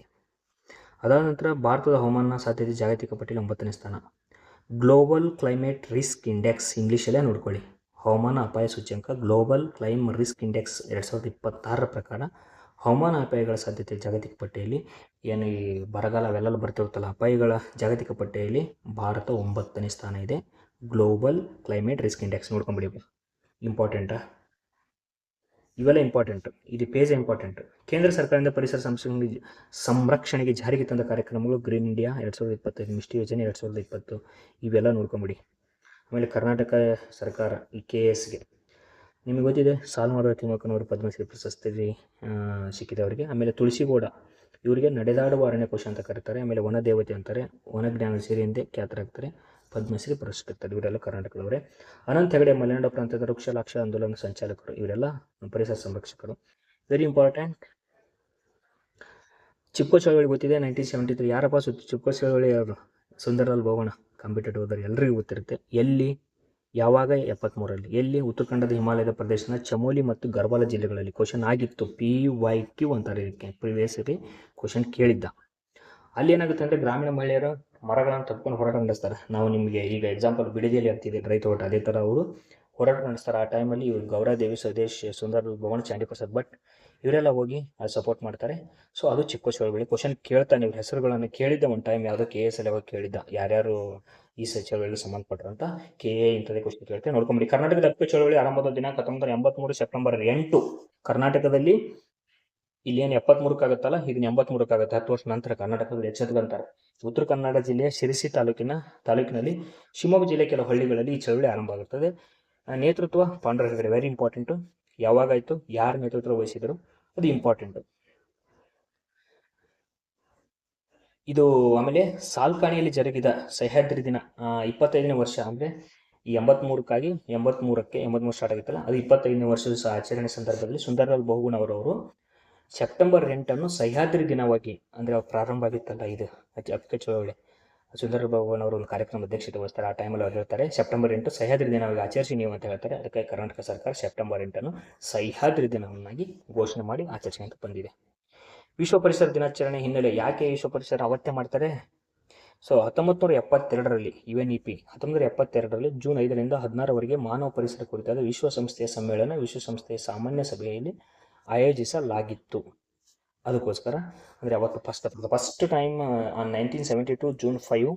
Speaker 1: ಅದಾದ ನಂತರ ಭಾರತದ ಹವಾಮಾನ ಸಾಧ್ಯತೆ ಜಾಗತಿಕ ಪಟ್ಟಿಯಲ್ಲಿ 9ನೇ ಸ್ಥಾನ. ಗ್ಲೋಬಲ್ ಕ್ಲೈಮೇಟ್ ರಿಸ್ಕ್ ಇಂಡೆಕ್ಸ್, ಇಂಗ್ಲೀಷಲ್ಲೇ ನೋಡ್ಕೊಳ್ಳಿ, ಹವಾಮಾನ ಅಪಾಯ ಸೂಚ್ಯಂಕ ಗ್ಲೋಬಲ್ ಕ್ಲೈಮ್ ರಿಸ್ಕ್ ಇಂಡೆಕ್ಸ್ 2026 ಪ್ರಕಾರ ಹವಾಮಾನ ಅಪಾಯಗಳ ಸಾಧ್ಯತೆ ಜಾಗತಿಕ ಪಟ್ಟಿಯಲ್ಲಿ ಏನು ಈ ಬರಗಾಲ ಅವೆಲ್ಲ ಬರ್ತಿರುತ್ತಲ್ಲ ಅಪಾಯಗಳ ಜಾಗತಿಕ ಪಟ್ಟಿಯಲ್ಲಿ ಭಾರತ 9ನೇ ಸ್ಥಾನ ಇದೆ. ಗ್ಲೋಬಲ್ ಕ್ಲೈಮೇಟ್ ರಿಸ್ಕ್ ಇಂಡೆಕ್ಸ್ ನೋಡ್ಕೊಂಬಿಡಿ, ಇಂಪಾರ್ಟೆಂಟಾ? ಇವೆಲ್ಲ ಇಂಪಾರ್ಟೆಂಟ್, ಇದು ಪೇಜ್ ಇಂಪಾರ್ಟೆಂಟ್. ಕೇಂದ್ರ ಸರ್ಕಾರದಿಂದ ಪರಿಸರ ಸಂರಕ್ಷಣೆಗೆ ಜಾರಿಗೆ ತಂದ ಕಾರ್ಯಕ್ರಮಗಳು ಗ್ರೀನ್ ಇಂಡಿಯಾ 2025, ಮಿಷ್ಟಿ ಯೋಜನೆ 2020, ಇವೆಲ್ಲ ನೋಡ್ಕೊಂಬಿಡಿ. ಆಮೇಲೆ ಕರ್ನಾಟಕ ಸರ್ಕಾರ ಈ KSಗೆ ನಿಮಗೆ ಗೊತ್ತಿದೆ, ಸಾಲುಮರದ ತಿಮ್ಮಕ್ಕನವರು ಪದ್ಮಶ್ರೀ ಪ್ರಶಸ್ತಿ ಸಿಕ್ಕಿದೆ ಅವರಿಗೆ. ಆಮೇಲೆ ತುಳಸಿಗೌಡ ಇವರಿಗೆ ನಡೆದಾಡುವ ಅರಣ್ಯಕೋಶ ಅಂತ ಕರೀತಾರೆ. ಆಮೇಲೆ ವನದೇವತೆ ಅಂತಾರೆ, ವನಜ್ಞಾನ ಸಿರಿ ಎಂದೇ ಖ್ಯಾತರಾಗ್ತಾರೆ, ಪದ್ಮಶ್ರೀ ಪ್ರಶಸ್ತಿ. ಇವರೆಲ್ಲ ಕರ್ನಾಟಕದವರೇ. ಅನಂತ ಹೆಗಡೆ ಮಲೆನಾಡು ಪ್ರಾಂತ್ಯದ ವೃಕ್ಷ ಆಂದೋಲನ ಸಂಚಾಲಕರು, ಇವರೆಲ್ಲ ಪರಿಸರ ಸಂರಕ್ಷಕರು. Very important. ಚಿಪ್ಕೋ ಚಳವಳಿ ಗೊತ್ತಿದೆ, 1973. ಯಾರಪ್ಪ ಚಿಪ್ಕೋ ಚಳವಳಿ ಅವರು? ಸುಂದರಲಾಲ್ ಬೋಗಣ್ಣ, ಕಾಂಪಿಟೇಟಿವ್ ಓದರ್ ಎಲ್ರಿಗೂ ಗೊತ್ತಿರುತ್ತೆ. ಎಲ್ಲಿ, ಯಾವಾಗ? 73ರಲ್ಲಿ. ಎಲ್ಲಿ? ಉತ್ತರಾಖಂಡದ ಹಿಮಾಲಯದ ಪ್ರದೇಶದ ಚಮೋಲಿ ಮತ್ತು ಗರ್ವಾಲ ಜಿಲ್ಲೆಗಳಲ್ಲಿ. ಕ್ವಶನ್ ಆಗಿತ್ತು, PYQ ಅಂತಾರೆ ಇದಕ್ಕೆ, ಪ್ರಿವಿಯಸ್ಲಿ ಕ್ವಶನ್ ಕೇಳಿದ್ದ. ಅಲ್ಲಿ ಏನಾಗುತ್ತೆ ಅಂದರೆ ಗ್ರಾಮೀಣ ಮಹಿಳೆಯರು ಮರಗಳನ್ನು ತಪ್ಪಿಕೊಂಡು ಹೋರಾಟ ನಡೆಸ್ತಾರೆ. ನಾವು ನಿಮಗೆ ಈಗ ಎಕ್ಸಾಂಪಲ್ ಬಿಡದಿಯಲ್ಲಿ ಆಗ್ತಿದೆ ರೈತ ಹೋರಾಟ, ಅದೇ ಥರ ಅವರು ಹೋರಾಟ ನಡೆಸ್ತಾರೆ. ಆ ಟೈಮಲ್ಲಿ ಇವರು ಗೌರಾದೇವಿ, ಸ್ವದೇಶ್, ಸುಂದರಲಾಲ್ ಬೋಗಣ್ಣ, ಚಾಂಡಿ ಪ್ರಸಾದ್ ಭಟ್ ಇವರೆಲ್ಲ ಹೋಗಿ ಅದು ಸಪೋರ್ಟ್ ಮಾಡ್ತಾರೆ. ಸೊ ಅದು ಚಿಕ್ಕ ಚಳವಳಿ. ಕ್ವಶನ್ ಕೇಳ್ತಾನೆ, ಇವ್ರ ಹೆಸರುಗಳನ್ನು ಕೇಳಿದ್ದ ಒಂದು ಟೈಮ್, ಯಾವುದೋ KS ಅಲ್ಲಿ ಹೋಗಿ ಕೇಳಿದ್ದ, ಯಾರ್ಯಾರು ಈ ಚಳವಳಿಗೆ ಸಂಬಂಧಪಟ್ಟರು ಅಂತ. KA ಇಂಥದೇ ಕ್ವಶನ್ ಕೇಳ್ತೇವೆ, ನೋಡ್ಕೊಂಬಿಡಿ. ಕರ್ನಾಟಕದ ಹಕ್ಕು ಚಳವಳಿ ಆರಂಭದ ದಿನಾಂಕ 1983 ಸೆಪ್ಟೆಂಬರ್ 8. ಕರ್ನಾಟಕದಲ್ಲಿ ಇಲ್ಲಿ ಏನು 73ಕ್ಕಾಗತ್ತಲ್ಲ, ಇದನ್ನ 83ಕ್ಕಾಗತ್ತೆ. 10 ವರ್ಷ ನಂತರ ಕರ್ನಾಟಕದಲ್ಲಿ ಎಚ್ಚೆತ್ಕೊಂತಾರೆ. ಉತ್ತರ ಕನ್ನಡ ಜಿಲ್ಲೆಯ ಶಿರಸಿ ತಾಲೂಕಿನಲ್ಲಿ ಶಿವಮೊಗ್ಗ ಜಿಲ್ಲೆ ಕೆಲವು ಹಳ್ಳಿಗಳಲ್ಲಿ ಈ ಚಳವಳಿ ಆರಂಭ ಆಗುತ್ತದೆ. ನೇತೃತ್ವ ಪಾಂಡುರಂಗ ಹೆಗಡೆ, ವೆರಿ ಇಂಪಾರ್ಟೆಂಟು. ಯಾವಾಗಾಯಿತು, ಯಾರು ನೇತೃತ್ವ ವಹಿಸಿದರು, ಅದು ಇಂಪಾರ್ಟೆಂಟು. ಇದು ಆಮೇಲೆ ಸಾಲ್ಕಾಣಿಯಲ್ಲಿ ಜರುಗಿದ ಸಹ್ಯಾದ್ರಿ ದಿನ 25ನೇ ವರ್ಷ, ಅಂದರೆ ಈ 83ಕ್ಕೆ 83 ಸ್ಟಾರ್ಟ್ ಆಗಿತ್ತಲ್ಲ, ಅದು 25ನೇ ವರ್ಷದ ಆಚರಣೆ ಸಂದರ್ಭದಲ್ಲಿ ಸುಂದರಲಾಲ್ ಬಹುಗುಣ ಅವರವರು ಸೆಪ್ಟೆಂಬರ್ 8 ಸಹ್ಯಾದ್ರಿ ದಿನವಾಗಿ, ಅಂದರೆ ಪ್ರಾರಂಭ ಆಗಿತ್ತಲ್ಲ ಇದು ಹಕ್ಕ ಚಳವಳಿ, ಸುಂದರಲಾಲ್ ಬಹುಗುಣ ಅವರು ಒಂದು ಕಾರ್ಯಕ್ರಮ ಅಧ್ಯಕ್ಷತೆ ವಹಿಸ್ತಾರೆ. ಆ ಟೈಮಲ್ಲಿ ಅವ್ರು ಹೇಳ್ತಾರೆ ಸೆಪ್ಟೆಂಬರ್ 8 ಸಹ್ಯಾದ್ರಿ ದಿನವಾಗಿ ಆಚರಿಸಿ ನೀವು ಅಂತ ಹೇಳ್ತಾರೆ. ಅದಕ್ಕೆ ಕರ್ನಾಟಕ ಸರ್ಕಾರ ಸೆಪ್ಟೆಂಬರ್ 8 ಸಹ್ಯಾದ್ರಿ ದಿನವನ್ನಾಗಿ ಘೋಷಣೆ ಮಾಡಿ ಆಚರಿಸಿ ಅಂತ ಬಂದಿದೆ. ವಿಶ್ವ ಪರಿಸರ ದಿನಾಚರಣೆ ಹಿನ್ನೆಲೆ ಯಾಕೆ ವಿಶ್ವ ಪರಿಸರ ಅವತ್ತೇ ಮಾಡ್ತಾರೆ? ಸೊ 1972ರಲ್ಲಿ UNEP 1972ರಲ್ಲಿ ಜೂನ್ 5ರಿಂದ 16ರವರೆಗೆ ಮಾನವ ಪರಿಸರ ಕುರಿತಾದ ವಿಶ್ವಸಂಸ್ಥೆಯ ಸಮ್ಮೇಳನ ವಿಶ್ವಸಂಸ್ಥೆಯ ಸಾಮಾನ್ಯ ಸಭೆಯಲ್ಲಿ ಆಯೋಜಿಸಲಾಗಿತ್ತು. ಅದಕ್ಕೋಸ್ಕರ ಅಂದರೆ ಅವತ್ತು ಫಸ್ಟ್ ಟೈಮ್ 1972 ಜೂನ್ 5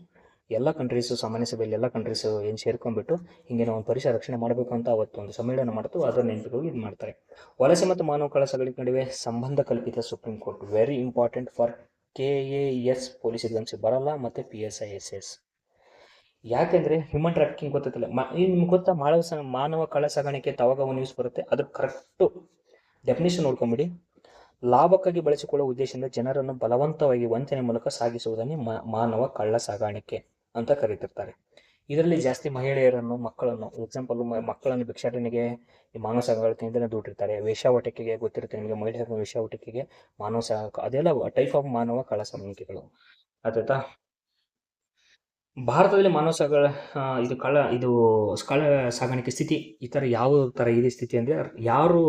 Speaker 1: ಎಲ್ಲ ಕಂಟ್ರೀಸು ಸಾಮಾನ್ಯ ಸಭೆಯಲ್ಲಿ ಎಲ್ಲ ಕಂಟ್ರೀಸು ಏನು ಸೇರ್ಕೊಂಡ್ಬಿಟ್ಟು ಹಿಂಗೆ ನಾವು ಒಂದು ಪರಿಸರ ರಕ್ಷಣೆ ಮಾಡಬೇಕು ಅಂತ ಅವತ್ತು ಒಂದು ಸಮ್ಮೇಳನ ಮಾಡ್ತು. ಅದರ ನೆನಪಿಗಾಗಿ ಇದು ಮಾಡ್ತಾರೆ. ವಲಸೆ ಮತ್ತು ಮಾನವ ಕಳ್ಳಸಾಗಣೆ ನಡುವೆ ಸಂಬಂಧ ಕಲ್ಪಿತ supreme court, very important for KAS police exams ಬರಲ್ಲ, ಮತ್ತು PSISS. ಯಾಕೆಂದರೆ ಹ್ಯೂಮನ್ ಟ್ರಾಫಿಕಿಂಗ್ ಗೊತ್ತಿಲ್ಲ. ನಿಮ್ಗೆ ಗೊತ್ತಾ, ಮಾನವ ಕಳ್ಳ ಸಾಗಾಣಿಕೆ ತವಾಗ ನ್ಯೂಸ್ ಬರುತ್ತೆ, ಅದ್ರ ಕರೆಕ್ಟು ಡೆಫಿನೇಷನ್ ನೋಡ್ಕೊಂಬಿಡಿ. ಲಾಭಕ್ಕಾಗಿ ಬಳಸಿಕೊಳ್ಳುವ ಉದ್ದೇಶದಿಂದ ಜನರನ್ನು ಬಲವಂತವಾಗಿ ವಂಚನೆ ಮೂಲಕ ಸಾಗಿಸುವುದನ್ನು ಮಾನವ ಕಳ್ಳ ಸಾಗಾಣಿಕೆ ಅಂತ ಕರೀತಿರ್ತಾರೆ. ಇದರಲ್ಲಿ ಜಾಸ್ತಿ ಮಹಿಳೆಯರನ್ನು, ಮಕ್ಕಳನ್ನು, ಎಕ್ಸಾಂಪಲ್ ಮಕ್ಕಳನ್ನು ಭಿಕ್ಷಾಟನೆಗೆ ಮಾನವ ಸಾಗಾಣಿಕೆಯಿಂದಲೇ ದುಡಿರ್ತಾರೆ. ವೇಶ್ಯಾವಟಿಕೆಗೆ ಗೊತ್ತಿರುತ್ತೆ ನಿಮಗೆ, ಮಹಿಳೆಯರ ವೇಶ್ಯಾವಟಿಕೆಗೆ ಮಾನವ ಅದೆಲ್ಲ ಟೈಪ್ ಆಫ್ ಮಾನವ ಕಳ್ಳ ಸಾಗಾಣಿಕೆಗಳು. ಆಯ್ತಾ? ಭಾರತದಲ್ಲಿ ಮಾನವ ಇದು ಕಳ್ಳ ಸಾಗಾಣಿಕೆ ಸ್ಥಿತಿ ಈ ಥರ ಯಾವ ಥರ ಇದೆ ಸ್ಥಿತಿ ಅಂದರೆ, ಯಾರು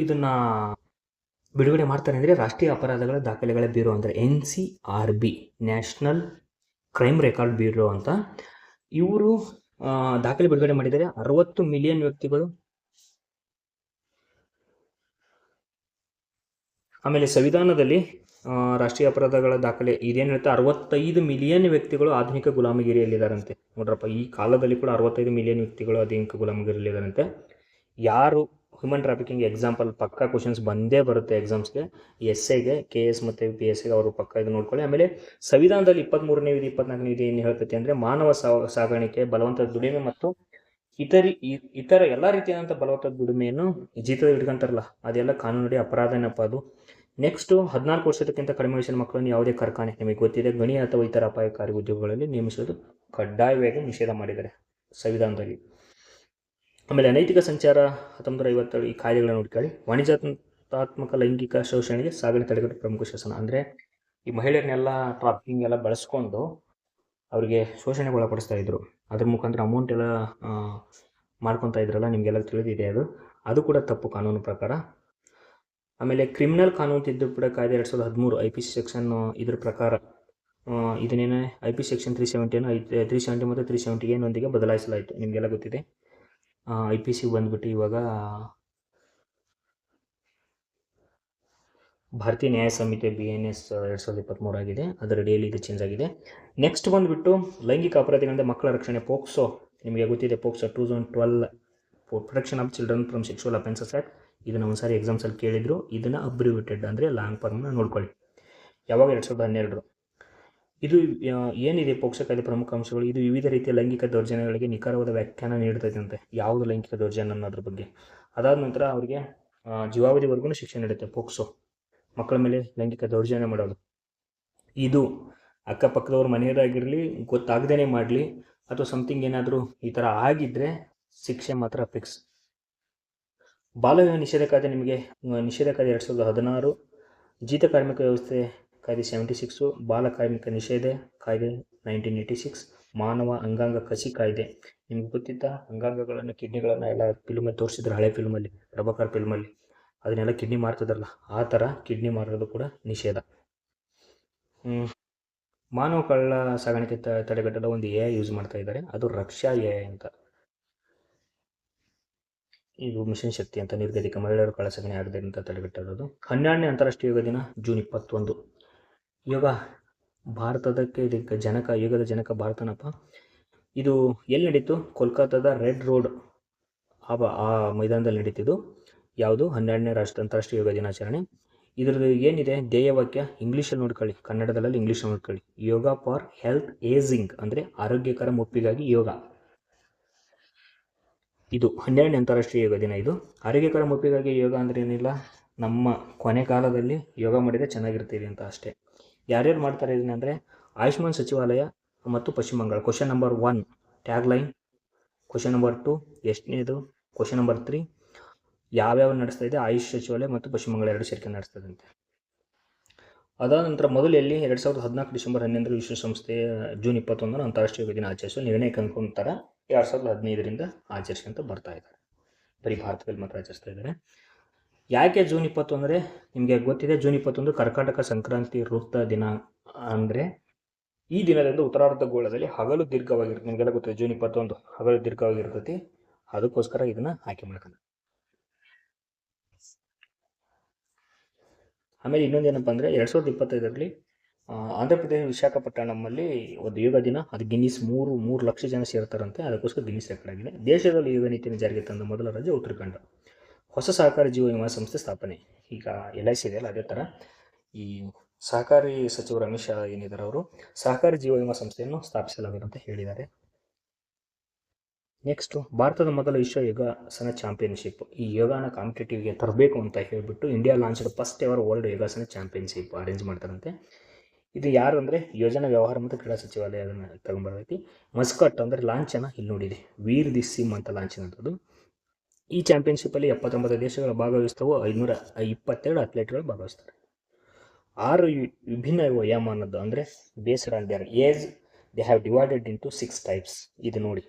Speaker 1: ಇದನ್ನ ಬಿಡುಗಡೆ ಮಾಡ್ತಾರೆ ಅಂದರೆ ರಾಷ್ಟ್ರೀಯ ಅಪರಾಧಗಳ ದಾಖಲೆಗಳ ಬ್ಯೂರೋ, ಅಂದರೆ NCRB, national crime record bureau ಅಂತ. ಇವರು ದಾಖಲೆ ಬಿಡುಗಡೆ ಮಾಡಿದ್ದಾರೆ. 60 ಮಿಲಿಯನ್ ವ್ಯಕ್ತಿಗಳು. ಆಮೇಲೆ ಸಂವಿಧಾನದಲ್ಲಿ ರಾಷ್ಟ್ರೀಯ ಅಪರಾಧಗಳ ದಾಖಲೆ ಇದೇನು ಹೇಳುತ್ತೆ, 65 ಮಿಲಿಯನ್ ವ್ಯಕ್ತಿಗಳು ಆಧುನಿಕ ಗುಲಾಮಗಿರಿಯಲ್ಲಿದ್ದಾರಂತೆ. ನೋಡ್ರಪ್ಪ, ಈ ಕಾಲದಲ್ಲಿ ಕೂಡ 65 ಮಿಲಿಯನ್ ವ್ಯಕ್ತಿಗಳು ಆಧುನಿಕ ಗುಲಾಮಗಿರಿಯಲ್ಲಿದ್ದಾರಂತೆ. ಯಾರು ಹ್ಯೂಮನ್ ಟ್ರಾಫಿಕಿಂಗ್ ಎಕ್ಸಾಂಪಲ್ ಪಕ್ಕಾ ಕ್ವಶನ್ಸ್ ಬಂದೇ ಬರುತ್ತೆ ಎಕ್ಸಾಮ್ಸ್ಗೆ, SIಗೆ, KS ಮತ್ತು PSಗೆ ಅವರು ಪಕ್ಕ ಇದು ನೋಡ್ಕೊಳ್ಳಿ. ಆಮೇಲೆ ಸಂವಿಧಾನದಲ್ಲಿ 23ನೇ ವಿಧಿ 24ನೇ ವಿಧಿ ಏನು ಹೇಳ್ತೈತೆ ಅಂದರೆ, ಮಾನವ ಸಾಗಾಣಿಕೆ, ಬಲವಂತದ ದುಡಿಮೆ ಮತ್ತು ಇತರ ಎಲ್ಲ ರೀತಿಯಾದಂಥ ಬಲವಂತದ ದುಡಿಮೆಯನ್ನು ಜೀತದಲ್ಲಿ ಇಟ್ಕೊಂತಾರಲ್ಲ, ಅದೆಲ್ಲ ಕಾನೂನಡಿ ಅಪರಾಧನಪ್ಪ ಅದು. ನೆಕ್ಸ್ಟು 14 ವರ್ಷಕ್ಕಿಂತ ಕಡಿಮೆ ವಯಸ್ಸಿನ ಮಕ್ಕಳನ್ನು ಯಾವುದೇ ಕಾರ್ಖಾನೆ, ನಿಮಗೆ ಗೊತ್ತಿದೆ, ಗಣಿ ಅಥವಾ ಇತರ ಅಪಾಯಕಾರಿ ಉದ್ಯೋಗಗಳಲ್ಲಿ ನೇಮಿಸೋದು ಕಡ್ಡಾಯವಾಗಿ ನಿಷೇಧ ಮಾಡಿದ್ದಾರೆ ಸಂವಿಧಾನದಲ್ಲಿ. ಆಮೇಲೆ ಅನೈತಿಕ ಸಂಚಾರ 1957 ಈ ಕಾಯ್ದೆಗಳನ್ನು ನೋಡ್ಕೊಳ್ಳಿ. ವಾಣಿಜ್ಯಾತ್ಮಕ ಲೈಂಗಿಕ ಶೋಷಣೆಗೆ ಸಾಗಣೆ ತಡೆಗಟ್ಟುವ ಪ್ರಮುಖ ಶಾಸನ, ಅಂದರೆ ಈ ಮಹಿಳೆಯರನ್ನೆಲ್ಲ ಟ್ರಾಫಿಕಿಂಗ್ ಎಲ್ಲ ಬಳಸ್ಕೊಂಡು ಅವರಿಗೆ ಶೋಷಣೆಗೆ ಒಳಪಡಿಸ್ತಾ ಇದ್ರು. ಅದ್ರ ಮುಖಾಂತರ ಅಮೌಂಟ್ ಎಲ್ಲ ಮಾಡ್ಕೊತಾ ಇದ್ರಲ್ಲ, ನಿಮಗೆಲ್ಲ ತಿಳಿದಿದೆ ಅದು ಕೂಡ ತಪ್ಪು ಕಾನೂನು ಪ್ರಕಾರ. ಆಮೇಲೆ ಕ್ರಿಮಿನಲ್ ಕಾನೂನು ತಿದ್ದುಪಡಿ ಕಾಯ್ದೆ 2013 IPC ಸೆಕ್ಷನ್ ಇದ್ರ ಪ್ರಕಾರ ಇದನ್ನೇನೆ IP ಸೆಕ್ಷನ್ 370 370 ಮತ್ತು 370 ನೊಂದಿಗೆ ಬದಲಾಯಿಸಲಾಯಿತು. ನಿಮಗೆಲ್ಲ ಗೊತ್ತಿದೆ. IPC ಬಂದ್ಬಿಟ್ಟು ಇವಾಗ ಭಾರತೀಯ ನ್ಯಾಯ ಸಂಹಿತೆ BNS 2023 ಆಗಿದೆ. ಅದರ ಅಡಿಯಲ್ಲಿ ಇದು ಚೇಂಜ್ ಆಗಿದೆ. ನೆಕ್ಸ್ಟ್ ಬಂದುಬಿಟ್ಟು ಲೈಂಗಿಕ ಅಪರಾಧಗಳಿಂದ ಮಕ್ಕಳ ರಕ್ಷಣೆ ಪೋಕ್ಸೋ. ನಿಮಗೆ ಗೊತ್ತಿದೆ POCSO 2012 protection of children from sexual offences act. ಇದನ್ನು ಒಂದ್ಸಾರಿ ಎಕ್ಸಾಮ್ಸಲ್ಲಿ ಕೇಳಿದ್ರು. ಇದನ್ನು ಅಬ್ರಿವೇಟೆಡ್ ಅಂದರೆ ಲಾಂಗ್ ಫಾರ್ಮ್ನ ನೋಡ್ಕೊಳ್ಳಿ. ಯಾವಾಗ 2012. ಇದು ಏನಿದೆ ಪೋಕ್ಸೋ ಕಾಯ್ದೆ ಪ್ರಮುಖ ಅಂಶಗಳು. ಇದು ವಿವಿಧ ರೀತಿಯ ಲೈಂಗಿಕ ದೌರ್ಜನ್ಯಗಳಿಗೆ ನಿಖರವಾದ ವ್ಯಾಖ್ಯಾನ ನೀಡ್ತೈತಂತೆ, ಯಾವುದು ಲೈಂಗಿಕ ದೌರ್ಜನ್ಯ ಅನ್ನೋದ್ರ ಬಗ್ಗೆ. ಅದಾದ ನಂತರ ಅವರಿಗೆ ಜೀವಾವಧಿವರೆಗೂ ಶಿಕ್ಷೆ ನೀಡುತ್ತೆ ಪೋಕ್ಸೋ, ಮಕ್ಕಳ ಮೇಲೆ ಲೈಂಗಿಕ ದೌರ್ಜನ್ಯ ಮಾಡೋದು. ಇದು ಅಕ್ಕಪಕ್ಕದವ್ರ ಮನೆಯವರಾಗಿರಲಿ, ಗೊತ್ತಾಗ್ದೇ ಮಾಡಲಿ ಅಥವಾ ಸಮಥಿಂಗ್ ಏನಾದರೂ ಈ ಥರ ಆಗಿದ್ದರೆ ಶಿಕ್ಷೆ ಮಾತ್ರ ಫಿಕ್ಸ್. ಬಾಲವಿವಾಹ ನಿಷೇಧ ಕಾಯ್ದೆ. ನಿಮಗೆ ನಿಷೇಧ ಕಾಯ್ದೆ 2016, ಜೀತ ಕಾರ್ಮಿಕ ವ್ಯವಸ್ಥೆ ಕಾಯ್ದೆ 76, ಬಾಲ ಕಾರ್ಮಿಕ ನಿಷೇಧ ಕಾಯ್ದೆ 1986, ಮಾನವ ಅಂಗಾಂಗ ಕಸಿ ಕಾಯ್ದೆ. ನಿಮ್ಗೆ ಗೊತ್ತಿದ್ದ ಅಂಗಾಂಗಗಳನ್ನು, ಕಿಡ್ನಿಗಳನ್ನು ಎಲ್ಲ ಫಿಲ್ಮಲ್ಲಿ ತೋರಿಸಿದ್ರು, ಹಳೆ ಫಿಲ್ಮಲ್ಲಿ, ಪ್ರಭಾಕರ್ ಫಿಲ್ಮಲ್ಲಿ. ಅದನ್ನೆಲ್ಲ ಕಿಡ್ನಿ ಮಾರ್ತಿದ್ರಲ್ಲ, ಆ ಥರ ಕಿಡ್ನಿ ಮಾರೋದು ಕೂಡ ನಿಷೇಧ. ಮಾನವ ಕಳ್ಳ ಸಾಗಾಣಿಕೆ ತಡೆಗಟ್ಟಲು ಒಂದು AI ಯೂಸ್ ಮಾಡ್ತಾ ಇದ್ದಾರೆ, ಅದು ರಕ್ಷಾ AI ಅಂತ. ಇದು ಮಿಷನ್ ಶಕ್ತಿ ಅಂತ, ನಿರ್ಗತಿಕ ಮಹಿಳೆಯರು ಕಳ್ಳ ಸಾಗಣೆ ಆಗದೆ ಅಂತ ತಡೆಗಟ್ಟೋದು. 12ನೇ ಅಂತಾರಾಷ್ಟ್ರೀಯ ಯೋಗ ದಿನ ಜೂನ್ 21. ಯೋಗ ಭಾರತದಕ್ಕೆ ಇದಕ್ಕೆ ಯೋಗದ ಜನಕ ಭಾರತನಪ್ಪ. ಇದು ಎಲ್ಲಿ ನಡೀತು? ಕೋಲ್ಕತ್ತಾದ ರೆಡ್ ರೋಡ್ ಆ ಮೈದಾನದಲ್ಲಿ ನಡೀತಿದ್ದು. ಯಾವುದು? 12ನೇ ಅಂತಾರಾಷ್ಟ್ರೀಯ ಯೋಗ ದಿನಾಚರಣೆ. ಇದರದ್ದು ಏನಿದೆ ಧ್ಯೇಯವಾಕ್ಯ? ಇಂಗ್ಲೀಷಲ್ಲಿ ನೋಡ್ಕೊಳ್ಳಿ, ಕನ್ನಡದಲ್ಲಿ ಇಂಗ್ಲೀಷಲ್ಲಿ ನೋಡ್ಕೊಳ್ಳಿ. ಯೋಗ ಫಾರ್ ಹೆಲ್ತ್ ಏಜಿಂಗ್, ಅಂದರೆ ಆರೋಗ್ಯಕರ ಮುಪ್ಪಿಗಾಗಿ ಯೋಗ. ಇದು 12ನೇ ಅಂತಾರಾಷ್ಟ್ರೀಯ ಯೋಗ ದಿನ. ಇದು ಆರೋಗ್ಯಕರ ಮುಪ್ಪಿಗಾಗಿ ಯೋಗ ಅಂದರೆ ಏನಿಲ್ಲ, ನಮ್ಮ ಕೊನೆ ಕಾಲದಲ್ಲಿ ಯೋಗ ಮಾಡಿದರೆ ಚೆನ್ನಾಗಿರ್ತೀವಿ ಅಂತ ಅಷ್ಟೇ. ಯಾರ್ಯಾರು ಮಾಡ್ತಾರೆ ಇದನ್ನ ಅಂದರೆ ಆಯುಷ್ಮಾನ್ ಸಚಿವಾಲಯ ಮತ್ತು Paschima Bangala. Question number 1 tag line. Question number 2 ಎಷ್ಟನೇದು? ಕ್ವಶನ್ ನಂಬರ್ 3 ಯಾವ್ಯಾವ ನಡೆಸ್ತಾ ಇದೆ? ಆಯುಷ್ ಸಚಿವಾಲಯ ಮತ್ತು ಪಶ್ಚಿಮ ಬಂಗಾಳ ಎರಡು ಸೇರ್ಕೊಂಡು ನಡೆಸ್ತದಂತೆ. ಅದಾದ ನಂತರ ಮೊದಲು ಎಲ್ಲಿ 2014 ಡಿಸೆಂಬರ್ 11 ವಿಶ್ವಸಂಸ್ಥೆ ಜೂನ್ 21 ಅಂತಾರಾಷ್ಟ್ರೀಯ ಯೋಗ ದಿನ ಆಚರಿಸಲು ನಿರ್ಣಯ ಕಂಡುಕೊಂತಾರ 2015ರಿಂದ ಆಚರಿಸ್ಕೊಂತ ಬರ್ತಾ ಇದ್ದಾರೆ. ಬರೀ ಭಾರತದಲ್ಲಿ ಮಾತ್ರ ಆಚರಿಸ್ತಾ ಇದ್ದಾರೆ. ಯಾಕೆ ಜೂನ್ 21 ಅಂದರೆ ನಿಮಗೆ ಗೊತ್ತಿದೆ. ಜೂನ್ 21 ಕರ್ಕಾಟಕ ಸಂಕ್ರಾಂತಿ ವೃತ್ತ ದಿನ. ಅಂದರೆ ಈ ದಿನದಿಂದ ಉತ್ತರಾರ್ಧಗೋಳದಲ್ಲಿ ಹಗಲು ದೀರ್ಘವಾಗಿರುತ್ತೆ. ನಿಮಗೆಲ್ಲ ಗೊತ್ತಿದೆ, ಜೂನ್ 21 ಹಗಲು ದೀರ್ಘವಾಗಿರ್ತೈತಿ. ಅದಕ್ಕೋಸ್ಕರ ಇದನ್ನು ಆಯ್ಕೆ ಮಾಡ್ಕೊಂಡು. ಆಮೇಲೆ ಇನ್ನೊಂದೇನಪ್ಪ ಅಂದರೆ 2025ರಲ್ಲಿ ಆಂಧ್ರ ಪ್ರದೇಶ ವಿಶಾಖಪಟ್ಟಣಂನಲ್ಲಿ ಒಂದು ಯೋಗ ದಿನ. ಅದು ಗಿನ್ನಿಸ್ 3 ಲಕ್ಷ ಜನ ಸೇರ್ತಾರಂತೆ. ಅದಕ್ಕೋಸ್ಕರ ಗಿನ್ನಿಸ್ ರೆಕಾರ್ಡ್ ಆಗಿದೆ. ದೇಶದಲ್ಲಿ ಯೋಗ ನೀತಿಯನ್ನು ಜಾರಿಗೆ ತಂದ ಮೊದಲ ರಾಜ್ಯ ಉತ್ತರಾಖಂಡ. ಹೊಸ ಸಹಕಾರಿ ಜೀವ ವಿಮಾ ಸಂಸ್ಥೆ ಸ್ಥಾಪನೆ. ಈಗ LIC ಇದೆಯಲ್ಲ, ಅದೇ ಥರ ಈ ಸಹಕಾರಿ ಸಚಿವರು ಅಮಿತ್ ಶಾ ಏನಿದ್ದಾರೆ, ಅವರು ಸಹಕಾರಿ ಜೀವ ವಿಮಾ ಸಂಸ್ಥೆಯನ್ನು ಸ್ಥಾಪಿಸಲಾಗಿದೆ ಅಂತ ಹೇಳಿದ್ದಾರೆ. ನೆಕ್ಸ್ಟು ಭಾರತದ ಮೊದಲ ವಿಶ್ವ ಯೋಗಾಸನ ಚಾಂಪಿಯನ್ಶಿಪ್. ಈ ಯೋಗಾನ ಕಾಂಪಿಟೇಟಿವ್ಗೆ ತರಬೇಕು ಅಂತ ಹೇಳಿಬಿಟ್ಟು India launched first ever world yogasana championship arrange ಮಾಡ್ತಾರಂತೆ. ಇದು ಯಾರು ಅಂದರೆ ಯೋಜನಾ ವ್ಯವಹಾರ ಮತ್ತು ಕ್ರೀಡಾ ಸಚಿವಾಲಯ ಅದನ್ನು ತಗೊಂಡ್ಬರ್ತೈತಿ. ಮಸ್ಕಟ್ ಅಂದರೆ ಲಾಂಛನ ಇಲ್ಲಿ ನೋಡಿದೆ, ವೀರ್ ದಿ ಸಿಮ್ ಅಂತ ಲಾಂಛನ ಅಂತದ್ದು. ಈ ಚಾಂಪಿಯನ್ಶಿಪ್ಪಲ್ಲಿ 79 ದೇಶಗಳು ಭಾಗವಹಿಸ್ತವು. 522 ಅಥ್ಲೆಟ್ಗಳು ಭಾಗವಹಿಸ್ತಾರೆ. 6 ವಿಭಿನ್ನ ವಯೋಮಾನದ್ದು ಅಂದರೆ based on their age they have divided into 6 types. ಇದು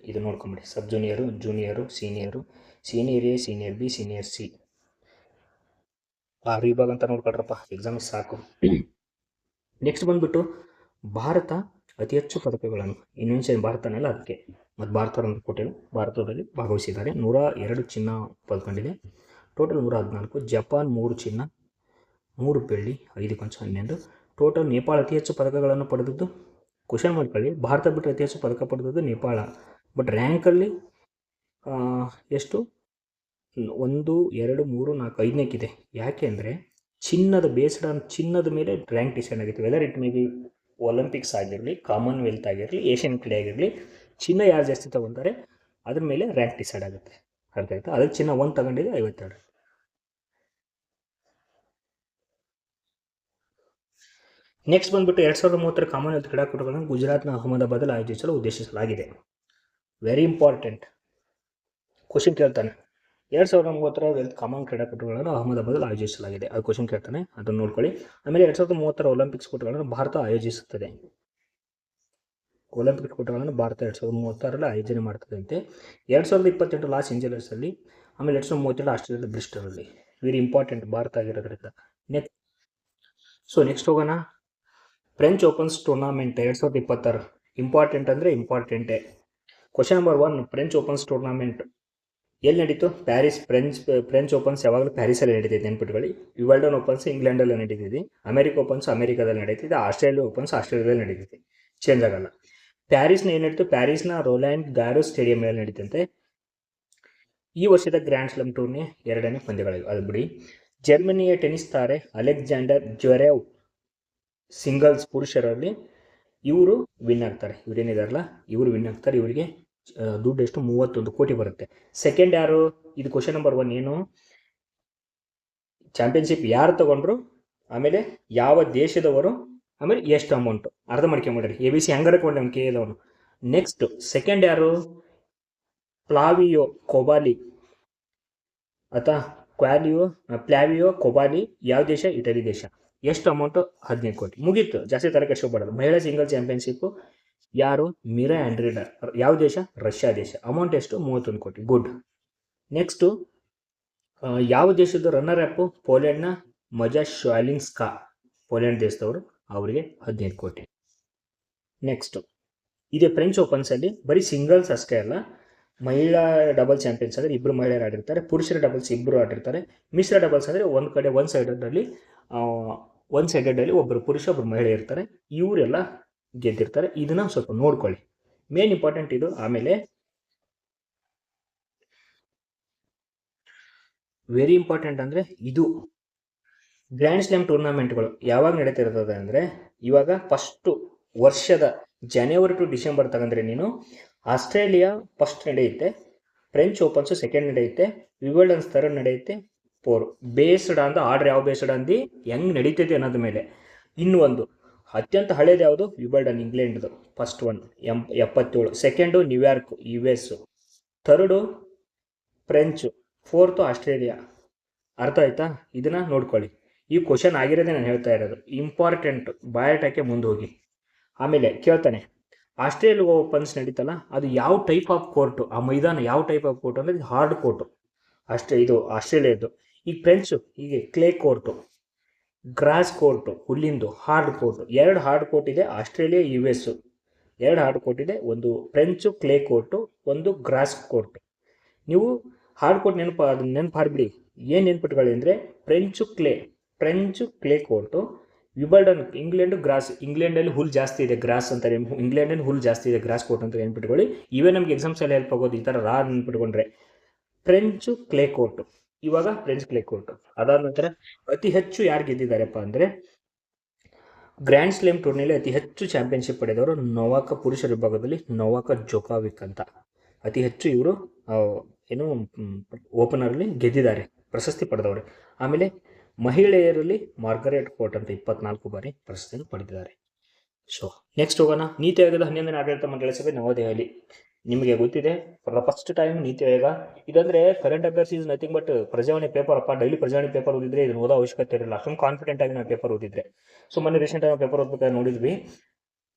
Speaker 1: ನೋಡ್ಕೊಂಬಿಡಿ. Sub junior, junior, senior A, senior B, senior C. 6 ವಿಭಾಗ ಅಂತ ನೋಡ್ಕೊಳ್ರಪ್ಪ, ಎಕ್ಸಾಮಿಗೆ ಸಾಕು. ನೆಕ್ಸ್ಟ್ ಬಂದುಬಿಟ್ಟು ಭಾರತ ಅತಿ ಹೆಚ್ಚು ಪದಕಗಳನ್ನು, ಇನ್ವೆನ್ಷನ್ ಭಾರತನೆಲ್ಲ ಅದಕ್ಕೆ ಮತ್ತು ಭಾರತದಲ್ಲಿ ಭಾಗವಹಿಸಿದ್ದಾರೆ. 102 ಚಿನ್ನ ಪಡ್ಕೊಂಡಿದೆ, ಟೋಟಲ್ 114. ಜಪಾನ್ 3 ಚಿನ್ನ, 3 ಬೆಳ್ಳಿ, 5 ಕಂಚು, 11. ಟೋಟಲ್ ನೇಪಾಳ ಅತಿ ಹೆಚ್ಚು ಪದಕಗಳನ್ನು ಪಡೆದದ್ದು. ಕ್ವಶನ್ ಮಾಡ್ಕೊಳ್ಳಿ, ಭಾರತ ಬಿಟ್ಟರೆ ಅತಿ ಹೆಚ್ಚು ಪದಕ ಪಡೆದದ್ದು ನೇಪಾಳ. ಬಟ್ ರ್ಯಾಂಕಲ್ಲಿ ಎಷ್ಟು? 1, 2, 3, 4, 5ನೇಕಿದೆ. ಯಾಕೆ ಅಂದರೆ ಚಿನ್ನದ ಮೇಲೆ ರ್ಯಾಂಕ್ ಡಿಸೈಡ್ ಆಗುತ್ತೆ. Whether it may be Olympics ಆಗಿರಲಿ, ಕಾಮನ್ವೆಲ್ತ್ ಆಗಿರಲಿ, ಏಷ್ಯನ್ ಕ್ರೀಡೆ ಆಗಿರಲಿ, ಚಿನ್ನ ಯಾರು ಜಾಸ್ತಿ ತಗೊತಾರೆ ಅದ್ರ ಮೇಲೆ ರ್ಯಾಂಕ್ ಡಿಸೈಡ್ ಆಗುತ್ತೆ. ಅರ್ಥ ಆಯ್ತಾ? ಅದಕ್ಕೆ ಚಿನ್ನ 1 ತಗೊಂಡಿದೆ, 52. ನೆಕ್ಸ್ಟ್ ಬಂದುಬಿಟ್ಟು 2030 ಕಾಮನ್ವೆಲ್ತ್ ಕ್ರೀಡಾಕೂಟಗಳನ್ನು ಗುಜರಾತ್ನ ಅಹಮದಾಬಾದಲ್ಲಿ ಆಯೋಜಿಸಲು ಉದ್ದೇಶಿಸಲಾಗಿದೆ. ವೆರಿ ಇಂಪಾರ್ಟೆಂಟ್ ಕ್ವಶನ್ ಕೇಳ್ತಾನೆ. 2030 ಕಾಮನ್ ಕ್ರೀಡಾಕೂಟಗಳನ್ನು ಅಹಮದಾಬಾದಲ್ಲಿ ಆಯೋಜಿಸಲಾಗಿದೆ. ಅದು ಕ್ವಶನ್ ಕೇಳ್ತಾನೆ, ಅದನ್ನು ನೋಡ್ಕೊಳ್ಳಿ. ಆಮೇಲೆ 2030 ಒಲಿಂಪಿಕ್ಸ್ ಕೂಟಗಳನ್ನು ಭಾರತ ಆಯೋಜಿಸುತ್ತದೆ. ಒಲಿಂಪಿಕ್ ಕ್ರೀಡಾಕೂಟಗಳನ್ನು ಭಾರತ 2036 ಆಯೋಜನೆ ಮಾಡ್ತದಂತೆ. 2028 ಲಾಸ್ ಏಂಜಲೀಸಲ್ಲಿ, ಆಮೇಲೆ 2032 ಆಸ್ಟ್ರೇಲಿಯಾದ ಬ್ರಿಸ್ಟಲಲ್ಲಿ. ವೆರಿ ಇಂಪಾರ್ಟೆಂಟ್ ಭಾರತ ಆಗಿರೋದ್ರಿಂದ. ನೆಕ್ಸ್ಟ್ ಹೋಗೋಣ. ಫ್ರೆಂಚ್ ಓಪನ್ಸ್ ಟೂರ್ನಾಮೆಂಟ್ 2026 ಇಂಪಾರ್ಟೆಂಟ್ ಅಂದರೆ ಇಂಪಾರ್ಟೆಂಟೇ. Question number 1, French Opens tournament ಎಲ್ಲಿ ನಡೀತು? ಪ್ಯಾರಿಸ್. ಫ್ರೆಂಚ್ ಓಪನ್ಸ್ ಯಾವಾಗಲೂ ಪ್ಯಾರಿಸಲ್ಲಿ ನಡೀತೈತೆ, ನೆನ್ಪಿಟ್ಕೊಳ್ಳಿ. ವಿಂಬಲ್ಡನ್ ಓಪನ್ಸ್ ಇಂಗ್ಲೆಂಡಲ್ಲಿ ನಡೀತಿದೆ, ಅಮೆರಿಕ ಓಪನ್ಸ್ ಅಮೆರಿಕಾದಲ್ಲಿ ನಡೀತಿದೆ, ಆಸ್ಟ್ರೇಲಿಯಾ ಓಪನ್ಸ್ ಆಸ್ಟ್ರೇಲಿಯಾದಲ್ಲಿ ನಡೀತಿದೆ, ಚೇಂಜ್ ಆಗಲ್ಲ. ಪ್ಯಾರಿಸ್ನ ಏನು ನಡೀತು? ಪ್ಯಾರಿಸ್ನ ರೋಲ್ಯಾಂಡ್ ಗ್ಯಾರೋಸ್ ಸ್ಟೇಡಿಯಂನಲ್ಲಿ ನಡೀತಂತೆ. ಈ ವರ್ಷದ ಗ್ರ್ಯಾಂಡ್ ಸ್ಲಾಮ್ ಟೂರ್ನಿ 2ನೇ ಪಂದ್ಯಗಳಿವೆ, ಅದು ಬಿಡಿ. ಜರ್ಮನಿಯ ಟೆನ್ನಿಸ್ ತಾರೆ ಅಲೆಕ್ಸಾಂಡರ್ ಜ್ವೆರೇವ್ ಸಿಂಗಲ್ಸ್ ಪುರುಷರಲ್ಲಿ ಇವರು ವಿನ್ ಆಗ್ತಾರೆ. ಇವರೇನಿದಾರಲ್ಲ ಇವರು ವಿನ್ ಆಗ್ತಾರೆ. ಇವರಿಗೆ ದುಡ್ಡು ಎಷ್ಟು? 31 ಕೋಟಿ ಬರುತ್ತೆ. ಸೆಕೆಂಡ್ ಯಾರು? ಇದು ಕ್ವಶನ್ ನಂಬರ್ 1. ಏನು ಚಾಂಪಿಯನ್ಶಿಪ್ ಯಾರು ತಗೊಂಡ್ರು, ಆಮೇಲೆ ಯಾವ ದೇಶದವರು, ಆಮೇಲೆ ಎಷ್ಟು ಅಮೌಂಟು, ಅರ್ಧ ಮಾಡ್ಕೊಂಬಿಡ್ರಿ. ABC ಹೆಂಗಾರ ಕೊಂಡೆ ಕೇಳಿದವನು. ನೆಕ್ಸ್ಟ್ ಸೆಕೆಂಡ್ ಯಾರು? ಫ್ಲಾವಿಯೋ ಕೊಬಾಲಿ ಅಥವಾ ಫ್ಲಾವಿಯೋ ಕೊಬಾಲಿ. ಯಾವ ದೇಶ? ಇಟಲಿ ದೇಶ. ಎಷ್ಟು ಅಮೌಂಟು? 15 ಕೋಟಿ. ಮುಗೀತು, ಜಾಸ್ತಿ ತರ ಕೆಡ್ಸ್ಕೊಬಾರ್ದು. ಮಹಿಳಾ ಸಿಂಗಲ್ ಚಾಂಪಿಯನ್ಶಿಪ್ ಯಾರು? ಮಿರಾ ಆಂಡ್ರಿಡಾ. ಯಾವ ದೇಶ? ರಷ್ಯಾ ದೇಶ. ಅಮೌಂಟ್ ಎಷ್ಟು? 31 ಕೋಟಿ. ಗುಡ್. ನೆಕ್ಸ್ಟು ಯಾವ ದೇಶದ ರನ್ನರ್ ಅಪ್? ಪೋಲೆಂಡ್ನ ಮಜಾ ಶಾಲಿನ್ಸ್ಕಾ, ಪೋಲೆಂಡ್ ದೇಶದವರು, ಅವರಿಗೆ 15 ಕೋಟಿ. ನೆಕ್ಸ್ಟ್ ಇದೇ ಫ್ರೆಂಚ್ ಓಪನ್ಸಲ್ಲಿ ಬರೀ ಸಿಂಗಲ್ಸ್ ಅಷ್ಟೇ ಅಲ್ಲ, ಮಹಿಳಾ ಡಬಲ್ ಚಾಂಪಿಯನ್ಸ್ ಅಂದರೆ ಇಬ್ಬರು ಮಹಿಳೆಯರು ಆಡಿರ್ತಾರೆ, ಪುರುಷರ ಡಬಲ್ಸ್ ಇಬ್ಬರು ಆಡಿರ್ತಾರೆ, ಮಿಶ್ರ ಡಬಲ್ಸ್ ಅಂದರೆ ಒಂದು ಕಡೆ ಒನ್ ಸೈಡೆಡಲ್ಲಿ ಒಬ್ಬರು ಪುರುಷ ಒಬ್ಬರು ಮಹಿಳೆ ಇರ್ತಾರೆ, ಇವರೆಲ್ಲ ಗೆದ್ದಿರ್ತಾರೆ. ಇದನ್ನ ಸ್ವಲ್ಪ ನೋಡ್ಕೊಳ್ಳಿ, ಮೇನ್ ಇಂಪಾರ್ಟೆಂಟ್ ಇದು. ಆಮೇಲೆ ವೆರಿ ಇಂಪಾರ್ಟೆಂಟ್ ಅಂದರೆ ಇದು ಗ್ರ್ಯಾಂಡ್ ಸ್ಲಾಮ್ ಟೂರ್ನಮೆಂಟ್ಗಳು ಯಾವಾಗ ನಡೀತಿರ್ತದೆ ಅಂದರೆ, ಇವಾಗ ಫಸ್ಟು ವರ್ಷದ ಜನವರಿ ಟು ಡಿಸೆಂಬರ್ ತಗೊಂಡ್ರೆ ನೀನು, ಆಸ್ಟ್ರೇಲಿಯಾ ಫಸ್ಟ್ ನಡೆಯುತ್ತೆ, ಫ್ರೆಂಚ್ ಓಪನ್ಸು ಸೆಕೆಂಡ್ ನಡೆಯುತ್ತೆ, ವಿಂಬಲ್ಡನ್ಸ್ ಥರ್ಡ್ ನಡೆಯುತ್ತೆ, 4 ಬೇಸ್ಡ್ ಆನ್ ದ ಆರ್ಡರ್. ಯಾವ ಬೇಸ್ಡ್ ಆನ್ ದಿ ಹೆಂಗೆ ನಡೀತೈತೆ ಅನ್ನೋದ್ರ ಮೇಲೆ. ಇನ್ನು ಒಂದು ಅತ್ಯಂತ ಹಳೇದು ಯಾವುದು? ವಿಂಬಲ್ಡನ್ ಇಂಗ್ಲೆಂಡ್ದು ಫಸ್ಟ್ ಒನ್ 77. ಸೆಕೆಂಡು ನ್ಯೂಯಾರ್ಕ್ US, third French, 4th Australia. ಅರ್ಥ ಆಯ್ತಾ? ಇದನ್ನ ನೋಡ್ಕೊಳ್ಳಿ. ಈ ಕ್ವಶನ್ ಆಗಿರೋದೇ ನಾನು ಹೇಳ್ತಾ ಇರೋದು, ಇಂಪಾರ್ಟೆಂಟ್. ಬಯೋಟಾಕೆ ಮುಂದೆ ಹೋಗಿ. ಆಮೇಲೆ ಕೇಳ್ತಾನೆ, ಆಸ್ಟ್ರೇಲಿಯಾ ಓಪನ್ಸ್ ನಡೀತಲ್ಲ, ಅದು ಯಾವ ಟೈಪ್ ಆಫ್ ಕೋರ್ಟು? ಆ ಮೈದಾನ ಯಾವ ಟೈಪ್ ಆಫ್ ಕೋರ್ಟು ಅಂದರೆ ಹಾರ್ಡ್ ಕೋರ್ಟು ಇದು ಆಸ್ಟ್ರೇಲಿಯಾದ್ದು. ಈಗ ಫ್ರೆಂಚು ಹೀಗೆ ಕ್ಲೇ ಕೋರ್ಟು, ಗ್ರಾಸ್ ಕೋರ್ಟು, ಹುಲ್ಲಿಂದು ಹಾರ್ಡ್ ಕೋರ್ಟು. 2 ಹಾರ್ಡ್ ಕೋರ್ಟ್ ಇದೆ ಆಸ್ಟ್ರೇಲಿಯಾ US. 2 ಹಾರ್ಡ್ ಕೋರ್ಟ್ ಇದೆ, ಒಂದು ಫ್ರೆಂಚು ಕ್ಲೇ ಕೋರ್ಟು, ಒಂದು ಗ್ರಾಸ್ ಕೋರ್ಟ್. ನೀವು ಹಾರ್ಡ್ ಕೋರ್ಟ್ ನೆನಪು ಹಾಡ್ಬಿಡಿ. ಏನು ನೆನ್ಪಿಟ್ಕೊಳ್ಳಿ ಅಂದರೆ French clay court, Wimbledon England grass. ಇಂಗ್ಲೆಂಡಲ್ಲಿ ಹುಲ್ ಜಾಸ್ತಿ ಇದೆ, ಗ್ರಾಸ್ ಅಂತಾರೆ. ಇಂಗ್ಲೆಂಡಲ್ಲಿ ಹುಲ್ ಜಾಸ್ತಿ ಇದೆ, ಗ್ರಾಸ್ ಕೋರ್ಟ್ ಅಂತ ನೆನ್ಪಿಟ್ಕೊಳ್ಳಿ. ಇವೇ ನಮಗೆ ಎಕ್ಸಾಮ್ಸಲ್ಲಿ ಹೆಲ್ಪ್ ಆಗೋದು, ಈ ಥರ ನೆನ್ಪಿಟ್ಕೊಂಡ್ರೆ. ಫ್ರೆಂಚು ಕ್ಲೇ ಕೋರ್ಟು, ಇವಾಗ ಫ್ರೆಂಚ್ ಕ್ಲೇ ಕೋರ್ಟು. ಅದಾದ ನಂತರ ಅತಿ ಹೆಚ್ಚು ಯಾರು ಗೆದ್ದಿದ್ದಾರಪ್ಪ ಅಂದರೆ, ಗ್ರ್ಯಾಂಡ್ ಸ್ಲಾಮ್ ಟೂರ್ನಿಯಲ್ಲಿ ಅತಿ ಹೆಚ್ಚು ಚಾಂಪಿಯನ್ಶಿಪ್ ಪಡೆದವರು ನೊವಾಕ್, ಪುರುಷರ ವಿಭಾಗದಲ್ಲಿ ನೊವಾಕ್ ಜೋಕೋವಿಕ್ ಅಂತ. ಅತಿ ಹೆಚ್ಚು ಇವರು ಓಪನರಲ್ಲಿ ಗೆದ್ದಿದ್ದಾರೆ, ಪ್ರಶಸ್ತಿ ಪಡೆದವರು. ಆಮೇಲೆ ಮಹಿಳೆಯರಲ್ಲಿ ಮಾರ್ಗರೆಟ್ ಕೋರ್ಟ್ ಅಂತ 24 ಬಾರಿ ಪ್ರಶಸ್ತಿಯನ್ನು ಪಡೆದಿದ್ದಾರೆ. ಸೊ ನೆಕ್ಸ್ಟ್ ಹೋಗೋಣ. ನೀತಿ ಆಯೋಗದ 11ನೇ ಆಡಳಿತ ಮಂಡಳಿ ಸಭೆ ನವದೆಹಲಿ. ನಿಮಗೆ ಗೊತ್ತಿದೆ, for the first time NITI Aayog. ಇದಂದ್ರೆ current affairs is nothing but Prajavani paper ಅಪ್ಪ. ಡೈಲಿ ಪ್ರಜಾವಾಣಿ ಪೇಪರ್ ಓದಿದ್ರೆ ಇದನ್ನು ಓದೋ ಅವಶ್ಯಕತೆ ಇರಲಿಲ್ಲ, ಅಷ್ಟೊಂದು ಕಾನ್ಫಿಡೆಂಟ್ ಆಗಿ ನಾವು ಪೇಪರ್ ಓದಿದ್ರೆ. ಸೊ ಮೊನ್ನೆ ರೀಸೆಂಟ್ ಆಗಿ ಪೇಪರ್ ಓದ್ಬೇಕಾದ್ರೆ ನೋಡಿದ್ವಿ.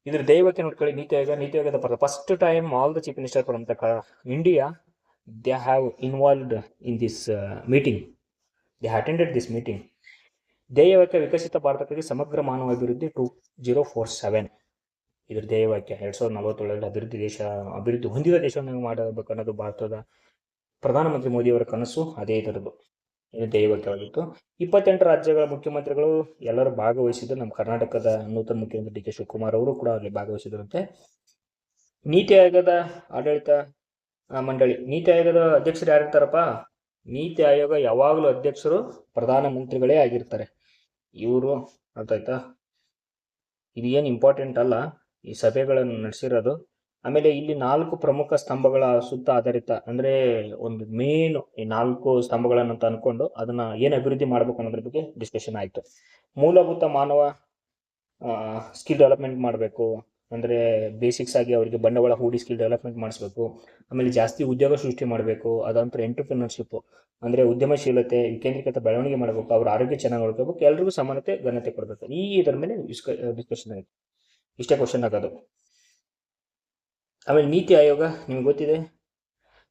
Speaker 1: ಇದ್ರ ದಯವಿಟ್ಟು ನೋಡ್ಕೊಳ್ಳಿ. ನೀತಿ ಆಯೋಗದ for the first time all the chief minister from the India, they have involved in this meeting. They attended this meeting. ಧ್ಯೇಯವಾಕ್ಯ ವಿಕಸಿತ ಭಾರತಕ್ಕಾಗಿ ಸಮಗ್ರ ಮಾನವ ಅಭಿವೃದ್ಧಿ 2047. ಇದ್ರ ಧ್ಯೇಯವಾಕ್ಯ 2047 ಅಭಿವೃದ್ಧಿ ಹೊಂದಿದ ದೇಶವನ್ನು ಮಾಡಬೇಕು ಅನ್ನೋದು ಭಾರತದ ಪ್ರಧಾನಮಂತ್ರಿ ಮೋದಿಯವರ ಕನಸು. ಅದೇ ಇದರದ್ದು ಇದು ಧ್ಯೇಯವಾಕ್ಯವಾಗಿತ್ತು. 28 ರಾಜ್ಯಗಳ ಮುಖ್ಯಮಂತ್ರಿಗಳು ಎಲ್ಲರೂ ಭಾಗವಹಿಸಿದ್ದು. ನಮ್ಮ ಕರ್ನಾಟಕದ ನೂತನ ಮುಖ್ಯಮಂತ್ರಿ DK ಶಿವಕುಮಾರ್ ಅವರು ಕೂಡ ಅಲ್ಲಿ ಭಾಗವಹಿಸಿದ್ರಂತೆ. ನೀತಿ ಆಯೋಗದ ಆಡಳಿತ ಮಂಡಳಿ. ನೀತಿ ಆಯೋಗದ ಅಧ್ಯಕ್ಷರು ಯಾರಿರ್ತಾರಪ್ಪ? ನೀತಿ ಆಯೋಗ ಯಾವಾಗಲೂ ಅಧ್ಯಕ್ಷರು ಪ್ರಧಾನಮಂತ್ರಿಗಳೇ ಆಗಿರ್ತಾರೆ. ಇವರು ಅರ್ಥ ಆಯ್ತಾ? ಇದು ಏನು ಇಂಪಾರ್ಟೆಂಟ್ ಅಲ್ಲ, ಈ ಸಭೆಗಳನ್ನು ನಡೆಸಿರೋದು. ಆಮೇಲೆ ಇಲ್ಲಿ 4 ಪ್ರಮುಖ ಸ್ತಂಭಗಳ ಸುತ್ತ ಆಧಾರಿತ, ಅಂದರೆ ಒಂದು ಮೇನ್ ಈ 4 ಸ್ತಂಭಗಳನ್ನು ಅಂತ ಅನ್ಕೊಂಡು ಅದನ್ನ ಏನು ಅಭಿವೃದ್ಧಿ ಮಾಡಬೇಕು ಅನ್ನೋದ್ರ ಬಗ್ಗೆ ಡಿಸ್ಕಷನ್ ಆಯಿತು. ಮೂಲಭೂತ ಮಾನವ ಸ್ಕಿಲ್ ಡೆವಲಪ್ಮೆಂಟ್ ಮಾಡಬೇಕು, ಅಂದರೆ ಬೇಸಿಕ್ಸ್ ಆಗಿ ಅವರಿಗೆ ಬಂಡವಾಳ ಹೂಡಿ ಸ್ಕಿಲ್ ಡೆವಲಪ್ಮೆಂಟ್ ಮಾಡಿಸ್ಬೇಕು. ಆಮೇಲೆ ಜಾಸ್ತಿ ಉದ್ಯೋಗ ಸೃಷ್ಟಿ ಮಾಡಬೇಕು. ಅದಂತರ ಎಂಟರ್ಪ್ರಿನರ್ಶಿಪ್ ಅಂದರೆ ಉದ್ಯಮಶೀಲತೆ, ವಿಕೇಂದ್ರೀಕೃತ ಬೆಳವಣಿಗೆ ಮಾಡಬೇಕು. ಅವ್ರ ಆರೋಗ್ಯ ಚೆನ್ನಾಗಿ ನೋಡ್ಕೋಬೇಕು, ಎಲ್ರಿಗೂ ಸಮಾನತೆ ಘನತೆ ಕೊಡಬೇಕು. ಇದರ ಮೇಲೆ ಡಿಸ್ಕಷನ್ ಆಯಿತು. ಇಷ್ಟೇ ಕ್ವಶನ್ ಆಗೋದು. ಆಮೇಲೆ ನೀತಿ ಆಯೋಗ ನಿಮ್ಗೆ ಗೊತ್ತಿದೆ,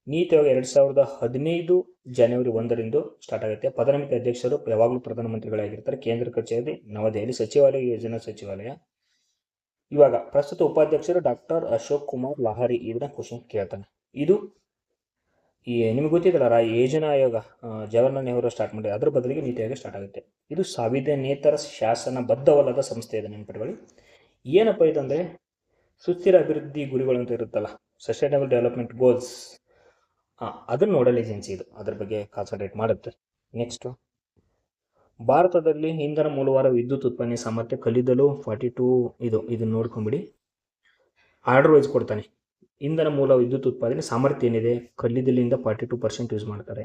Speaker 1: ನೀತಿ ಆಯೋಗ 2015 ಜನವರಿ 1ರಿಂದ ಸ್ಟಾರ್ಟ್ ಆಗುತ್ತೆ. ಪದನಾಮಿತಿ ಅಧ್ಯಕ್ಷರು ಯಾವಾಗಲೂ ಪ್ರಧಾನಮಂತ್ರಿಗಳಾಗಿರ್ತಾರೆ. ಕೇಂದ್ರ ಕಚೇರಿ ನವದೆಹಲಿ, ಸಚಿವಾಲಯ ಯೋಜನಾ ಸಚಿವಾಲಯ. ಇವಾಗ ಪ್ರಸ್ತುತ ಉಪಾಧ್ಯಕ್ಷರು ಡಾಕ್ಟರ್ ಅಶೋಕ್ ಕುಮಾರ್ ಲಹಾರಿ. ಇದನ್ನ ಕ್ವಶನ್ ಕೇಳ್ತಾನೆ. ಇದು ನಿಮ್ಗೆ ಗೊತ್ತಿದಲ್ಲ, ಯೋಜನಾ ಆಯೋಗ ಜವಾಹರ್ಲಾಲ್ ನೆಹರು ಸ್ಟಾರ್ಟ್ ಮಾಡಿ, ಅದ್ರ ಬದಲಿಗೆ ನೀತಿ ಆಯೋಗ ಸ್ಟಾರ್ಟ್ ಆಗುತ್ತೆ. ಇದು ಸಂವಿಧಾನೇತರ ಶಾಸನಬದ್ಧವಲ್ಲದ ಸಂಸ್ಥೆ ಇದೆ, ನೆನಪಿಟ್ಕೊಳ್ಳಿ. ಏನಪ್ಪ ಇದಂದ್ರೆ ಸುಸ್ಥಿರ ಅಭಿವೃದ್ಧಿ ಗುರಿಗಳು ಅಂತ ಇರುತ್ತಲ್ಲ, ಸಸ್ಟೈನಬಲ್ ಡೆವಲಪ್ಮೆಂಟ್ ಗೋಲ್ಸ್, ಅದನ್ನ ನೋಡಲ್ ಏಜೆನ್ಸಿ ಇದು, ಅದ್ರ ಬಗ್ಗೆ ಕಾನ್ಸಂಟ್ರೇಟ್ ಮಾಡುತ್ತೆ. ನೆಕ್ಸ್ಟ್, ಭಾರತದಲ್ಲಿ ಇಂಧನ ಮೂಲವಾದ ವಿದ್ಯುತ್ ಉತ್ಪಾದನೆ ಸಾಮರ್ಥ್ಯ ಕಲ್ಲಿದ್ದಲು 42. ಇದನ್ನ ನೋಡ್ಕೊಂಬಿಡಿ. ಆರ್ಡರ್ ವೈಸ್ ಕೊಡ್ತಾನೆ. ಇಂಧನ ಮೂಲ ವಿದ್ಯುತ್ ಉತ್ಪಾದನೆ ಸಾಮರ್ಥ್ಯ ಏನಿದೆ, ಕಲ್ಲಿದ್ದಲಿಂದ 42% ಯೂಸ್ ಮಾಡ್ತಾರೆ,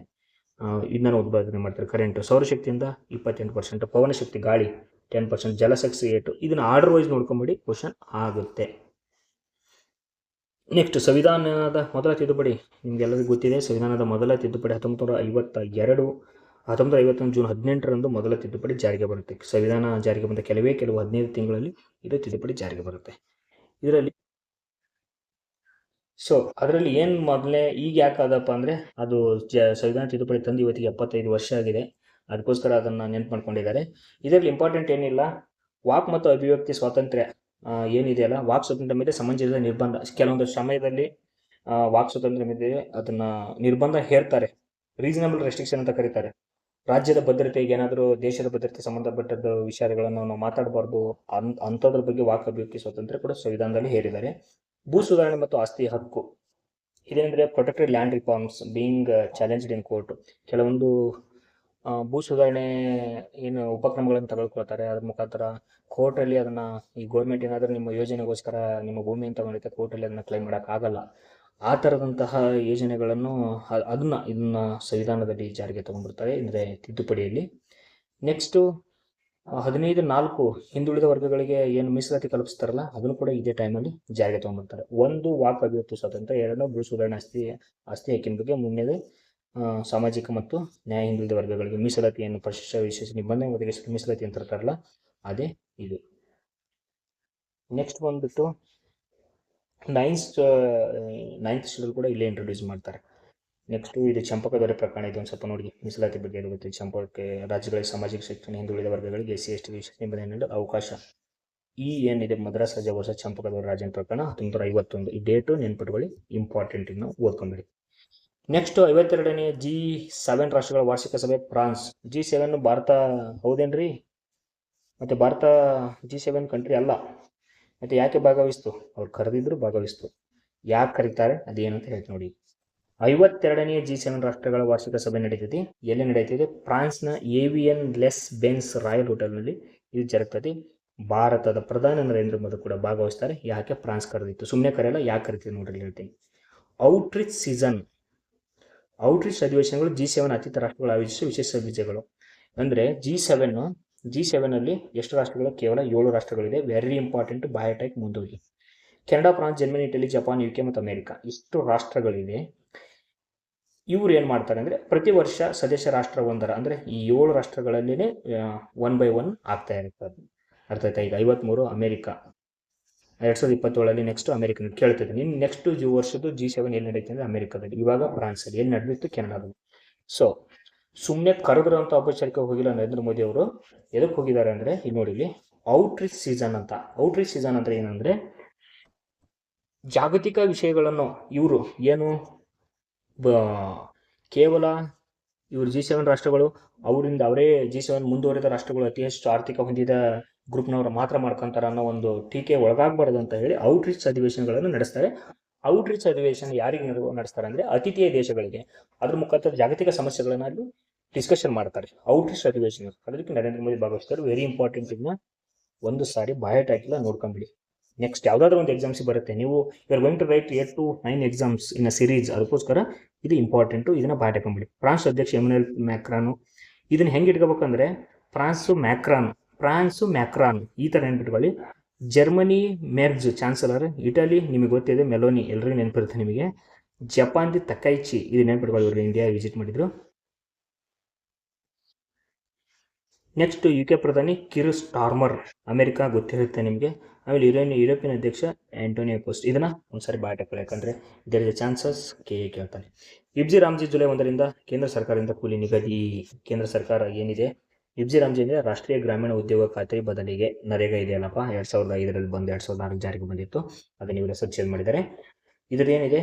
Speaker 1: ಇಂಧನ ಉತ್ಪಾದನೆ ಮಾಡ್ತಾರೆ ಕರೆಂಟ್. ಸೌರಶಕ್ತಿಯಿಂದ 28%, ಪವನ ಶಕ್ತಿ ಗಾಳಿ 10%, ಜಲಶಕ್ತಿ 8. ಇದನ್ನ ಆರ್ಡರ್ ವೈಸ್ ನೋಡ್ಕೊಂಬಿಡಿ, ಕ್ವಶನ್ ಆಗುತ್ತೆ. ನೆಕ್ಸ್ಟ್, ಸಂವಿಧಾನದ ಮೊದಲ ತಿದ್ದುಪಡಿ ನಿಮ್ಗೆಲ್ಲರಿಗೂ ಗೊತ್ತಿದೆ. ಸಂವಿಧಾನದ ಮೊದಲ ತಿದ್ದುಪಡಿ 1951 ಜೂನ್ 18ರಂದು ಮೊದಲ ತಿದ್ದುಪಡಿ ಜಾರಿಗೆ ಬರುತ್ತೆ. ಸಂವಿಧಾನ ಜಾರಿಗೆ ಬಂದ ಕೆಲವು 15 ತಿಂಗಳಲ್ಲಿ ಇದು ತಿದ್ದುಪಡಿ ಜಾರಿಗೆ ಬರುತ್ತೆ. ಇದರಲ್ಲಿ ಅದರಲ್ಲಿ ಏನು ಮೊದಲೇ ಈಗ ಯಾಕಾದಪ್ಪ ಅಂದರೆ, ಅದು ಸಂವಿಧಾನ ತಿದ್ದುಪಡಿ ತಂದು ಇವತ್ತಿಗೆ 75 ವರ್ಷ ಆಗಿದೆ. ಅದಕ್ಕೋಸ್ಕರ ಅದನ್ನು ನೆನ್ಪು ಮಾಡ್ಕೊಂಡಿದ್ದಾರೆ. ಇದರಲ್ಲಿ ಇಂಪಾರ್ಟೆಂಟ್ ಏನಿಲ್ಲ, ವಾಕ್ ಮತ್ತು ಅಭಿವ್ಯಕ್ತಿ ಸ್ವಾತಂತ್ರ್ಯ ಏನಿದೆಯಲ್ಲ, ವಾಕ್ ಸ್ವಾತಂತ್ರ್ಯ ಮೇಲೆ ಸಮಂಜಸದ ನಿರ್ಬಂಧ. ಕೆಲವೊಂದು ಸಮಯದಲ್ಲಿ ವಾಕ್ ಸ್ವಾತಂತ್ರ್ಯ ಮೇಲೆ ಅದನ್ನ ನಿರ್ಬಂಧ ಹೇರ್ತಾರೆ, ರೀಸನಬಲ್ ರೆಸ್ಟ್ರಿಕ್ಷನ್ ಅಂತ ಕರೀತಾರೆ. ರಾಜ್ಯದ ಭದ್ರತೆಗೆ ಏನಾದರೂ ದೇಶದ ಭದ್ರತೆ ಸಂಬಂಧಪಟ್ಟದ ವಿಚಾರಗಳನ್ನು ನಾವು ಮಾತಾಡಬಾರ್ದು, ಅಂಥದ್ರ ಬಗ್ಗೆ ವಾಕ್ ಅಭಿವ್ಯಕ್ತಿ ಸ್ವಾತಂತ್ರ್ಯ ಕೂಡ ಸಂವಿಧಾನದಲ್ಲಿ ಹೇರಿದ್ದಾರೆ. ಭೂ ಸುಧಾರಣೆ ಮತ್ತು ಆಸ್ತಿ ಹಕ್ಕು ಇದೇನೆಂದರೆ, protected land reforms being challenged in court. ಕೆಲವೊಂದು ಭೂ ಸುಧಾರಣೆ ಏನು ಉಪಕ್ರಮಗಳನ್ನು ತಗೊಳ್ಕೊಳ್ತಾರೆ, ಅದ್ರ ಮುಖಾಂತರ ಕೋರ್ಟಲ್ಲಿ ಅದನ್ನು, ಈ ಗೌರ್ಮೆಂಟ್ ಏನಾದರೂ ನಿಮ್ಮ ಯೋಜನೆಗೋಸ್ಕರ ನಿಮ್ಮ ಭೂಮಿಯನ್ನು ತಗೊಂಡಿದ್ದೆ, ಕೋರ್ಟಲ್ಲಿ ಅದನ್ನು ಕ್ಲೈಮ್ ಮಾಡೋಕ್ಕಾಗಲ್ಲ. ಆ ಥರದಂತಹ ಯೋಜನೆಗಳನ್ನು ಇದನ್ನ ಸಂವಿಧಾನದಲ್ಲಿ ಜಾರಿಗೆ ತಗೊಂಡ್ಬಿಡ್ತಾರೆ, ಅಂದರೆ ತಿದ್ದುಪಡಿಯಲ್ಲಿ. ನೆಕ್ಸ್ಟು 15(4) ಹಿಂದುಳಿದ ವರ್ಗಗಳಿಗೆ ಏನು ಮೀಸಲಾತಿ ಕಲ್ಪಿಸ್ತಾರಲ್ಲ, ಅದನ್ನು ಕೂಡ ಇದೇ ಟೈಮಲ್ಲಿ ಜಾರಿಗೆ ತಗೊಂಡ್ಬಿಡ್ತಾರೆ. 1 ವಾಕ್ ಅಭಿವ್ಯಕ್ತಿ ಸ್ವಾತಂತ್ರ್ಯ, 2 ಭೂ ಸುಧಾರಣೆ ಆಸ್ತಿ ಹಕ್ಕಿನ ಬಗ್ಗೆ, 3ನೇದು ಸಾಮಾಜಿಕ ಮತ್ತು ನ್ಯಾಯ ಹಿಂದುಳಿದ ವರ್ಗಗಳಿಗೆ ಮೀಸಲಾತಿಯನ್ನು ಪರಿಶಿಷ್ಟ ವಿಶೇಷ ನಿಬಂಧನೆ ಒದಗಿಸಿ ಮೀಸಲಾತಿ ಅಂತ ಇರ್ತಾರಲ್ಲ, ಅದೇ ಇದು. ನೆಕ್ಸ್ಟ್ ಬಂದ್ಬಿಟ್ಟು 9th ಶೆಡ್ಯೂಲ್ ಕೂಡ ಇಲ್ಲೇ ಇಂಟ್ರೊಡ್ಯೂಸ್ ಮಾಡ್ತಾರೆ. ನೆಕ್ಸ್ಟ್, ಇದು ಚಂಪಕ ದೊರೆ ಪ್ರಕರಣ. ಇದು ಒಂದು ಸ್ವಲ್ಪ ನೋಡಿ, ಮೀಸಲಾತಿ ಬಗ್ಗೆ ಇರುತ್ತೆ. ಚಂಪಕಕ್ಕೆ ರಾಜ್ಯಗಳಿಗೆ ಸಾಮಾಜಿಕ ಶಿಕ್ಷಣ, ಹಿಂದುಳಿದ ವರ್ಗಗಳಿಗೆ SC ST ವಿಶೇಷ ನಿಬಂಧನೆ ನೀಡಲು ಅವಕಾಶ. ಏನಿದೆ ಮದ್ರಾಸ್ ರಾಜ್ಯ ಹೊಸ ಚಂಪಕ ದೊರೆ ರಾಜನ್ ಪ್ರಕರಣ 1951. ಈ ಡೇಟು ನೆನ್ಪಿಟ್ಕೊಳ್ಳಿ, ಇಂಪಾರ್ಟೆಂಟ್. ನಾವು ಓದ್ಕೊಂಬಿಡಿ. ನೆಕ್ಸ್ಟ್, 52ನೇ G7 ರಾಷ್ಟ್ರಗಳ ವಾರ್ಷಿಕ ಸಭೆ ಫ್ರಾನ್ಸ್. G7 ಭಾರತ ಹೌದೇನ್ರಿ? ಮತ್ತೆ ಭಾರತ G7 ಕಂಟ್ರಿ ಅಲ್ಲ. ಮತ್ತೆ ಯಾಕೆ ಭಾಗವಹಿಸ್ತು? ಅವ್ರು ಕರೆದಿದ್ರು ಭಾಗವಹಿಸ್ತು. ಯಾಕೆ ಕರೀತಾರೆ ಅದೇನಂತ ಹೇಳ್ತೀನಿ ನೋಡಿ. 52ನೇ G7 ರಾಷ್ಟ್ರಗಳ ವಾರ್ಷಿಕ ಸಭೆ ನಡೀತದೆ. ಎಲ್ಲಿ ನಡೀತಿದೆ? ಫ್ರಾನ್ಸ್ನ ಏವಿಯನ್ ಲೆಸ್ ಬೆನ್ಸ್ ರಾಯಲ್ ಹೋಟೆಲ್ನಲ್ಲಿ ಇದು ಜರುಗ್ತದೆ. ಭಾರತದ ಪ್ರಧಾನಿ ನರೇಂದ್ರ ಮೋದಿ ಕೂಡ ಭಾಗವಹಿಸ್ತಾರೆ. ಯಾಕೆ? ಫ್ರಾನ್ಸ್ ಕರೆದಿತ್ತು, ಸುಮ್ಮನೆ ಕರೆಯಲ್ಲ. ಯಾಕೆ ಕರಿತೀವಿ ನೋಡ್ರಿ ಹೇಳ್ತೀನಿ. ಔಟ್ರೀಚ್ ಸೀಸನ್, ಔಟ್ರೀಚ್ ಅಧಿವೇಶನಗಳು G7 ಅತೀತ ರಾಷ್ಟ್ರಗಳು ಆಯೋಜಿಸುವ ವಿಶೇಷ ವಿಜಯಗಳು. ಅಂದರೆ G7 ಅಲ್ಲಿ ಎಷ್ಟು ರಾಷ್ಟ್ರಗಳು? ಕೇವಲ 7 ರಾಷ್ಟ್ರಗಳಿದೆ. ವೆರಿ ಇಂಪಾರ್ಟೆಂಟ್, ಬಯೋಟೆಕ್ ಮುಂದೋಗಿ. Canada, France, Germany, Italy, Japan, UK ಮತ್ತು ಅಮೆರಿಕ, ಇಷ್ಟು ರಾಷ್ಟ್ರಗಳಿದೆ. ಇವ್ರು ಏನು ಮಾಡ್ತಾರೆ ಅಂದರೆ, ಪ್ರತಿ ವರ್ಷ ಸದಸ್ಯ ರಾಷ್ಟ್ರ ಒಂದರ, ಅಂದರೆ ಈ 7 ರಾಷ್ಟ್ರಗಳಲ್ಲೇ 1 by 1 ಆಗ್ತಾ ಇರ್ತದೆ. ಅರ್ಥ ಆಯ್ತಾ? ಈಗ 53 ಅಮೆರಿಕ 2027. ನೆಕ್ಸ್ಟ್ ಅಮೆರಿಕ ಕೇಳ್ತದೆ. ನಿನ್ನ ನೆಕ್ಸ್ಟ್ ವರ್ಷದ್ದು G7 ಎಲ್ಲಿ ನಡೀತದೆ ಅಂದರೆ ಅಮೆರಿಕದಲ್ಲಿ. ಇವಾಗ ಫ್ರಾನ್ಸಲ್ಲಿ. ಎಲ್ಲಿ ನಡೆದಿತ್ತು? ಕೆನಡಾದಲ್ಲಿ. ಸೊ ಸುಮ್ಮನೆ ಕರೆದ್ರು ಅಂತ ಔಪಚಾರಿಕ ಹೋಗಿಲ್ಲ ನರೇಂದ್ರ ಮೋದಿ ಅವರು. ಎದಕ್ಕೆ ಹೋಗಿದ್ದಾರೆ ಅಂದರೆ, ಇಲ್ಲಿ ನೋಡಿ, ಇಲ್ಲಿ ಔಟ್ರೀಚ್ ಸೀಸನ್ ಅಂತ. ಔಟ್ರೀಚ್ ಸೀಸನ್ ಅಂದರೆ ಏನಂದರೆ, ಜಾಗತಿಕ ವಿಷಯಗಳನ್ನು ಇವರು ಏನು ಕೇವಲ ಇವರು G7 ರಾಷ್ಟ್ರಗಳು ಅವರಿಂದ ಅವರೇ G7 ಮುಂದುವರೆದ ರಾಷ್ಟ್ರಗಳು ಅತಿ ಹೆಚ್ಚು ಆರ್ಥಿಕ ಹೊಂದಿದ ಗ್ರೂಪ್ನವರು ಮಾತ್ರ ಮಾಡ್ಕೊಂತಾರೆ ಅನ್ನೋ ಒಂದು ಟೀಕೆ ಒಳಗಾಗಬಾರ್ದು ಅಂತ ಹೇಳಿ ಔಟ್ರೀಚ್ ಅಧಿವೇಶನಗಳನ್ನು ನಡೆಸ್ತಾರೆ. ಔಟ್ರೀಚ್ ಅಧಿವೇಶನ ಯಾರಿಗೆ ನಡೆಸ್ತಾರೆ ಅಂದರೆ ಅತಿಥೇಯ ದೇಶಗಳಿಗೆ. ಅದ್ರ ಮುಖಾಂತರ ಜಾಗತಿಕ ಸಮಸ್ಯೆಗಳನ್ನು ಅಲ್ಲಿ ಡಿಸ್ಕಷನ್ ಮಾಡ್ತಾರೆ. ಔಟ್ರೀಚ್ ಅಧಿವೇಶನ, ಅದಕ್ಕೆ ನರೇಂದ್ರ ಮೋದಿ ಭಾಗವಹಿಸ್ತಾರೆ. Very important. ಇದನ್ನ ಒಂದು ಸಾರಿ ಬಯೋಟ್ ಹಾಕಿಲ್ಲ, ನೋಡ್ಕೊಂಬಿಡಿ. ನೆಕ್ಸ್ಟ್ ಯಾವುದಾದ್ರೂ ಒಂದು ಎಕ್ಸಾಮ್ಸ್ ಬರುತ್ತೆ, ನೀವು are going to write 8 to 9 exams in a series, ಅದಕ್ಕೋಸ್ಕರ ಇದು ಇಂಪಾರ್ಟೆಂಟು. ಇದನ್ನ ಬಯೋಟ್ ಹಾಕೊಂಬಿಡಿ. ಫ್ರಾನ್ಸ್ ಅಧ್ಯಕ್ಷ ಎಮ್ಯಾನ್ಯುಯಲ್ ಮ್ಯಾಕ್ರಾನು. ಇದನ್ನ ಹೆಂಗೆ ಇಟ್ಕೋಬೇಕಂದ್ರೆ, ಫ್ರಾನ್ಸು ಮ್ಯಾಕ್ರಾನ್ ಈ ಥರ ನೆನ್ಪಿಟ್ಕೊಳ್ಳಿ. Germany Merz chancellor. ಇಟಲಿ ನಿಮಗೆ ಗೊತ್ತಿದೆ ಮೆಲೋನಿ, ಎಲ್ಲರಿಗೂ ನೆನಪಿರುತ್ತೆ ನಿಮಗೆ. ಜಪಾನ್ ತಕೈಚಿ, ಇದು ನೆನ್ಪಿಟ್ಕೊಳ್ಳಿ, ಇವರು ಇಂಡಿಯಾ ವಿಸಿಟ್ ಮಾಡಿದ್ರು. ನೆಕ್ಸ್ಟ್ UK ಪ್ರಧಾನಿ ಕಿರ್ ಸ್ಟಾರ್ಮರ್, ಅಮೆರಿಕ ಗೊತ್ತಿರುತ್ತೆ ನಿಮಗೆ. ಆಮೇಲೆ ಯುರೋಪಿಯನ್ ಅಧ್ಯಕ್ಷ ಆಂಟೋನಿಯೋ ಕೋಸ್ಟ್. ಇದನ್ನು ಒಂದ್ಸರಿ ಬಾಯ್ಟಾಕೊಳ್ಳಿ, ಯಾಕಂದರೆ ದೇರ್ ಇಸ್ ಎ ಚಾನ್ಸಸ್ ಕೇಳ್ತಾನೆ. ಇಬ್ಜಿ ರಾಮ್ಜಿ ಜುಲೈ 1ರಿಂದ ಕೇಂದ್ರ ಸರ್ಕಾರದಿಂದ ಕೂಲಿ ನಿಗದಿ. ಕೇಂದ್ರ ಸರ್ಕಾರ ಏನಿದೆ, ಇಬ್ಜಿ ರಾಮ್ಜಿ ಅಂದರೆ ರಾಷ್ಟ್ರೀಯ ಗ್ರಾಮೀಣ ಉದ್ಯೋಗ ಖಾತ್ರಿ ಬದಲಿಗೆ ನರೇಗಾ ಇದೆಯಲ್ಲಪ್ಪ, 2005ರಲ್ಲಿ ಬಂದು 2004 ಜಾರಿಗೆ ಬಂದಿತ್ತು, ಅದನ್ನು ಇವರು ಹೆಸರು ಚೇಂಜ್ ಮಾಡಿದ್ದಾರೆ. ಇದ್ರದ್ದು ಏನಿದೆ,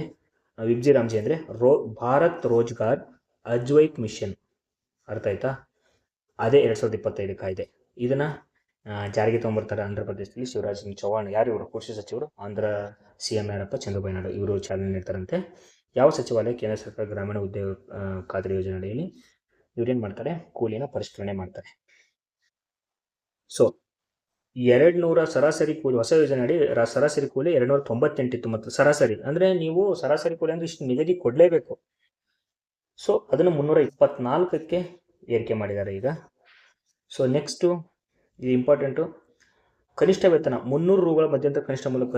Speaker 1: ಇಬ್ಜಿ ರಾಮ್ಜಿ ಅಂದರೆ ಭಾರತ್ ರೋಜ್ಗಾರ್ ಅಜ್ವೈತ್ ಮಿಷನ್, ಅರ್ಥ ಆಯ್ತಾ? ಅದೇ 2025 ಕಾಯ್ದೆ. ಇದನ್ನು ಜಾರಿಗೆ ತೊಗೊಂಬರ್ತಾರೆ ಆಂಧ್ರ ಪ್ರದೇಶದಲ್ಲಿ. ಶಿವರಾಜ್ ಸಿಂಗ್ ಚೌಹಾಣ್, ಯಾರು ಇವರು ಕೃಷಿ ಸಚಿವರು, ಆಂಧ್ರ CM ಯಾರಪ್ಪ, ಚಂದ್ರಬಾಬು ನಾಯ್ಡು, ಇವರು ಚಾಲನೆ ನೀಡ್ತಾರಂತೆ. ಯಾವ ಸಚಿವಾಲಯ? ಕೇಂದ್ರ ಸರ್ಕಾರ ಗ್ರಾಮೀಣ ಉದ್ಯೋಗ ಖಾತ್ರಿ ಯೋಜನೆ ಅಡಿಯಲ್ಲಿ ಇವ್ರೇನು ಮಾಡ್ತಾರೆ, ಕೂಲಿನ ಪರಿಷ್ಕರಣೆ ಮಾಡ್ತಾರೆ. ಸೊ 200 ಸರಾಸರಿ ಕೂಲಿ, ಹೊಸ ಯೋಜನೆ ಅಡಿ ಸರಾಸರಿ ಕೂಲಿ 298 ಇತ್ತು. ಮತ್ತು ಸರಾಸರಿ ಅಂದರೆ ನೀವು ಸರಾಸರಿ ಕೂಲಿ ಅಂದರೆ ಇಷ್ಟು ನಿಗದಿ ಕೊಡಲೇಬೇಕು. ಸೊ ಅದನ್ನು 324ಕ್ಕೆ ಏರಿಕೆ ಮಾಡಿದ್ದಾರೆ ಈಗ. ಸೊ ನೆಕ್ಸ್ಟು, ಇದು ಇಂಪಾರ್ಟೆಂಟು, ಕನಿಷ್ಠ ವೇತನ 300 ರೂಗಳ ಮಧ್ಯಂತರ ಕನಿಷ್ಠ ಮೂಲಕ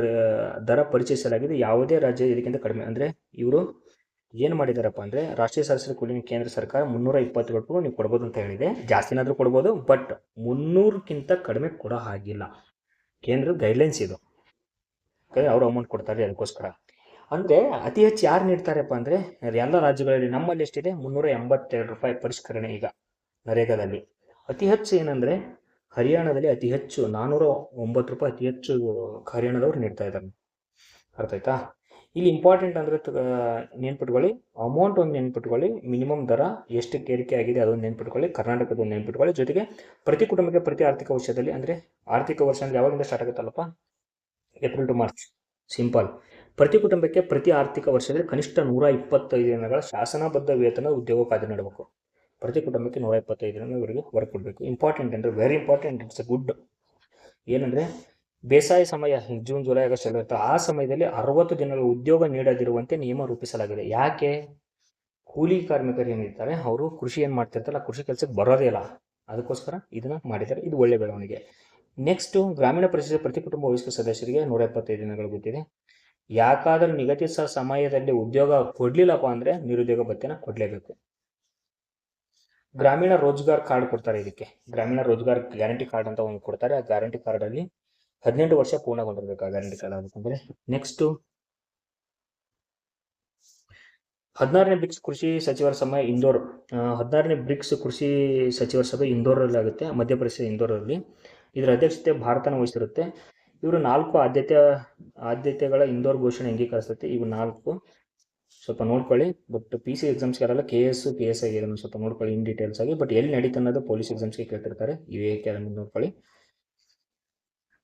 Speaker 1: ದರ ಪರಿಚಯಿಸಲಾಗಿದೆ. ಯಾವುದೇ ರಾಜ್ಯ ಇದಕ್ಕಿಂತ ಕಡಿಮೆ. ಅಂದರೆ ಇವರು ಏನು ಮಾಡಿದಾರಪ್ಪ ಅಂದರೆ, ರಾಷ್ಟ್ರೀಯ ಸರಾಸರಿ ಕೂಲಿ ಕೇಂದ್ರ ಸರ್ಕಾರ 320 ರೂಪಾಯಿ ನೀವು ಕೊಡ್ಬೋದು ಅಂತ ಹೇಳಿದೆ. ಜಾಸ್ತಿನಾದರೂ ಕೊಡ್ಬೋದು, ಬಟ್ 300ಕ್ಕಿಂತ ಕಡಿಮೆ ಕೊಡೋ ಹಾಗಿಲ್ಲ. ಕೇಂದ್ರದ ಗೈಡ್ಲೈನ್ಸ್ ಇದು, ಅವರು ಅಮೌಂಟ್ ಕೊಡ್ತಾರೆ ಅದಕ್ಕೋಸ್ಕರ. ಅಂದರೆ ಅತಿ ಹೆಚ್ಚು ಯಾರು ನೀಡ್ತಾರಪ್ಪ ಅಂದರೆ, ಎಲ್ಲ ರಾಜ್ಯಗಳಲ್ಲಿ. ನಮ್ಮಲ್ಲಿ ಎಷ್ಟಿದೆ, 382 ರೂಪಾಯಿ ಪರಿಷ್ಕರಣೆ ಈಗ ನರೇಗಾದಲ್ಲಿ. ಅತಿ ಹೆಚ್ಚು ಏನಂದರೆ ಹರಿಯಾಣದಲ್ಲಿ ಅತಿ ಹೆಚ್ಚು 409 ರೂಪಾಯಿ ಅತಿ ಹೆಚ್ಚು ಹರಿಯಾಣದವ್ರು ನೀಡ್ತಾ ಇದ್ದಾರೆ, ಅರ್ಥ ಆಯ್ತಾ? ಇಲ್ಲಿ ಇಂಪಾರ್ಟೆಂಟ್ ಅಂದರೆ ನೆನ್ಪಿಟ್ಕೊಳ್ಳಿ, ಅಮೌಂಟ್ ಒಂದು ನೆನ್ಪಿಟ್ಕೊಳ್ಳಿ, ಮಿನಿಮಮ್ ದರ ಎಷ್ಟಕ್ಕೆ ಏರಿಕೆ ಆಗಿದೆ ಅದೊಂದು ನೆನ್ಪಿಟ್ಕೊಳ್ಳಿ, ಕರ್ನಾಟಕದ ಒಂದು ನೆನ್ಪಿಟ್ಕೊಳ್ಳಿ. ಜೊತೆಗೆ ಪ್ರತಿ ಕುಟುಂಬಕ್ಕೆ ಪ್ರತಿ ಆರ್ಥಿಕ ವರ್ಷದಲ್ಲಿ, ಅಂದರೆ ಆರ್ಥಿಕ ವರ್ಷ ಅಂದರೆ ಯಾವಾಗಿಂದ ಸ್ಟಾರ್ಟ್ ಆಗುತ್ತಲ್ಲಪ್ಪ, ಏಪ್ರಿಲ್ ಟು ಮಾರ್ಚ್, ಸಿಂಪಲ್. ಪ್ರತಿ ಕುಟುಂಬಕ್ಕೆ ಪ್ರತಿ ಆರ್ಥಿಕ ವರ್ಷದಲ್ಲಿ ಕನಿಷ್ಠ 125 ದಿನಗಳ ಶಾಸನಬದ್ಧ ವೇತನ ಉದ್ಯೋಗ ಖಾತ್ರಿ ನೀಡಬೇಕು. ಪ್ರತಿ ಕುಟುಂಬಕ್ಕೆ 125 ದಿನ ಇವರಿಗೆ ವರ್ಕ್ ಕೊಡಬೇಕು. ಇಂಪಾರ್ಟೆಂಟ್ ಅಂದರೆ very important, it's A good. ಏನಂದರೆ ಬೇಸಾಯ ಸಮಯ ಜೂನ್, ಜುಲೈ, ಆಗಸ್ಟ್ ಇರುತ್ತೆ. ಆ ಸಮಯದಲ್ಲಿ 60 ದಿನಗಳ ಉದ್ಯೋಗ ನೀಡದಿರುವಂತೆ ನಿಯಮ ರೂಪಿಸಲಾಗಿದೆ. ಯಾಕೆ? ಕೂಲಿ ಕಾರ್ಮಿಕರು ಏನಿರ್ತಾರೆ ಅವರು ಕೃಷಿ ಏನು ಮಾಡ್ತಿರ್ತಾರಲ್ಲ, ಕೃಷಿ ಕೆಲಸಕ್ಕೆ ಬರೋದೇ ಇಲ್ಲ, ಅದಕ್ಕೋಸ್ಕರ ಇದನ್ನು ಮಾಡಿದ್ದಾರೆ. ಇದು ಒಳ್ಳೆ ಬೆಳವಣಿಗೆ. ನೆಕ್ಸ್ಟು, ಗ್ರಾಮೀಣ ಪ್ರದೇಶದ ಪ್ರತಿ ಕುಟುಂಬ ವಯಸ್ಕ ಸದಸ್ಯರಿಗೆ 125 ದಿನಗಳು ಗೊತ್ತಿದೆ. ಯಾಕಾದರೂ ನಿಗದಿತ ಸಮಯದಲ್ಲಿ ಉದ್ಯೋಗ ಕೊಡಲಿಲ್ಲಪ್ಪ ಅಂದರೆ ನಿರುದ್ಯೋಗ ಭತ್ಯೆನ ಕೊಡಲೇಬೇಕು. ಗ್ರಾಮೀಣ ರೋಜ್ಗಾರ್ ಕಾರ್ಡ್ ಕೊಡ್ತಾರೆ ಇದಕ್ಕೆ. ಗ್ರಾಮೀಣ ರೋಜ್ಗಾರ್ ಗ್ಯಾರಂಟಿ ಕಾರ್ಡ್ ಅಂತ ಒಂದು ಕೊಡ್ತಾರೆ. ಆ ಗ್ಯಾರಂಟಿ ಕಾರ್ಡಲ್ಲಿ 18 ವರ್ಷ ಪೂರ್ಣಗೊಂಡಿರಬೇಕು ಆ ಗ್ಯಾರಂಟಿ ಕಾರ್ಡ್ ಆಗಬೇಕಂದ್ರೆ. ನೆಕ್ಸ್ಟು, 16ನೇ ಬ್ರಿಕ್ಸ್ ಕೃಷಿ ಸಚಿವರ ಸಭೆ ಇಂದೋರ್. 16ನೇ ಬ್ರಿಕ್ಸ್ ಕೃಷಿ ಸಚಿವರ ಸಭೆ ಇಂದೋರಲ್ಲಿ ಆಗುತ್ತೆ, ಮಧ್ಯಪ್ರದೇಶ ಇಂದೋರಲ್ಲಿ. ಇದರ ಅಧ್ಯಕ್ಷತೆ ಭಾರತನ ವಹಿಸಿರುತ್ತೆ. ಇವರು 4 ಆದ್ಯತೆಗಳ ಇಂದೋರ್ ಘೋಷಣೆ ಅಂಗೀಕರಿಸುತ್ತೆ. ಇವು 4 ಸ್ವಲ್ಪ ನೋಡ್ಕೊಳ್ಳಿ. ಬಟ್ PC ಎಕ್ಸಾಮ್ಸ್ಗೆ ಯಾರಲ್ಲ KS ಆಗಿದೆ, ಸ್ವಲ್ಪ ನೋಡ್ಕೊಳ್ಳಿ ಇನ್ ಡೀಟೇಲ್ಸ್ ಆಗಿ. ಬಟ್ ಎಲ್ಲಿ ನಡೀತಾ ಅನ್ನೋದು ಪೊಲೀಸ್ ಎಕ್ಸಾಮ್ಸ್ಗೆ ಕೇಳ್ತಿರ್ತಾರೆ, ಇವೇ ನೋಡ್ಕೊಳ್ಳಿ.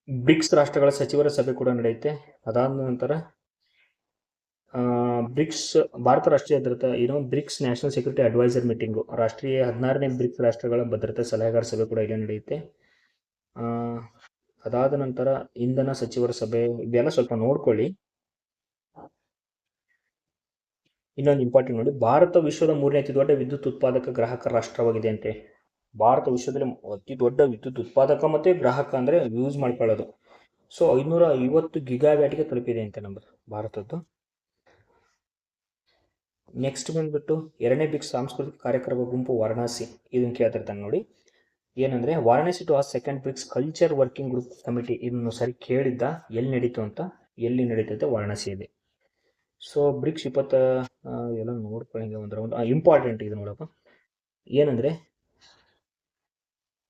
Speaker 1: ಬ್ರಿಕ್ಸ್ ರಾಷ್ಟ್ರಗಳ ಸಚಿವರ ಸಭೆ ಕೂಡ ನಡೆಯುತ್ತೆ. ಅದಾದ ನಂತರ ಬ್ರಿಕ್ಸ್ ಭಾರತ ರಾಷ್ಟ್ರೀಯ ಭದ್ರತಾ BRICS national security adviser meeting, ರಾಷ್ಟ್ರೀಯ 16ನೇ ಬ್ರಿಕ್ಸ್ ರಾಷ್ಟ್ರಗಳ ಭದ್ರತಾ ಸಲಹೆಗಾರ ಸಭೆ ಕೂಡ ಇಲ್ಲಿ ನಡೆಯುತ್ತೆ. ಅದಾದ ನಂತರ ಇಂಧನ ಸಚಿವರ ಸಭೆ, ಇದೆಲ್ಲ ಸ್ವಲ್ಪ ನೋಡ್ಕೊಳ್ಳಿ. ಇನ್ನೊಂದು ಇಂಪಾರ್ಟೆಂಟ್ ನೋಡಿ, ಭಾರತ ವಿಶ್ವದ 3ನೇ ಅತಿ ದೊಡ್ಡ ವಿದ್ಯುತ್ ಉತ್ಪಾದಕ ಗ್ರಾಹಕ ರಾಷ್ಟ್ರವಾಗಿದೆ ಅಂತೆ. ಭಾರತ ವಿಶ್ವದಲ್ಲಿ ಅತಿ ದೊಡ್ಡ ವಿದ್ಯುತ್ ಉತ್ಪಾದಕ ಮತ್ತು ಗ್ರಾಹಕ ಅಂದರೆ ಯೂಸ್ ಮಾಡ್ಕೊಳ್ಳೋದು. ಸೊ 550 ಗಿಗಾವ್ಯಾಟ್ಗೆ ತಲುಪಿದೆ ಅಂತೆ ನಮ್ಮದು ಭಾರತದ್ದು. ನೆಕ್ಸ್ಟ್ ಬಂದ್ಬಿಟ್ಟು 2ನೇ ಬ್ರಿಕ್ಸ್ ಸಾಂಸ್ಕೃತಿಕ ಕಾರ್ಯಕ್ರಮ ಗುಂಪು ವಾರಣಾಸಿ. ಇದನ್ನು ಕೇಳ್ತಿರ್ತಾನೆ ನೋಡಿ, ಏನಂದರೆ ವಾರಣಾಸಿ ಟು ಆ second BRICS culture working group committee. ಇದನ್ನು ಸರಿ ಕೇಳಿದ್ದ, ಎಲ್ಲಿ ನಡೀತು ಅಂತ, ಎಲ್ಲಿ ನಡೀತೈತೆ, ವಾರಣಾಸಿಯಲ್ಲಿ. ಸೊ ಬ್ರಿಕ್ಸ್ 20 ಎಲ್ಲ ನೋಡ್ಕೊಳ್ಳಿ ಒಂದು ರೌಂಡ್. ಇಂಪಾರ್ಟೆಂಟ್ ಇದು ನೋಡಪ್ಪ, ಏನಂದರೆ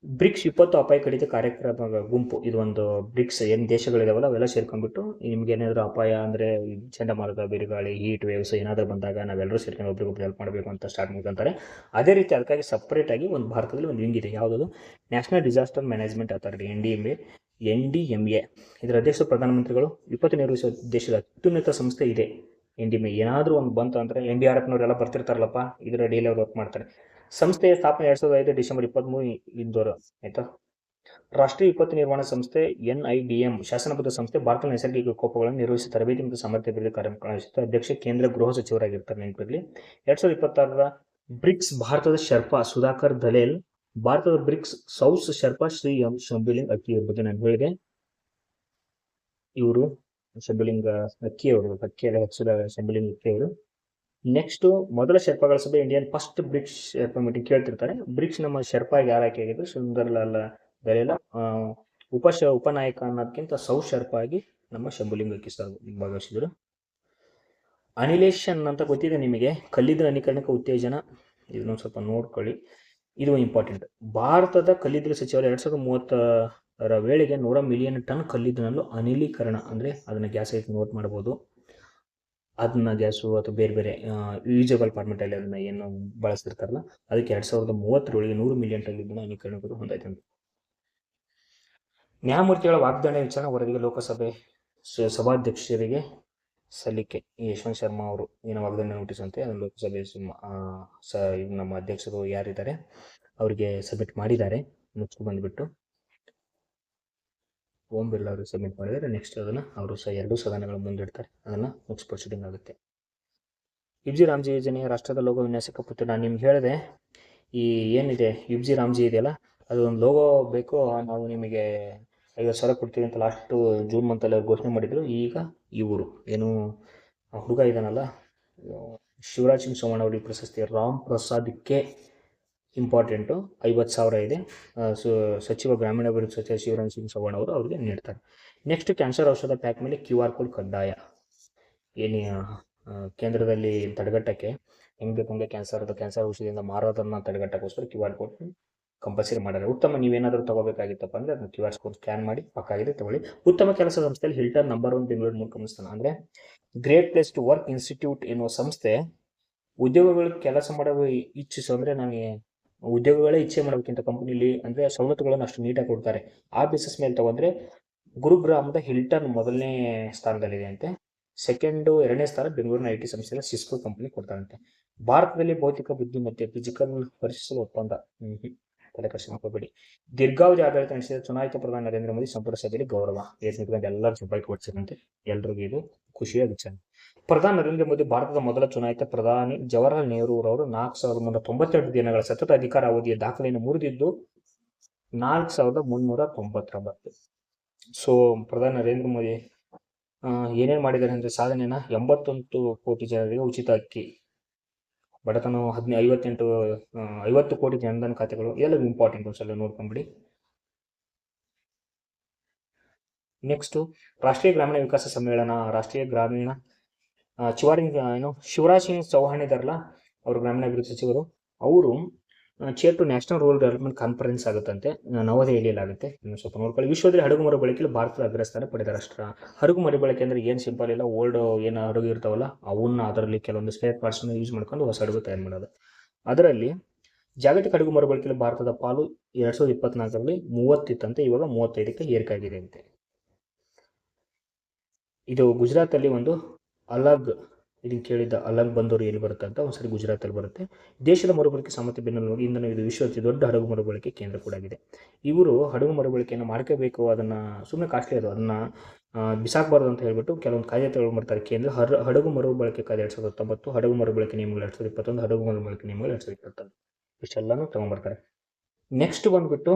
Speaker 1: ಬ್ರಿಕ್ಸ್ 20 ಅಪಾಯ ಕಡಿತ ಕಾರ್ಯಕ್ರಮ ಗುಂಪು. ಇದು ಒಂದು ಬ್ರಿಕ್ಸ್ ಏನು ದೇಶಗಳಿದಾವಲ್ಲ ಅವೆಲ್ಲ ಸೇರ್ಕೊಂಡ್ಬಿಟ್ಟು, ನಿಮ್ಗೆ ಏನಾದರೂ ಅಪಾಯ ಅಂದರೆ ಚಂಡಮಾರುತ, ಬಿರುಗಾಳಿ, ಹೀಟ್ ವೇವ್ಸ್ ಏನಾದರೂ ಬಂದಾಗ ನಾವೆಲ್ಲರೂ ಸೇರ್ಕೊಂಡು ಒಬ್ರಿಗೊಬ್ರು ಹೆಲ್ಪ್ ಮಾಡಬೇಕು ಅಂತ ಸ್ಟಾರ್ಟ್ ಮಾಡ್ಕೊಂತಾರೆ. ಅದೇ ರೀತಿ ಅದಕ್ಕಾಗಿ ಸಪ್ರೇಟಾಗಿ ಒಂದು ಭಾರತದಲ್ಲಿ ಒಂದು ವಿಂಗ್ ಇದೆ, ಯಾವುದದು national disaster management authority, NDMA. ಇದರ ಅಧ್ಯಕ್ಷ ಪ್ರಧಾನಮಂತ್ರಿಗಳು. ವಿಪತ್ತು ನಿರ್ವಹಿಸುವ ದೇಶದ ಅತ್ಯುನ್ನತ ಸಂಸ್ಥೆ ಇದೆ NDMA. ಏನಾದರೂ ಒಂದು ಬಂತು ಅಂದರೆ NDRFನವರೆಲ್ಲ ಬರ್ತಿರ್ತಾರಲ್ಲಪ್ಪ, ಇದರ ಅಡಿಯಲ್ಲಿ ಅವ್ರು ವರ್ಕ್ ಮಾಡ್ತಾರೆ. ಸಂಸ್ಥೆಯ ಸ್ಥಾಪನೆ 2005 ಡಿಸೆಂಬರ್ 23 ಇಂದೋರ್, ಆಯ್ತಾ. ರಾಷ್ಟ್ರೀಯ ವಿಪತ್ತು ನಿರ್ವಹಣಾ ಸಂಸ್ಥೆ NIDM ಶಾಸನಬದ್ಧ ಸಂಸ್ಥೆ. ಭಾರತ ನೈಸರ್ಗಿಕ ವಿಕೋಪಗಳನ್ನು ನಿರ್ವಹಿಸಿ ತರಬೇತಿ ಮತ್ತು ಸಾಮರ್ಥ್ಯ ಅಭಿವೃದ್ಧಿ ಕಾರ್ಯಕ್ರಮ ನಡೆಸುತ್ತೆ. ಅಧ್ಯಕ್ಷ ಕೇಂದ್ರ ಗೃಹ ಸಚಿವರಾಗಿರ್ತಾರೆ, ನೆನಪಿರಲಿ. 2026ರ ಬ್ರಿಕ್ಸ್ ಭಾರತದ ಶೆರ್ಪಾ ಸುಧಾಕರ್ ದಲೇಲ್, ಭಾರತದ ಬ್ರಿಕ್ಸ್ ಸೌತ್ ಶೆರ್ಪಾ ಶ್ರೀ ಶಂಬಿಲಿಂಗ್ ಅಕ್ಕಿ ಬಗ್ಗೆ ನಾನು ಹೇಳಿದೆ. ಇವರು ಶಂಬಿಲಿಂಗ್ ಅಕ್ಕಿಯವರು, ಅಕ್ಕಿಯಲ್ಲಿ ಹೆಚ್ಚಿದ ಶಂಬಿಲಿಂಗ್ ಅಕ್ಕಿಯವರು. ನೆಕ್ಸ್ಟು ಮೊದಲ ಶೆರ್ಪಾಗಳ ಸಭೆ Indian first BRICS sherpa meeting ಕೇಳ್ತಿರ್ತಾರೆ. ಬ್ರಿಕ್ಸ್ ನಮ್ಮ ಶೆರ್ಪಾಗಿ ಯಾರು ಆಯ್ಕೆ ಆಗಿದ್ರು? ಸುಂದರ್ಲಾಲ್ ದಲೇಲ. ಉಪನಾಯಕ ಅನ್ನೋದಕ್ಕಿಂತ ಸೌತ್ ಶೆರ್ಪಾ ಆಗಿ ನಮ್ಮ ಶಂಭುಲಿಂಗ ಕಿಸಾ ಭಾಗವಹಿಸಿದ್ರು. ಅನಿಲೇಷನ್ ಅಂತ ಗೊತ್ತಿದೆ ನಿಮಗೆ, ಕಲ್ಲಿದ್ದಲು ಅನಿಕರಣಕ್ಕೆ ಉತ್ತೇಜನ. ಇದನ್ನೊಂದು ಸ್ವಲ್ಪ ನೋಡ್ಕೊಳ್ಳಿ, ಇದು ಇಂಪಾರ್ಟೆಂಟ್. ಭಾರತದ ಕಲ್ಲಿದ್ದಲು ಸಚಿವಾಲಯ 2030ರ ವೇಳೆಗೆ 100 ಮಿಲಿಯನ್ ಟನ್ ಕಲ್ಲಿದ್ದಲನ್ನು ಅನಿಲೀಕರಣ, ಅಂದರೆ ಅದನ್ನ ಗ್ಯಾಸ್ ಆಗಿ ನೋಟ್ ಮಾಡ್ಬೋದು. ಅದನ್ನ ಗ್ಯಾಸು ಅಥವಾ ಬೇರೆ ಬೇರೆ ಯೂಸಬಲ್ ಫಾರ್ಮೆಟಲ್ಲಿ ಅದನ್ನ ಏನು ಬಳಸ್ತಿರ್ತಾರಲ್ಲ, ಅದಕ್ಕೆ 2030ರೊಳಗೆ 100 ಮಿಲಿಯನ್ ಟನ್ ಇದನ್ನ ಅನಿಲೀಕರಣ ಹೊಂದೈತೆ ಅಂತ. ನ್ಯಾಯಮೂರ್ತಿಗಳ ವಾಗ್ದಾನ ವಿಚಾರಣೆ ವರದಿಗೆ ಲೋಕಸಭೆ ಸಭಾಧ್ಯಕ್ಷರಿಗೆ ಸಲ್ಲಿಕೆ. ಯಶವಂತ್ ಶರ್ಮಾ ಅವರು ಏನೋ ವಾಗ್ದಾನ ನೋಟಿಸ್ ಅಂತೆ, ಅದನ್ನು ಲೋಕಸಭೆ ನಮ್ಮ ಅಧ್ಯಕ್ಷರು ಯಾರಿದ್ದಾರೆ ಅವರಿಗೆ ಸಬ್ಮಿಟ್ ಮಾಡಿದ್ದಾರೆ. ಮುಚ್ಕೊಂಡು ಬಂದ್ಬಿಟ್ಟು ಓಂ ಬಿರ್ಲಾ ಅವರು ಸಬ್ಮಿಟ್ ಮಾಡಿದರೆ ನೆಕ್ಸ್ಟ್ ಅದನ್ನು ಅವರು ಎರಡೂ ಸದನಗಳ ಮುಂದಿಡ್ತಾರೆ. ಅದನ್ನು ನೆಕ್ಸ್ಟ್ ಪ್ರೊಸೀಡಿಂಗ್ ಆಗುತ್ತೆ. ಯುಬ್ಜಿ ರಾಮ್ಜಿ ಯೋಜನೆಯ ರಾಷ್ಟ್ರದ ಲೋಗೋ ವಿನ್ಯಾಸಕ ಪುತ್ರ. ನಾನು ನಿಮ್ಗೆ ಹೇಳಿದೆ, ಈ ಏನಿದೆ ಯುಬ್ಜಿ ರಾಮ್ಜಿ ಇದೆಯಲ್ಲ, ಅದು ಒಂದು ಲೋಗೋ ಬೇಕು, ನಾವು ನಿಮಗೆ 50,000 ಕೊಡ್ತೀವಿ ಅಂತ ಲಾಸ್ಟ್ ಜೂನ್ ಮಂತಲ್ಲಿ ಅವ್ರು ಘೋಷಣೆ ಮಾಡಿದರು. ಈಗ ಇವರು ಏನು ಹುಡುಗ ಇದ್ದಾನಲ್ಲ, ಶಿವರಾಜ್ ಸಿಂಗ್ ಚೌಹಾಣ್ ಅವರಿಗೆ ಪ್ರಶಸ್ತಿ ರಾಮ್ ಪ್ರಸಾದ್ಗೆ ಇಂಪಾರ್ಟೆಂಟು 50,000 ಇದೆ. ಸಚಿವ ಗ್ರಾಮೀಣಾಭಿವೃದ್ಧಿ ಸಚಿವ ಶಿವರಾಜ್ ಸಿಂಗ್ ಚೌಹಾಣ್ ಅವರು ಅವರಿಗೆ ನೀಡ್ತಾರೆ. ನೆಕ್ಸ್ಟ್ ಕ್ಯಾನ್ಸರ್ ಔಷಧ ಪ್ಯಾಕ್ ಮೇಲೆ QR ಕೋಡ್ ಕಡ್ಡಾಯ. ಏನು ಕೇಂದ್ರದಲ್ಲಿ ತಡೆಗಟ್ಟಕ್ಕೆ ಹೆಂಗೆ ಬೇಕಂಗೆ ಕ್ಯಾನ್ಸರ್ ಔಷಧಿಯಿಂದ ಮಾರೋದನ್ನು ತಡೆಗಟ್ಟಕ್ಕೋಸ್ಕರ QR ಕೋಡ್ ಕಂಪಲ್ಸರಿ ಮಾಡಿದ್ದಾರೆ. ಉತ್ತಮ ನೀವೇನಾದರೂ ತಗೋಬೇಕಾಗಿತ್ತಪ್ಪ ಅಂದರೆ ಅದನ್ನು QR ಕೋಡ್ ಸ್ಕ್ಯಾನ್ ಮಾಡಿ ಪಕ್ಕಾಗಿದೆ ತಗೊಳ್ಳಿ. ಉತ್ತಮ ಕೆಲಸ ಸಂಸ್ಥೆಯಲ್ಲಿ ಹಿಲ್ಟನ್ ನಂಬರ್ 1 ಬೆಂಗಳೂರು ಮೂಲಕ ಸ್ಥಾನ. ಅಂದರೆ great place to work institute ಎನ್ನುವ ಸಂಸ್ಥೆ ಉದ್ಯೋಗಗಳಿಗೆ ಕೆಲಸ ಮಾಡಲು ಇಚ್ಛಿಸು, ಅಂದರೆ ನನಗೆ ಉದ್ಯೋಗಗಳೇ ಇಚ್ಛೆ ಮಾಡೋದಕ್ಕಿಂತ ಕಂಪನಿಲಿ ಅಂದರೆ ಸವಲತ್ತುಗಳನ್ನು ಅಷ್ಟು ನೀಟಾಗಿ ಕೊಡ್ತಾರೆ. ಆ ಬೇಸಿಸ್ ಮೇಲೆ ತಗೊಂಡ್ರೆ ಗುರುಗ್ರಾಮದ ಹಿಲ್ಟನ್ ಮೊದಲನೇ ಸ್ಥಾನದಲ್ಲಿದೆ ಅಂತೆ. ಎರಡನೇ ಸ್ಥಾನ ಬೆಂಗಳೂರಿನ IT ಸಂಸ್ಥೆಯ ಸಿಸ್ಕೋ ಕಂಪನಿ ಕೊಡ್ತಾರಂತೆ. ಭಾರತದಲ್ಲಿ ಭೌತಿಕ ಬುದ್ಧಿಮತ್ತೆ ಫಿಸಿಕಲ್ ಪರೀಕ್ಷಿಸಲು ಒಪ್ಪಂದ. ತಲೆಕರ್ಷಿ ಮಾಡ್ಕೋಬೇಡಿ. ದೀರ್ಘಾವಧಿ ಆಡಳಿತ ನಡೆಸಿದ ಚುನಾಯಿತ ಪ್ರಧಾನಿ ನರೇಂದ್ರ ಮೋದಿ ಸಂಪುಟ ಸಭೆಯಲ್ಲಿ ಗೌರವ. ಎಲ್ಲರೂ ಚುಪಾಯಿ ಕೊಡ್ಸಿದಂತೆ, ಎಲ್ರಿಗೂ ಇದು ಖುಷಿಯ ವಿಚಾರ. ಪ್ರಧಾನಿ ನರೇಂದ್ರ ಮೋದಿ ಭಾರತದ ಮೊದಲ ಚುನಾಯಿತ ಪ್ರಧಾನಿ ಜವಾಹರಲಾಲ್ ನೆಹರು ಅವರು 4,392 ದಿನಗಳ ಸತತ ಅಧಿಕಾರ ಅವಧಿಯ ದಾಖಲೆಯನ್ನು ಮುರಿದಿದ್ದು 4,399. ಸೊ ಪ್ರಧಾನಿ ನರೇಂದ್ರ ಮೋದಿ ಏನೇನು ಮಾಡಿದ್ದಾರೆ ಅಂದರೆ ಸಾಧನೆನ 81 ಕೋಟಿ ಜನರಿಗೆ ಉಚಿತ ಅಕ್ಕಿ, ಬಡತನ 50 ಕೋಟಿ ಜನಧನ ಖಾತೆಗಳು, ಎಲ್ಲ ಇಂಪಾರ್ಟೆಂಟ್ ಒಂದ್ಸಲ ನೋಡ್ಕೊಂಬಿಡಿ. ನೆಕ್ಸ್ಟು ರಾಷ್ಟ್ರೀಯ ಗ್ರಾಮೀಣ ವಿಕಾಸ ಸಮ್ಮೇಳನ. ರಾಷ್ಟ್ರೀಯ ಗ್ರಾಮೀಣ ಶಿವರಾಜ್ ಸಿಂಗ್ ಚೌಹಾಣ್ ಇದಾರಲ್ಲ, ಅವರು ಗ್ರಾಮೀಣಾಭಿವೃದ್ಧಿ ಸಚಿವರು, ಅವರು chair to national rural development conference ಆಗುತ್ತಂತೆ, ನವದೆಹಲಿಯಲ್ಲಿ ಆಗುತ್ತೆ. ಇನ್ನು ಸ್ವಲ್ಪ ನೋಡ್ಕೊಳ್ಳಿ. ವಿಶ್ವದಲ್ಲಿ ಹಡಗು ಮರು ಬಳಕೆಯಲ್ಲಿ ಭಾರತದ ಅಗ್ರಸ್ಥಾನ ಪಡೆದ ರಾಷ್ಟ್ರ. ಹಡಗು ಮರು ಬಳಕೆ ಅಂದರೆ ಏನು ಸಿಂಪಲ್ ಇಲ್ಲ, ಓಲ್ಡ್ ಏನು ಹಡಗು ಇರ್ತಾವಲ್ಲ ಅವನ್ನ ಅದರಲ್ಲಿ ಕೆಲವೊಂದು ಸ್ಪೇರ್ ಪಾರ್ಟ್ಸ್ನ ಯೂಸ್ ಮಾಡ್ಕೊಂಡು ಹೊಸ ಹಡಗು ತಯಾರು ಮಾಡೋದು. ಅದರಲ್ಲಿ ಜಾಗತಿಕ ಹಡಗು ಮರು ಬಳಕೆಯಲ್ಲಿ ಭಾರತದ ಪಾಲು 2024ರಲ್ಲಿ 30 ಇತ್ತಂತೆ, ಇವಾಗ 35ಕ್ಕೆ ಏರಿಕೆ ಆಗಿದೆ ಅಂತೆ. ಇದು ಗುಜರಾತಲ್ಲಿ ಒಂದು ಅಲಗ್, ಇದನ್ನು ಕೇಳಿದ್ದ ಅಲಗ್ ಬಂದವರು ಎಲ್ಲಿ ಬರುತ್ತೆ ಅಂತ, ಒಂದ್ಸರಿ ಗುಜರಾತಲ್ಲಿ ಬರುತ್ತೆ. ದೇಶದ ಮರುಬಳಕೆ ಸಾಮರ್ಥ್ಯ ಬೆನ್ನೆಲುಬಾಗಿ ಇಂಧನ ಇದು ವಿಶ್ವ ಅತಿ ದೊಡ್ಡ ಹಡಗು ಮರುಬಳಕೆ ಕೇಂದ್ರ ಕೂಡ ಆಗಿದೆ. ಇವರು ಹಡಗು ಮರುಬಳಕೆಯನ್ನು ಮಾಡ್ಕೋಬೇಕು, ಅದನ್ನು ಸುಮ್ಮನೆ ಕಾಸ್ಟ್ಲಿ ಅದು, ಅದನ್ನು ಬಿಸಾಕಬಾರ್ದು ಅಂತ ಹೇಳ್ಬಿಟ್ಟು ಕೆಲವೊಂದು ಕಾಯ್ದೆ ತಗೊಂಡ್ಬರ್ತಾರೆ ಕೇಂದ್ರ. ಹಡಗು ಮರುಬಳಕೆ ಕಾಯ್ದೆ 2019, ಹಡಗು ಮರುಬಳಕೆ ನಿಯಮಗಳು 2021, ಹಡಗು ಮರುಬಳಕೆ ನಿಯಮಗಳು 2022, ಇಷ್ಟೆಲ್ಲನೂ ತಗೊಂಡ್ಬರ್ತಾರೆ. ನೆಕ್ಸ್ಟ್ ಬಂದ್ಬಿಟ್ಟು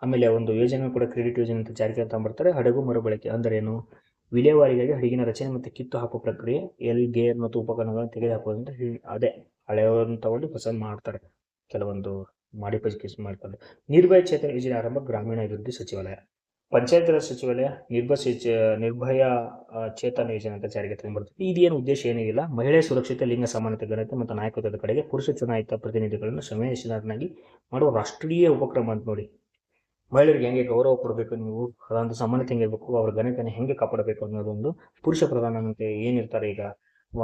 Speaker 1: ಆಮೇಲೆ ಒಂದು ಯೋಜನೆ ಕೂಡ ಕ್ರೆಡಿಟ್ ಯೋಜನೆ ಅಂತ ಜಾರಿಗೆ ತಗೊಂಡ್ಬರ್ತಾರೆ. ಹಡಗು ಮರುಬಳಕೆ ಅಂದರೆ ಏನು? ವಿಲೇವಾರಿಗಾಗಿ ಹಡಗಿನ ರಚನೆ ಮತ್ತು ಕಿತ್ತು ಹಾಕುವ ಪ್ರಕ್ರಿಯೆ, ಗೇರ್ ಮತ್ತು ಉಪಕರಣಗಳನ್ನು ತೆಗೆದುಹಾಕುವುದಂತ ಅದೇ ಹಳೆಯವನ್ನು ತಗೊಂಡು ಹೊಸ ಮಾಡ್ತಾರೆ, ಕೆಲವೊಂದು ಮಾಡಿಫಿಕೇಶನ್ ಮಾಡ್ತಾರೆ. ನಿರ್ಭಯ ಚೇತನ ಯೋಜನೆ ಆರಂಭ ಗ್ರಾಮೀಣಾಭಿವೃದ್ಧಿ ಸಚಿವಾಲಯ. ಪಂಚಾಯತ್ ರಾಜ್ ಸಚಿವಾಲಯ ನಿರ್ಭಯ ಚೇತನ ಯೋಜನೆ ಅಂತ ಜಾರಿಗೆ ತಗೊಂಡ್ಬರ್ತದೆ. ಇದೇನು ಉದ್ದೇಶ ಏನಿಲ್ಲ, ಮಹಿಳೆ ಸುರಕ್ಷತೆ, ಲಿಂಗ ಸಮಾನತೆ, ಘನತೆ ಮತ್ತು ನಾಯಕತ್ವದ ಕಡೆಗೆ ಪುರುಷ ಚುನಾಯಿತ ಪ್ರತಿನಿಧಿಗಳನ್ನು ಸಂವೇದನಶೀಲರನ್ನಾಗಿ ಮಾಡುವ ರಾಷ್ಟ್ರೀಯ ಉಪಕ್ರಮ ಅಂತ ನೋಡಿ. ಮಹಿಳೆಯರಿಗೆ ಹೆಂಗೆ ಗೌರವ ಕೊಡಬೇಕು, ನೀವು ಅದೊಂದು ಸಮಾನತೆ ಹೆಂಗೆ ಇರಬೇಕು, ಅವರ ಘನತೆಯನ್ನು ಹೆಂಗೆ ಕಾಪಾಡಬೇಕು ಅನ್ನೋದೊಂದು ಪುರುಷ ಪ್ರಧಾನತೆ ಏನಿರ್ತಾರೆ. ಈಗ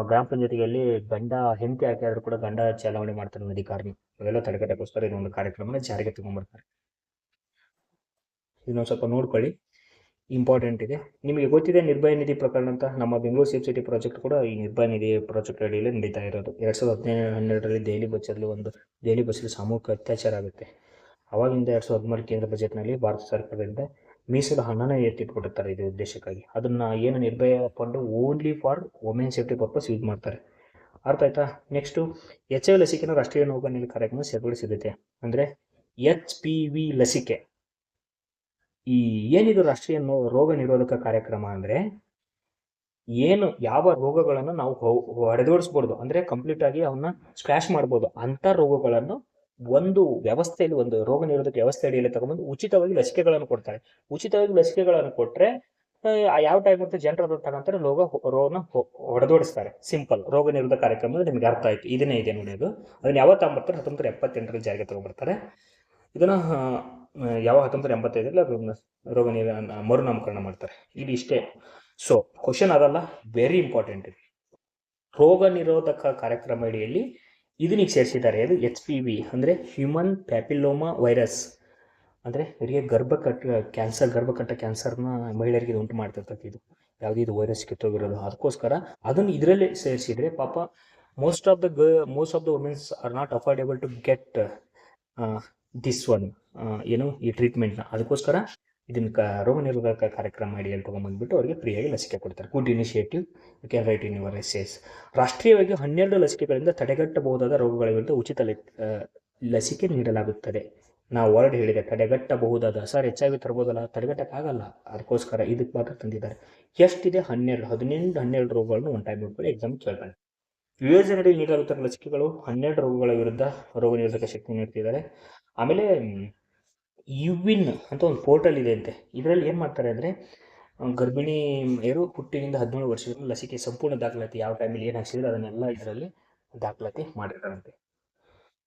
Speaker 1: ಗ್ರಾಮ ಪಂಚಾಯತಿಗಳಲ್ಲಿ ಗಂಡ ಹೆಂಡತಿ ಆಯ್ಕೆ ಆದರೂ ಕೂಡ ಗಂಡ ಚಲಾವಣೆ ಮಾಡ್ತಾರೆ ಅಧಿಕಾರನ, ಅವೆಲ್ಲ ತಡೆಗಟ್ಟಕ್ಕೋಸ್ಕರ ಇದೊಂದು ಕಾರ್ಯಕ್ರಮನ ಜಾರಿಗೆ ತಗೊಂಡ್ಬರ್ತಾರೆ. ಇದನ್ನೊಂದು ಸ್ವಲ್ಪ ನೋಡ್ಕೊಳ್ಳಿ, ಇಂಪಾರ್ಟೆಂಟ್ ಇದೆ. ನಿಮಗೆ ಗೊತ್ತಿದೆ ನಿರ್ಭಯ ನಿಧಿ ಪ್ರಕರಣ ಅಂತ, ನಮ್ಮ ಬೆಂಗಳೂರು ಸೇಫ್ ಸಿಟಿ ಪ್ರಾಜೆಕ್ಟ್ ಕೂಡ ಈ ನಿರ್ಭಯ ನಿಧಿ ಪ್ರಾಜೆಕ್ಟ್ ಅಡಿಯಲ್ಲಿ ನಡೀತಾ ಇರೋದು. 2017-12ರಲ್ಲಿ ದೆಹಲಿ ಬಸ್ಸಲ್ಲಿ ಸಾಮೂಹಿಕ ಅತ್ಯಾಚಾರ ಆಗುತ್ತೆ. ಅವಾಗಿಂದ 2013 ಕೇಂದ್ರ ಬಜೆಟ್ನಲ್ಲಿ ಭಾರತ ಸರ್ಕಾರದಿಂದ ಮೀಸಲು ಹಣನ ಎತ್ತಿಟ್ಬಿಟ್ಟಿರ್ತಾರೆ ಇದು ಉದ್ದೇಶಕ್ಕಾಗಿ. ಅದನ್ನು ಏನು Nirbhaya fund only for women safety purpose use ಮಾಡ್ತಾರೆ. ಅರ್ಥ ಆಯ್ತಾ? ನೆಕ್ಸ್ಟು HIV ಲಸಿಕೆನ ರಾಷ್ಟ್ರೀಯ ನೌಕಾನೆಲೆ ಕಾರ್ಯಕ್ರಮ ಸೇರ್ಪಡೆ ಸಿದ್ಧತೆ. ಅಂದರೆ HPV ಲಸಿಕೆ, ಈ ಏನಿದು ರಾಷ್ಟ್ರೀಯ ರೋಗ ನಿರೋಧಕ ಕಾರ್ಯಕ್ರಮ ಅಂದರೆ ಏನು ಯಾವ ರೋಗಗಳನ್ನು ನಾವು ಹೊಡೆದೋಡಿಸ್ಬೋದು, ಅಂದ್ರೆ ಕಂಪ್ಲೀಟ್ ಆಗಿ ಅವನ್ನ ಸ್ಕ್ರಾಶ್ ಮಾಡ್ಬೋದು ಅಂತ ರೋಗಗಳನ್ನು ಒಂದು ವ್ಯವಸ್ಥೆಯಲ್ಲಿ, ಒಂದು ರೋಗ ನಿರೋಧಕ ವ್ಯವಸ್ಥೆ ಅಡಿಯಲ್ಲಿ ತಗೊಂಡ್ಬಂದು ಉಚಿತವಾಗಿ ಲಸಿಕೆಗಳನ್ನು ಕೊಡ್ತಾರೆ. ಉಚಿತವಾಗಿ ಲಸಿಕೆಗಳನ್ನು ಕೊಟ್ರೆ ಯಾವ ಟೈಮ್ ಅಂತ ಜನರು ತಗೊಂತಾರೆ, ರೋಗನ ಹೊಡೆದೋಡಿಸ್ತಾರೆ. ಸಿಂಪಲ್ ರೋಗ ನಿರೋಧಕ ಕಾರ್ಯಕ್ರಮ ನಿಮ್ಗೆ ಅರ್ಥ ಆಯ್ತು. ಇದನ್ನೇ ಇದೆ ನೋಡಿ. ಅದನ್ನ ಯಾವತ್ತು ತಗೊಂಡ್ಬರ್ತಾರೆ, 1978ರಲ್ಲಿ ಜಾರಿಗೆ ತಗೊಂಡ್ಬರ್ತಾರೆ. ಇದನ್ನ ಯಾವ 1985ರಲ್ಲಿ ಅದನ್ನ ರೋಗ ಮರುನಾಮಕರಣ ಮಾಡ್ತಾರೆ. ಇದು ಇಷ್ಟೇ. ಸೊ ಕ್ವಶನ್ ಅದಲ್ಲ, ವೆರಿ ಇಂಪಾರ್ಟೆಂಟ್. ರೋಗ ನಿರೋಧಕ ಕಾರ್ಯಕ್ರಮ ಅಡಿಯಲ್ಲಿ ಇದನ್ನ ಸೇರಿಸಿದ್ದಾರೆ. ಅದು HPV ಅಂದ್ರೆ ಹ್ಯೂಮನ್ ಪ್ಯಾಪಿಲೋಮಾ ವೈರಸ್. ಅಂದ್ರೆ ಹಿರಿಯ ಗರ್ಭಕಂಠ ಕ್ಯಾನ್ಸರ್ನ ಮಹಿಳೆಯರಿಗೆ ಉಂಟು ಮಾಡ್ತಿರ್ತದೆ. ಇದು ಯಾವುದೇ ಇದು ವೈರಸ್ ಕಿತ್ತೋಗಿರೋದು. ಅದಕ್ಕೋಸ್ಕರ ಅದನ್ನು ಇದರಲ್ಲೇ ಸೇರಿಸಿದ್ರೆ ಪಾಪ most of the womens are not affordable to get this one, ಏನು ಈ ಟ್ರೀಟ್ಮೆಂಟ್ನ. ಅದಕ್ಕೋಸ್ಕರ ಇದನ್ನ ರೋಗ ನಿರೋಧಕ ಕಾರ್ಯಕ್ರಮ ಅಡಿಯಲ್ಲಿ ತಗೊಂಡ್ಬಂದ್ಬಿಟ್ಟು ಅವರಿಗೆ ಫ್ರೀಯಾಗಿ ಲಸಿಕೆ ಕೊಡ್ತಾರೆ. Good initiative, you can write in your essays. ರಾಷ್ಟ್ರೀಯವಾಗಿ 12 ಲಸಿಕೆಗಳಿಂದ ತಡೆಗಟ್ಟಬಹುದಾದ ರೋಗಗಳ ವಿರುದ್ಧ ಉಚಿತ ಲಸಿಕೆ ನೀಡಲಾಗುತ್ತದೆ. ನಾವು ವರ್ಡ್ ಹೇಳಿದೆ, ತಡೆಗಟ್ಟಬಹುದಾದ. Sir HIV ತರ್ಬೋದಲ್ಲ, ತಡೆಗಟ್ಟಕ್ಕಾಗಲ್ಲ. ಅದಕ್ಕೋಸ್ಕರ ಇದಕ್ಕೆ ಮಾತ್ರ ತಂದಿದ್ದಾರೆ. ಎಷ್ಟಿದೆ? 12 ರೋಗಗಳನ್ನು ಒನ್ ಟೈಮ್ ನೋಡ್ಕೊಳ್ಳಿ, ಎಕ್ಸಾಮ್ ಕೇಳ್ತಾರೆ. ಯೋಜನೆಯಲ್ಲಿ ನೀಡಲಾಗುತ್ತಿರುವ ಲಸಿಕೆಗಳು 12 ರೋಗಗಳ ವಿರುದ್ಧ ರೋಗ ನಿರೋಧಕ ಶಕ್ತಿ ನೀಡ್ತಿದ್ದಾರೆ. ಆಮೇಲೆ ಯುವಿನ್ ಅಂತ ಒಂದು ಪೋರ್ಟಲ್ ಇದೆ ಅಂತೆ. ಇದರಲ್ಲಿ ಏನು ಮಾಡ್ತಾರೆ ಅಂದರೆ, ಗರ್ಭಿಣಿಯರು ಹುಟ್ಟಿನಿಂದ 17 ವರ್ಷಗಳ ಲಸಿಕೆ ಸಂಪೂರ್ಣ ದಾಖಲಾತಿ, ಯಾವ ಟೈಮಲ್ಲಿ ಏನು ಹಾಕ್ಸಿದ್ರೆ ಅದನ್ನೆಲ್ಲ ಇದರಲ್ಲಿ ದಾಖಲಾತಿ ಮಾಡಿರ್ತಾರಂತೆ.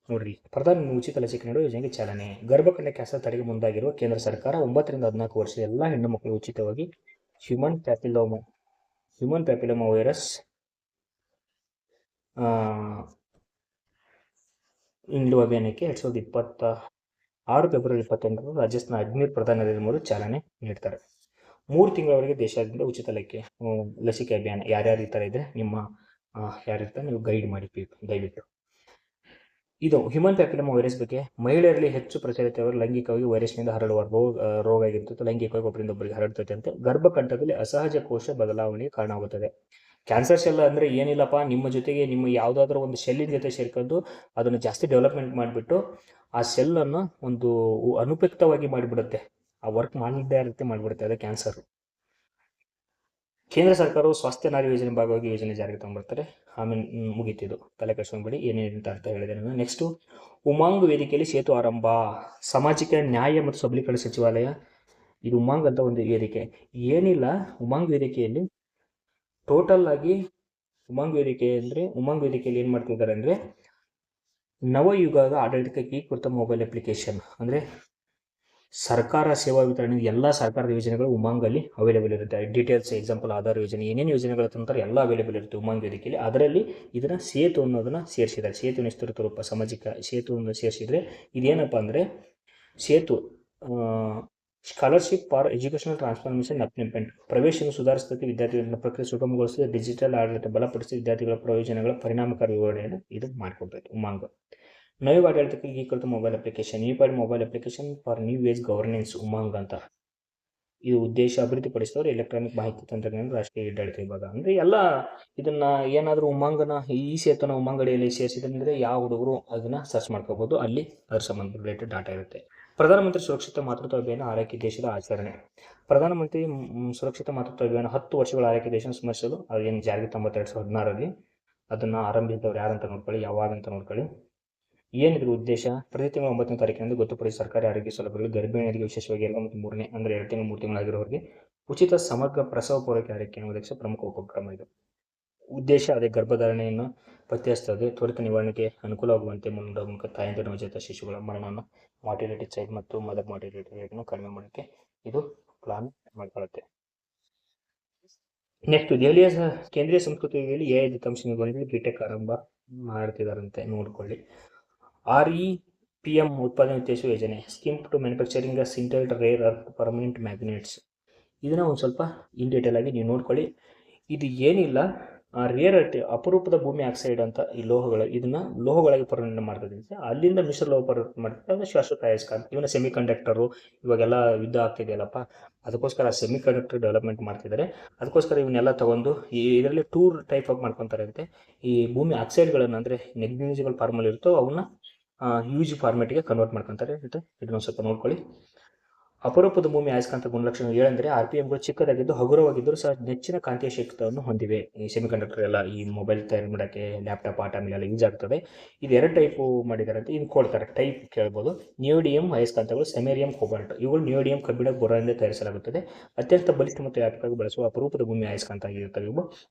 Speaker 1: ನೋಡ್ರಿ, ಪ್ರಧಾನ ಉಚಿತ ಲಸಿಕೆ ನೀಡುವ ಯೋಜನೆಗೆ ಚಾಲನೆ. ಗರ್ಭಕಂಠ ಕ್ಯಾನ್ಸರ್ ತಡೆಗೆ ಮುಂದಾಗಿರುವ ಕೇಂದ್ರ ಸರ್ಕಾರ 9 ರಿಂದ 14 ವರ್ಷದ ಎಲ್ಲ ಹೆಣ್ಣು ಮಕ್ಕಳು ಉಚಿತವಾಗಿ ಹ್ಯೂಮನ್ ಪ್ಯಾಪಿಲೋಮಾ ವೈರಸ್ ನೀಡುವ ಅಭಿಯಾನಕ್ಕೆ 2026 ಫೆಬ್ರವರಿ 28 ರಾಜಸ್ಥಾನ ಅಜ್ಮೀರ್ ಪ್ರಧಾನಿ ನರೇಂದ್ರ ಮೋದಿ ಚಾಲನೆ ನೀಡ್ತಾರೆ. 3 ತಿಂಗಳವರೆಗೆ ದೇಶಾದ್ಯಂತ ಉಚಿತ ಲಸಿಕೆ ಅಭಿಯಾನ. ಯಾರ್ಯಾರು ಈ ಥರ ಇದ್ರೆ ನಿಮ್ಮ ಯಾರಿರ್ತಾರೆ ನೀವು ಗೈಡ್ ಮಾಡಿ ದಯವಿಟ್ಟು. ಇದು ಹ್ಯೂಮನ್ ಪ್ಯಾಪಿಲೋಮಾ ವೈರಸ್ ಬಗ್ಗೆ ಮಹಿಳೆಯರಲ್ಲಿ ಹೆಚ್ಚು ಪ್ರಚಲಿತವರು ಲೈಂಗಿಕವಾಗಿ ವೈರಸ್ನಿಂದ ಹರಡುವ ರೋಗ ಆಗಿರ್ತದೆ. ಲೈಂಗಿಕವಾಗಿ ಒಬ್ಬರಿಂದ ಒಬ್ಬರಿಗೆ ಹರಡ್ತದೆ ಅಂತ. ಗರ್ಭಕಂಠದಲ್ಲಿ ಅಸಹಜ ಕೋಶ ಬದಲಾವಣೆಗೆ ಕಾರಣವಾಗುತ್ತದೆ. ಕ್ಯಾನ್ಸರ್ ಸೆಲ್ ಅಂದರೆ ಏನಿಲ್ಲಪ್ಪ, ನಿಮ್ಮ ಜೊತೆಗೆ ನಿಮ್ಮ ಯಾವುದಾದ್ರೂ ಒಂದು ಸೆಲ್ಲಿನ ಜೊತೆ ಸೇರ್ಕೊಂಡು ಅದನ್ನು ಜಾಸ್ತಿ ಡೆವಲಪ್ಮೆಂಟ್ ಮಾಡಿಬಿಟ್ಟು ಆ ಸೆಲ್ಲನ್ನು ಒಂದು ಅನುಪಯುಕ್ತವಾಗಿ ಮಾಡಿಬಿಡುತ್ತೆ. ಆ ವರ್ಕ್ ಮಾಡಲಿದ್ದೇ ಇರುತ್ತೆ, ಮಾಡಿಬಿಡುತ್ತೆ. ಅದೇ ಕ್ಯಾನ್ಸರ್. ಕೇಂದ್ರ ಸರ್ಕಾರವು ಸ್ವಾಸ್ಥ್ಯ ನಾರಿ ಯೋಜನೆ ಭಾಗವಾಗಿ ಯೋಜನೆ ಜಾರಿಗೆ ತಗೊಂಡ್ಬರ್ತಾರೆ. ಆಮೇಲೆ ಮುಗೀತಿದ್ದು, ತಲೆ ಕೆಡಿಸ್ಕೊಂಡ್ಬಿಡಿ, ಏನೇನು ಅರ್ಥ ಹೇಳಿದೆ ನಾನು. ನೆಕ್ಸ್ಟು, ಉಮಾಂಗ್ ವೇದಿಕೆಯಲ್ಲಿ ಸೇತು ಆರಂಭ. ಸಾಮಾಜಿಕ ನ್ಯಾಯ ಮತ್ತು ಸಬಲೀಕರಣ ಸಚಿವಾಲಯ, ಇದು ಉಮಾಂಗ್ ಅಂತ ಒಂದು ವೇದಿಕೆ. ಏನಿಲ್ಲ, ಉಮಾಂಗ್ ವೇದಿಕೆಯಲ್ಲಿ ಟೋಟಲ್ ಆಗಿ ಉಮಾಂಗ್ ವೇದಿಕೆಯಲ್ಲಿ ಏನು ಮಾಡ್ತಿದ್ದಾರೆ ಅಂದರೆ, ನವಯುಗದ ಆಡಳಿತಕ್ಕೆ ಕುರಿತ ಮೊಬೈಲ್ ಅಪ್ಲಿಕೇಶನ್. ಅಂದರೆ ಸರ್ಕಾರ ಸೇವಾ ವಿತರಣೆ ಎಲ್ಲ ಸರ್ಕಾರದ ಯೋಜನೆಗಳು ಉಮಾಂಗಲ್ಲಿ ಅವೈಲೇಬಲ್ ಇರುತ್ತೆ. ಡೀಟೇಲ್ಸ್, ಎಕ್ಸಾಂಪಲ್ ಆಧಾರ್ ಯೋಜನೆ, ಏನೇನು ಯೋಜನೆಗಳ ತಂತಾರೆ ಎಲ್ಲ ಅವೈಲೇಬಲ್ ಇರುತ್ತೆ ಉಮಾಂಗ್ ವೇದಿಕೆಯಲ್ಲಿ. ಅದರಲ್ಲಿ ಇದನ್ನು ಸೇತು ಅನ್ನೋದನ್ನು ಸೇರಿಸಿದ್ದಾರೆ. ಸೇತು ವಿಸ್ತೃತ ರೂಪ, ಸಾಮಾಜಿಕ ಸೇತುವನ್ನು ಸೇರಿಸಿದರೆ ಇದೇನಪ್ಪ ಅಂದರೆ, SETU scholarship for educational transformation upliftment. ಪ್ರವೇಶವನ್ನು ಸುಧಾರಿಸುತ್ತದೆ, ವಿದ್ಯಾರ್ಥಿಗಳ ಪ್ರಕ್ರಿಯೆ ಸುಗಮಗೊಳಿಸುತ್ತದೆ, ಡಿಜಿಟಲ್ ಆಡಳಿತ ಬಲಪಡಿಸಿ ವಿದ್ಯಾರ್ಥಿಗಳ ಪ್ರಯೋಜನಗಳ ಪರಿಣಾಮಕಾರಿ ವಿವರಣೆಯನ್ನು ಇದು ಮಾಡಿಕೊಡ್ತೈತೆ ಉಮಾಂಗ್. ನವಯುಗ ಆಡಳಿತಕ್ಕೆ ಈ ಕುರಿತು mobile application, unified mobile application for new age governance Umang ಅಂತ. ಇದು ಉದ್ದೇಶ ಅಭಿವೃದ್ಧಿಪಡಿಸಿದವರು ಎಲೆಕ್ಟ್ರಾನಿಕ್ ಮಾಹಿತಿ ತಂತ್ರಜ್ಞಾನ ರಾಷ್ಟ್ರೀಯ ಆಡಳಿತ ವಿಭಾಗ. ಅಂದರೆ ಎಲ್ಲ ಇದನ್ನ ಏನಾದರೂ ಉಮಾಂಗನ ಈ ಸೇತುನ ಉಮಾಂಗ್ ಅಡಿಯಲ್ಲಿ ಸೇರಿಸಿದ್ರೆ ಯಾವ ಹುಡುಗರು ಅದನ್ನ ಸರ್ಚ್ ಮಾಡ್ಕೋಬಹುದು. ಅಲ್ಲಿ ಅದರ ಸಂಬಂಧ ರಿಲೇಟೆಡ್ ಡಾಟಾ ಇರುತ್ತೆ. ಪ್ರಧಾನಮಂತ್ರಿ ಸುರಕ್ಷಿತ ಮಾತೃತ್ವ ಅಭಿಯಾನ ಆರೈಕೆ ದೇಶದ ಆಚರಣೆ. ಪ್ರಧಾನಮಂತ್ರಿ ಸುರಕ್ಷಿತ ಮಾತೃತ್ವ ಅಭಿಯಾನ 10 ವರ್ಷಗಳ ಆರೈಕೆ ದೇಶ ಸ್ಮರಿಸಲು ಅದೇನು ಜಾರಿಗೆ 2016ರಲ್ಲಿ ಅದನ್ನು ಆರಂಭಿಸಿದವರು ಯಾರಂತ ನೋಡ್ಕೊಳ್ಳಿ, ಯಾವಾಗ ಅಂತ ನೋಡ್ಕೊಳ್ಳಿ. ಏನಿದ್ರು ಉದ್ದೇಶ, ಪ್ರತಿ ತಿಂಗಳ 9ನೇ ತಾರೀಕಿನಂದು ಗೊತ್ತುಪಡಿಸಿ ಸರ್ಕಾರಿ ಆರೋಗ್ಯ ಸೌಲಭ್ಯಗಳು ಗರ್ಭಿಣಿಯರಿಗೆ, ವಿಶೇಷವಾಗಿ 2 ಮತ್ತು 3ನೇ ಅಂದರೆ 2 ತಿಂಗಳು 3 ತಿಂಗಳಾಗಿರೋರಿಗೆ ಉಚಿತ ಸಮಗ್ರ ಪ್ರಸವ ಪೂರೈಕೆ ಆರೈಕೆಯನ್ನು ಒದಗಿಸುವ ಪ್ರಮುಖ ಉಪಕ್ರಮ ಇದು. ಉದ್ದೇಶ ಅದೇ ಗರ್ಭಧಾರಣೆಯನ್ನು ಪತ್ತೆ ಹಚ್ಚುತ್ತದೆ, ತ್ವರಿತ ನಿವಾರಣೆಗೆ ಅನುಕೂಲವಾಗುವಂತೆ ಮುನ್ನಡೆಯುವ ಮೂಲಕ ತಾಯಂದಿರ ನವಜಾತ ಶಿಶುಗಳ ಮರಣವನ್ನು, ಮಾರ್ಟಿಲಿಟಿ ಸೈಡ್ ಮತ್ತು ಮದರ್ ಮಾರ್ಟಿಲಿಟಿ ರೇಟನ್ನು ಕಡಿಮೆ ಮಾಡೋಕ್ಕೆ ಇದು ಪ್ಲಾನ್ ಮಾಡ್ಕೊಳ್ಳುತ್ತೆ. ನೆಕ್ಸ್ಟ್, ದೆಹಲಿಯ ಕೇಂದ್ರೀಯ ಸಂಸ್ಕೃತಿ ವಿಭಾಗದಲ್ಲಿ AI ದತ್ತಾಂಶ ನಿರ್ವಹಣೆಯಲ್ಲಿ ಬಿಟೆಕ್ ಆರಂಭ ಮಾಡ್ತಿದ್ದಾರಂತೆ, ನೋಡ್ಕೊಳ್ಳಿ. REPM ಉತ್ಪಾದನೆ ಉದ್ದೇಶ ಯೋಜನೆ, scheme to manufacturing sintered rare earth permanent magnets. ಇದನ್ನು ಒಂದು ಸ್ವಲ್ಪ ಇನ್ ಡೀಟೇಲ್ ಆಗಿ ನೀವು ನೋಡ್ಕೊಳ್ಳಿ. ಇದು ಏನಿಲ್ಲ, ರೇರ್ ಅರ್ತ್ ಅಪರೂಪದ ಭೂಮಿ ಆಕ್ಸೈಡ್ ಅಂತ ಈ ಲೋಹಗಳು, ಇದನ್ನ ಲೋಹಗಳಾಗಿ ಪರಿವರ್ತನೆ ಮಾಡ್ತದೆ. ಅಲ್ಲಿಂದ ಮಿಶ್ರ ಲೋಹ ಪರಿವರ್ತನೆ ಮಾಡ್ತಾರೆ, ಅದು ಶಾಶ್ವತ ಅಯಸ್ಕಾಂತ. ಇವನ್ನ ಸೆಮಿ ಕಂಡಕ್ಟರು, ಇವಾಗೆಲ್ಲ ಯುದ್ಧ ಆಗ್ತಿದೆಯಲ್ಲಪ್ಪ, ಅದಕ್ಕೋಸ್ಕರ ಸೆಮಿ ಕಂಡಕ್ಟರ್ ಡೆವಲಪ್ಮೆಂಟ್ ಮಾಡ್ತಿದ್ದಾರೆ. ಅದಕ್ಕೋಸ್ಕರ ಇವನ್ನೆಲ್ಲ ತಗೊಂಡು ಇದರಲ್ಲಿ 2 ಟೈಪ್ ಆಗಿ ಮಾಡ್ಕೊತಾರೆ ಅಂತೆ. ಈ ಭೂಮಿ ಆಕ್ಸೈಡ್ಗಳನ್ನು ಅಂದರೆ ನೆಗ್ಲಿಜಿಬಲ್ ಫಾರ್ಮಲ್ಲಿ ಇರುತ್ತೋ ಅವನ್ನ UG ಫಾರ್ಮೆಟ್ಗೆ ಕನ್ವರ್ಟ್ ಮಾಡ್ಕೊತಾರೆ. ಇದನ್ನು ಸ್ವಲ್ಪ ನೋಡ್ಕೊಳ್ಳಿ. ಅಪರೂಪದ ಭೂಮಿ ಅಯಸ್ಕಾಂತ ಗುಣಲಕ್ಷಣ ಏಳೆಂದರೆ RPMಗಳು ಚಿಕ್ಕದಾಗಿದ್ದು ಹಗುರವಾಗಿದ್ದರೂ ಸಹ ನೆಚ್ಚಿನ ಕಾಂತೀಯ ಶಕ್ತಿಯನ್ನು ಹೊಂದಿವೆ. ಈ ಸೆಮಿಕಂಡಕ್ಟರ್ ಎಲ್ಲ ಈ ಮೊಬೈಲ್ ತಯಾರು ಮಾಡೋಕ್ಕೆ, ಲ್ಯಾಪ್ಟಾಪ್ ಆಟ ಮೇಲೆಲ್ಲ ಯೂಸ್ ಆಗ್ತದೆ. ಇದು 2 ಟೈಪು ಮಾಡಿದ್ದಾರೆ ಅಂತ ಇದು ಕೊಡ್ತಾರೆ. ಟೈಪ್ ಕೇಳ್ಬೋದು. ನಿಯೋಡಿಯಂ ಅಯಸ್ಕಾಂತಗಳು, ಸೆಮೇರಿಯಂ ಕೋಬಾಲ್ಟ್. ಇವುಗಳು ನಿಯೋಡಿಯಂ ಕಬ್ಬಿಣ ಬೋರಾನ್ನಿಂದ ತಯಾರಿಸಲಾಗುತ್ತದೆ. ಅತ್ಯಂತ ಬಲಿಷ್ಠ ಮತ್ತು ವ್ಯಾಪಕವಾಗಿ ಬಳಸುವ ಅಪರೂಪದ ಭೂಮಿ ಅಯಸ್ಕಾಂತ ಆಗಿರುತ್ತವೆ ಇವು.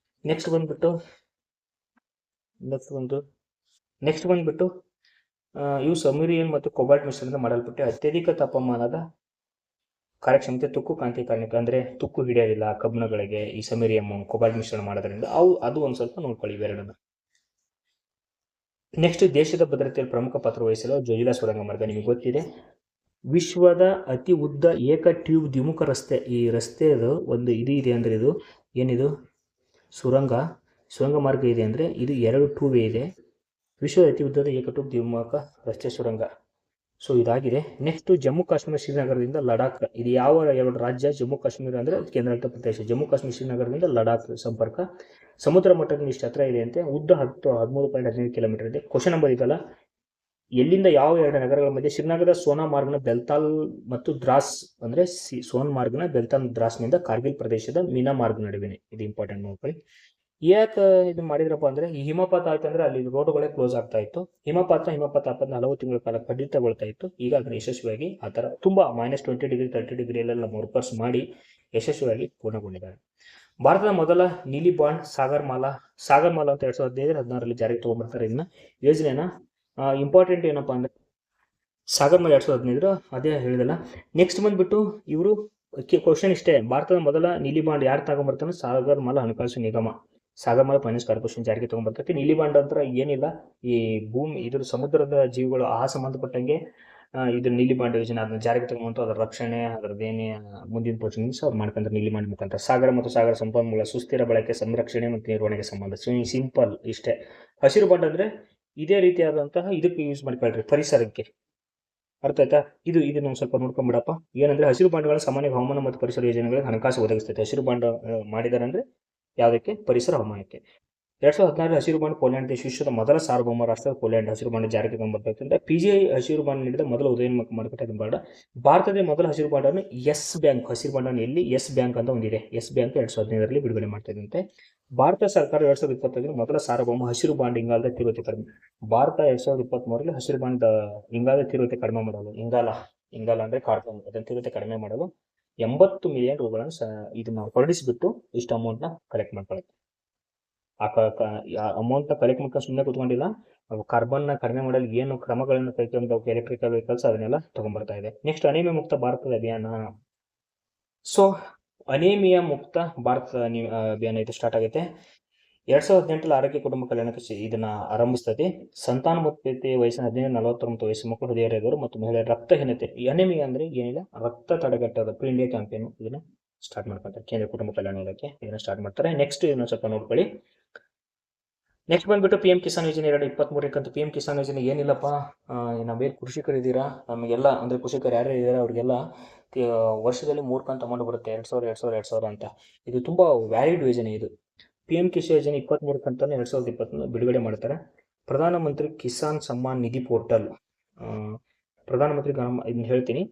Speaker 1: ನೆಕ್ಸ್ಟ್ ಬಂದ್ಬಿಟ್ಟು ಇವು ಸೆಮೇರಿಯಂ ಮತ್ತು ಕೋಬಾಲ್ಟ್ ಮಿಶ್ರಣದಿಂದ ಮಾಡಲ್ಪಟ್ಟು ಅತ್ಯಧಿಕ ತಾಪಮಾನದ ಕಾರ್ಯಕ್ಷಮತೆ, ತುಕ್ಕು ಕಾಂತಿ ಕಾರಣಕ್ಕೆ ಅಂದರೆ ತುಕ್ಕು ಹಿಡಿಯೋದಿಲ್ಲ ಕಬ್ಬಿಣಗಳಿಗೆ ಈ ಸೆಮೇರಿಯಂ ಕೋಬಾಲ್ಟ್ ಮಿಶ್ರಣ ಮಾಡೋದ್ರಿಂದ ಅದು ಒಂದು ಸ್ವಲ್ಪ ನೋಡ್ಕೊಳ್ಳಿ ಇವೆರಡನ್ನ. ನೆಕ್ಸ್ಟ್, ದೇಶದ ಭದ್ರತೆಯಲ್ಲಿ ಪ್ರಮುಖ ಪಾತ್ರ ವಹಿಸಲು ಜೊಜಿಲಾ ಸುರಂಗ ಮಾರ್ಗ ನಿಮಗೆ ಗೊತ್ತಿದೆ. ವಿಶ್ವದ ಅತಿ ಉದ್ದ ಏಕ ಟ್ಯೂಬ್ ದ್ವಿಮುಖ ರಸ್ತೆ. ಈ ರಸ್ತೆದು ಒಂದು ಇದೆ ಅಂದರೆ ಇದು ಏನಿದು ಸುರಂಗ ಮಾರ್ಗ ಇದೆ ಅಂದರೆ ಇದು 2 ಟ್ಯೂಬ್ ಇದೆ. ವಿಶ್ವದ ಅತಿ ಉದ್ದದ ಏಕ ಟ್ಯೂಬ್ ದ್ವಿಮುಖ ರಸ್ತೆ ಸುರಂಗ. ಸೊ ಇದಾಗಿದೆ. ನೆಕ್ಸ್ಟ್, ಜಮ್ಮು ಕಾಶ್ಮೀರ ಶ್ರೀನಗರದಿಂದ ಲಡಾಖ್. ಇದು ಯಾವ 2 ರಾಜ್ಯ? ಜಮ್ಮು ಕಾಶ್ಮೀರ ಅಂದರೆ ಕೇಂದ್ರಾಡಳಿತ ಪ್ರದೇಶ. ಜಮ್ಮು ಕಾಶ್ಮೀರ ಶ್ರೀನಗರದಿಂದ ಲಡಾಖ್ ಸಂಪರ್ಕ ಸಮುದ್ರ ಮಟ್ಟದಿಂದ ಇಷ್ಟು ಹತ್ರ ಇದೆ ಅಂತೆ. ಉದ್ದ 13.15 ಕಿಲೋಮೀಟರ್ ಇದೆ. ಕ್ವಶನ್ ನಂಬರ್ ಇದಲ್ಲ, ಎಲ್ಲಿಂದ ಯಾವ 2 ನಗರಗಳ ಮಧ್ಯೆ? ಶ್ರೀನಗರದ ಸೋನಾಮಾರ್ಗ್ನ ಬೆಲ್ತಾಲ್ ಮತ್ತು ದ್ರಾಸ್ ಅಂದರೆ ಸೋನ್ಮಾರ್ಗ್ನ ಬೆಲ್ತಾಲ್ ದ್ರಾಸ್ನಿಂದ ಕಾರ್ಗಿಲ್ ಪ್ರದೇಶದ ಮೀನಾಮಾರ್ಗ್ ನಡುವಿನ. ಇದು ಇಂಪಾರ್ಟೆಂಟ್ ನೋಡ್ಕೊಳ್ಳಿ. ಯಾಕೆ ಇದು ಮಾಡಿದ್ರಪ್ಪ ಅಂದರೆ ಈ ಹಿಮಪಾತ ಆಯ್ತು ಅಂದರೆ ಅಲ್ಲಿ ರೋಡ್ಗಳೇ ಕ್ಲೋಸ್ ಆಗ್ತಾ ಇತ್ತು. ಹಿಮಪಾತ ಆಪದ ಹಲವು ತಿಂಗಳ ಕಾಲ ಕಡಿತಗೊಳ್ತಾ ಇತ್ತು. ಈಗ ಅದನ್ನು ಯಶಸ್ವಿಯಾಗಿ ಆ ಥರ ತುಂಬ -20 ಡಿಗ್ರಿ 30 ಡಿಗ್ರಿಯಲ್ಲೆಲ್ಲ ಮರುಪರ್ಸ್ ಮಾಡಿ ಯಶಸ್ವಿಯಾಗಿ ಪೂರ್ಣಗೊಂಡಿದ್ದಾರೆ. ಭಾರತದ ಮೊದಲ ನೀಲಿ ಬಾಂಡ್ ಸಾಗರ್ಮಾಲಾ ಅಂತ 2015-16 ಜಾರಿಗೆ ತಗೊಂಡ್ಬರ್ತಾರೆ. ಇದನ್ನ ಯೋಜನೆನ ಇಂಪಾರ್ಟೆಂಟ್ ಏನಪ್ಪ ಅಂದರೆ ಸಾಗರ್ಮಾಲಾ 2015 ಅದೇ ಹೇಳಿದಲ್ಲ. ನೆಕ್ಸ್ಟ್ ಬಂದ್ಬಿಟ್ಟು ಇವರು ಕ್ವಶನ್ ಇಷ್ಟೇ, ಭಾರತದ ಮೊದಲ ನೀಲಿ ಬಾಂಡ್ ಯಾರು ತಗೊಂಡ್ಬರ್ತಾನೆ? ಸಾಗರ್ಮಾಲಾ ಹಣಕಾಸು ನಿಗಮ, ಸಾಗರ್ಮಾಲಾ ಫೈನಾನ್ಸ್ ಕಾರ್ಪೊರೇಷನ್ ಜಾರಿಗೆ ತಗೊಂಡ್ಬರ್ತೈತಿ. ನೀಲಿ ಬಾಂಡ್ ಅಂತ ಏನಿಲ್ಲ, ಈ ಭೂಮಿ ಇದ್ರ ಸಮುದ್ರದ ಜೀವಿಗಳು ಸಂಬಂಧಪಟ್ಟಂಗೆ ಇದ್ರ ನೀಲಿ ಬಾಂಡ್ ಯೋಜನೆ ಅದನ್ನ ಜಾರಿಗೆ ತಗೊಂಡು ಅದರ ರಕ್ಷಣೆ ಅದರದ್ದೇನೇ ಮುಂದಿನ ಪ್ರೋಸೆಸ್ ಅವ್ರು ಮಾಡ್ಕೊಂತಾರೆ ನೀಲಿ ಬಾಂಡ್ ಮುಖಾಂತರ. ಸಾಗರ ಮತ್ತು ಸಾಗರ ಸಂಪನ್ಮೂಲ ಸುಸ್ಥಿರ ಬಳಕೆ, ಸಂರಕ್ಷಣೆ ಮತ್ತು ನಿರ್ವಹಣೆಗೆ ಸಂಬಂಧ. ಸಿಂಪಲ್ ಇಷ್ಟೇ. ಹಸಿರು ಬಾಂಡ್ ಅಂದರೆ ಇದೇ ರೀತಿಯಾದಂತಹ ಇದಕ್ಕೆ ಯೂಸ್ ಮಾಡ್ಕೊಳ್ರಿ, ಪರಿಸರಕ್ಕೆ. ಅರ್ಥ ಆಯ್ತಾ? ಇದನ್ನ ಸ್ವಲ್ಪ ನೋಡ್ಕೊಂಡ್ಬಿಡಪ್ಪ. ಏನಂದ್ರೆ ಹಸಿರು ಬಾಂಡ್ಗಳ ಸಾಮಾನ್ಯ ಹವಾಮಾನ ಮತ್ತು ಪರಿಸರ ಯೋಜನೆಗಳಿಗೆ ಹಣಕಾಸು ಒದಗಿಸ್ತೈತೆ. ಹಸಿರು ಬಾಂಡ್ ಮಾಡಿದ್ದಾರೆ ಅಂದ್ರೆ ಯಾವುದಕ್ಕೆ? ಪರಿಸರ ಹವಾಮಾನಕ್ಕೆ. 2016 ಹಸಿರು ಬಾಂಡ್ ಪೋಲ್ಯಾಂಡ್ ದೇಶ ವಿಶ್ವದ ಮೊದಲ ಸಾರ್ವಭೌಮ ರಾಷ್ಟ್ರ ಪೋಲ್ಯಾಂಡ್ ಹಸಿರು ಬಾಂಡ್ ಜಾರಿಗೆ ತಂದುಬರ್ತೈತೆ. PGI ಹಸಿರು ಬಾಂಡ್ ನೀಡಿದ ಮೊದಲ ಉದಯೋನ್ಮುಖ ಮಾರುಕಟ್ಟೆ ಬಾಂಡ್. ಭಾರತದ ಮೊದಲ ಹಸಿರು ಬಾಂಡ್ ಅನ್ನು ಯೆಸ್ ಬ್ಯಾಂಕ್ ಹಸಿರು ಬಾಂಡ್ ಅನ್ನು ಎಲ್ಲಿ ಯೆಸ್ ಬ್ಯಾಂಕ್ ಅಂತ ಒಂದಿದೆ. ಯೆಸ್ ಬ್ಯಾಂಕ್ 2015 ಬಿಡುಗಡೆ ಮಾಡ್ತಾ ಇದ್ದಂತೆ. ಭಾರತ ಸರ್ಕಾರ 2025 ಮೊದಲ ಸಾರ್ವಭೌಮ ಹಸಿರು ಬಾಂಡ್ ಇಂಗಾಲದ ತೀವ್ರತೆ ಕಡಿಮೆ. ಭಾರತ 2023 ಹಸಿರು ಬಾಂಡ್ ಇಂಗಾಲದ ತೀವ್ರತೆ ಕಡಿಮೆ ಮಾಡಲು ಇಂಗಾಲ ಅಂದ್ರೆ ಕಾರ್ಬನ್ ಅದನ್ನ ತೀವ್ರತೆ ಕಡಿಮೆ ಮಾಡಲು 80 ಮಿಲಿಯನ್ ರೂಗಳನ್ನು ಇದನ್ನ ಹೊರಡಿಸಿಬಿಟ್ಟು ಇಷ್ಟು ಅಮೌಂಟ್ನ ಕಲೆಕ್ಟ್ ಮಾಡ್ಕೊಳ್ಳುತ್ತೆ. ಆ ಅಮೌಂಟ್ನ ಕಲೆಕ್ಟ್ ಮಾಡ್ಕೊಂಡು ಸುಮ್ಮನೆ ಕೂತ್ಕೊಂಡಿಲ್ಲ, ಕಾರ್ಬನ್ನ ಕಡಿಮೆ ಮಾಡಲು ಏನು ಕ್ರಮಗಳನ್ನು ಕೈಗೊಂಡು ಎಲೆಕ್ಟ್ರಿಕಲ್ ವೆಹಿಕಲ್ಸ್ ಅದನ್ನೆಲ್ಲ ತಗೊಂಡ್ಬರ್ತಾ ಇದೆ. ನೆಕ್ಸ್ಟ್, ಅನೇಮಿಯಾ ಮುಕ್ತ ಭಾರತದ ಅಭಿಯಾನ. ಸೊ ಅನೇಮಿಯಾ ಮುಕ್ತ ಭಾರತದ ಅಭಿಯಾನ ಇದು ಸ್ಟಾರ್ಟ್ ಆಗುತ್ತೆ 2018 ಆರೋಗ್ಯ ಕುಟುಂಬ ಕಲ್ಯಾಣ ಇದನ್ನ ಆರಂಭಿಸ್ತದೆ. ಸಂತಾನೋತ್ಪತ್ತಿ ವಯಸ್ಸಿನ 15-49 ವಯಸ್ಸು ಮಕ್ಕಳು, ಹದಿಹರೆಯದವರು ಮತ್ತು ಮಹಿಳೆಯರ ರಕ್ತಹೀನತೆ. ಅನೇಮಿಯಾ ಅಂದ್ರೆ ಏನಿಲ್ಲ, ರಕ್ತ ತಡೆಗಟ್ಟೋದು. ಪ್ರೀ ಇಂಡಿಯಾ ಕ್ಯಾಂಪೇನ್ ಇದನ್ನ ಸ್ಟಾರ್ಟ್ ಮಾಡ್ಕೊತಾರೆ ಕೇಂದ್ರ ಕುಟುಂಬ ಕಲ್ಯಾಣ ಇಲಾಖೆ ಇದನ್ನ ಸ್ಟಾರ್ಟ್ ಮಾಡ್ತಾರೆ. ನೆಕ್ಸ್ಟ್ ಇದನ್ನ ಸ್ವಲ್ಪ ನೋಡ್ಕೊಳ್ಳಿ. ನೆಕ್ಸ್ಟ್ ಬಂದ್ಬಿಟ್ಟು PM ಕಿಸಾನ್ ಯೋಜನೆ 2023 PM ಕಿಸಾನ್ ಯೋಜನೆ ಏನಿಲ್ಲಪ್ಪ, ನಾವೇನು ಕೃಷಿಕರಿದ್ದೀರಾ ನಮಗೆಲ್ಲ ಅಂದ್ರೆ ಕೃಷಿಕರು ಯಾರು ಇದ್ದಾರೆ ಅವ್ರಿಗೆಲ್ಲ ವರ್ಷದಲ್ಲಿ 3 ಕಂತು ಅಮೌಂಟ್ ಬರುತ್ತೆ, 2000 ಅಂತ. ಇದು ತುಂಬಾ ವ್ಯಾಲಿಡ್ ಯೋಜನೆ. ಇದು PM ಕಿಸಾನ್ ಯೋಜನೆ 23 ಕಂತನ್ನು 2021 ಬಿಡುಗಡೆ ಮಾಡ್ತಾರೆ. ಪ್ರಧಾನಮಂತ್ರಿ ಕಿಸಾನ್ ಸಮ್ಮಾನ್ ನಿಧಿ ಪೋರ್ಟಲ್, ಪ್ರಧಾನಮಂತ್ರಿ ಇದನ್ನ ಹೇಳ್ತೀನಿ.